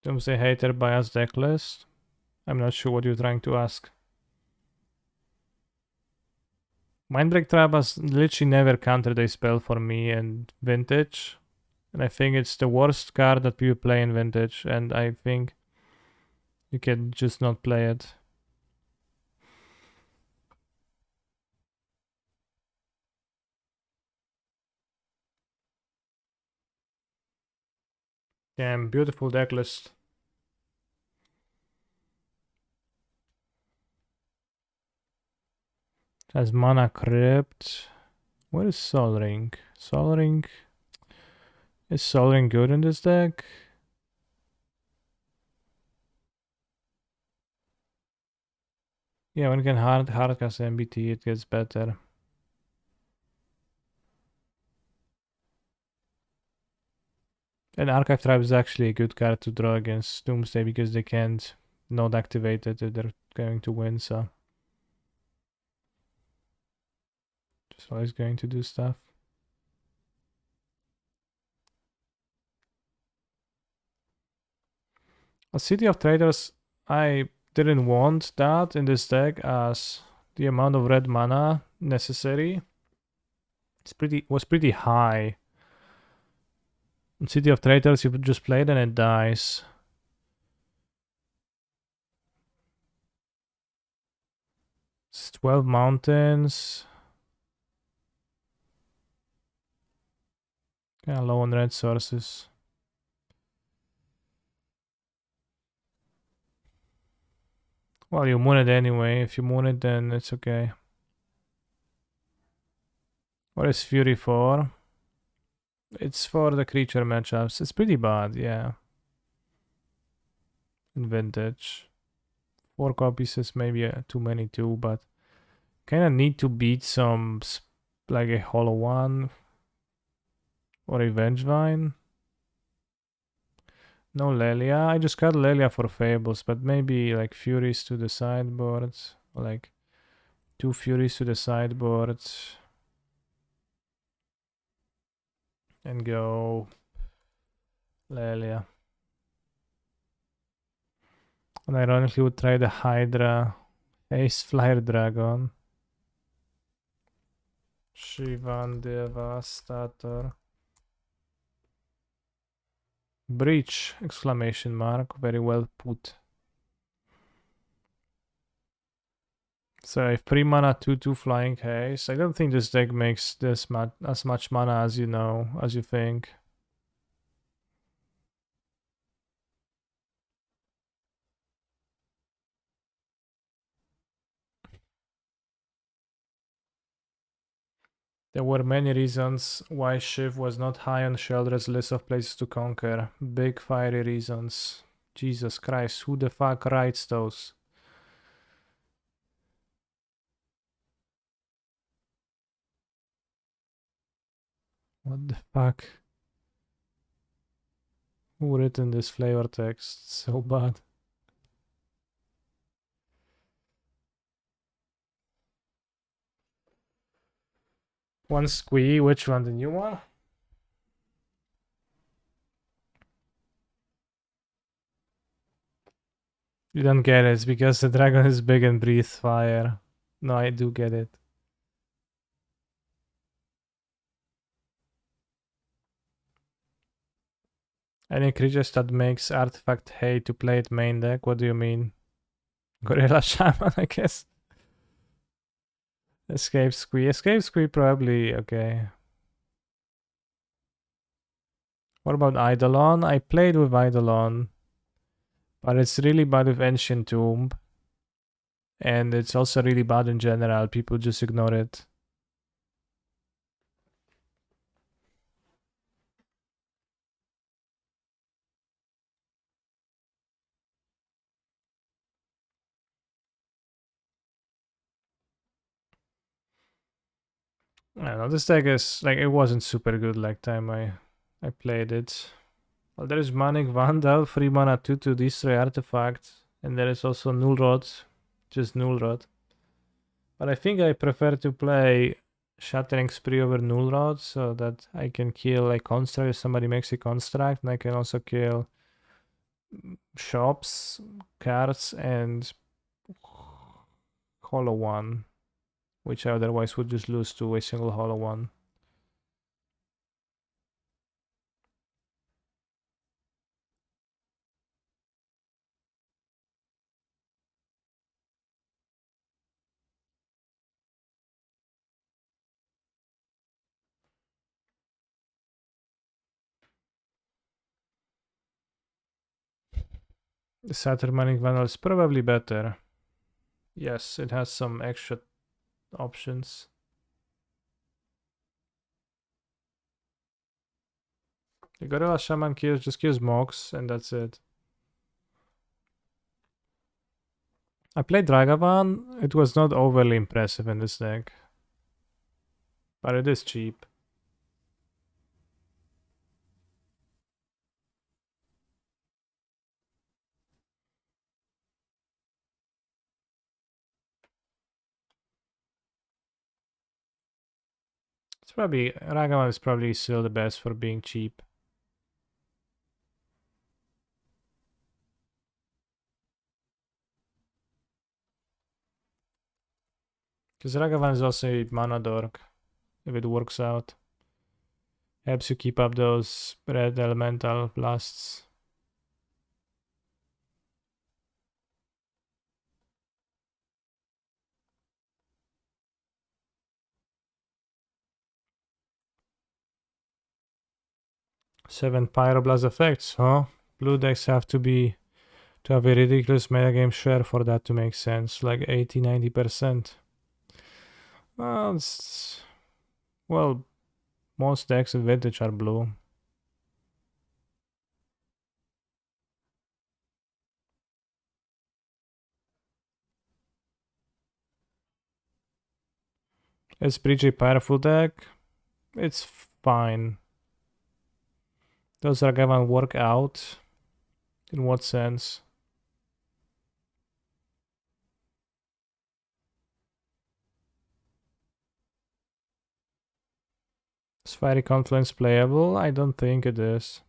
Doomsday Hater bias deck list. I'm not sure what you're trying to ask. Mindbreak Trap has literally never countered a spell for me in Vintage. And I think it's the worst card that people play in Vintage. And I think you can just not play it. Damn, beautiful deck list. Has Mana Crypt. What is Sol Ring? Sol Ring. Is Sol Ring good in this deck? Yeah, when you can hardcast MBT, it gets better. And Archive Tribe is actually a good card to draw against Doomsday because they can't not activate it if they're going to win, so. Just always going to do stuff. A City of Traders, I didn't want that in this deck as the amount of red mana necessary was pretty high. In City of Traders, you just play it and it dies. It's 12 mountains. Kind of low on red sources. Well, you moon it anyway. If you moon it, then it's okay. What is Fury for? It's for the creature matchups. It's pretty bad, yeah. In Vintage. 4 copies is maybe too many too, but kind of need to beat some, like a Hollow One or a Vengevine. No Lelia. I just got Lelia for Fables, but maybe like Furies to the sideboard. Like 2 Furies to the sideboard. And go Lelia. And ironically would try the Hydra. Ace Flyer Dragon. Shivan Devastator. Breach! Exclamation mark. Very well put. So if 3 mana 2/2 flying haste. I don't think this deck makes this as much mana as as you think. There were many reasons why Shiv was not high on Sheldred's list of places to conquer. Big fiery reasons. Jesus Christ, who the fuck writes those? What the fuck? Who written this flavor text? So bad. One squee, which one? The new one? You don't get it. It's because the dragon is big and breathes fire. No, I do get it. Any creatures that makes artifact hay to play it main deck? What do you mean? Gorilla Shaman, I guess. Escape Squee. Escape Squee probably okay. What about Eidolon? I played with Eidolon, but it's really bad with Ancient Tomb. And it's also really bad in general. People just ignore it. I don't know. This deck is like it wasn't super good like time I played it. Well, there is Manic Vandal, 3 mana 2 to destroy artifact, and there is also Null Rod, just Null Rod. But I think I prefer to play Shattering Spree over Null Rod so that I can kill a construct if somebody makes a construct, and I can also kill shops, cards, and Hollow One, which I otherwise would just lose to a single Hollow One. The Saturn Manic Vandal is probably better. Yes, it has some extra options. The Gorilla Shaman just kills Mox, and that's it. I played Dragavan. It was not overly impressive in this deck, but it is cheap. It's probably Ragavan is probably still the best for being cheap. Because Ragavan is also a mana dork, if it works out. Helps you keep up those red elemental blasts. Seven Pyroblast effects, huh? Blue decks have to have a ridiculous metagame share for that to make sense, like 80-90%. Well, most decks in Vintage are blue. It's pretty powerful deck. It's fine. Does Ragavan work out? In what sense? Is Fiery Confluence playable? I don't think it is.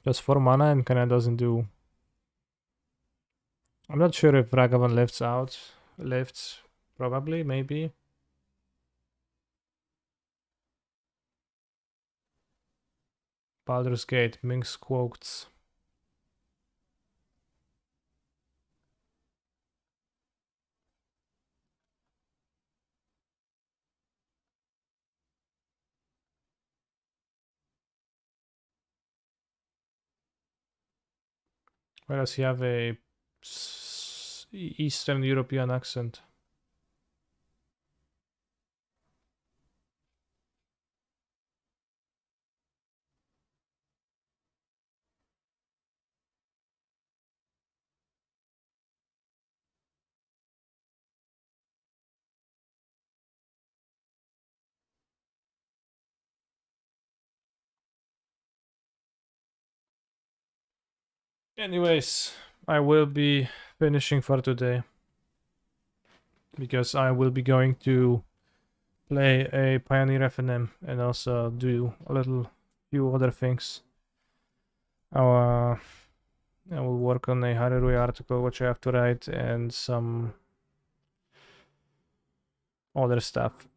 Just 4 mana and kinda doesn't do. I'm not sure if Ragavan lifts out. Lifts, probably, maybe. Baldur's Gate, Minx quotes. Why does he have a Eastern European accent? Anyways, I will be finishing for today because I will be going to play a Pioneer FNM and also do a little few other things. I will work on a Harurui article which I have to write and some other stuff.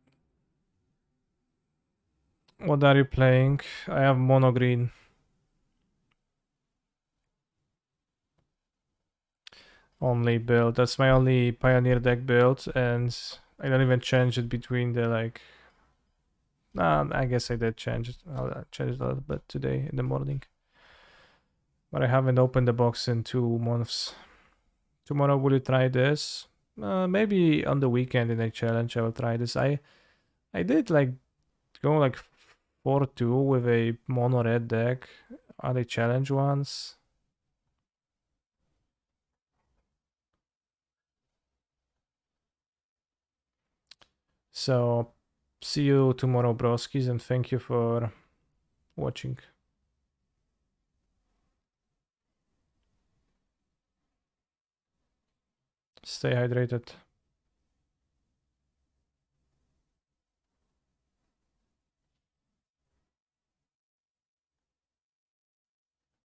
What are you playing? I have mono green. Only build. That's my only Pioneer deck build, and I don't even change it between the like. I guess I did change it. I'll change it a little bit today in the morning. But I haven't opened the box in 2 months. Tomorrow, will you try this? Maybe on the weekend in a challenge, I will try this. I did like go like 4-2 with a mono red deck on a challenge once. So, see you tomorrow, broskis, and thank you for watching. Stay hydrated.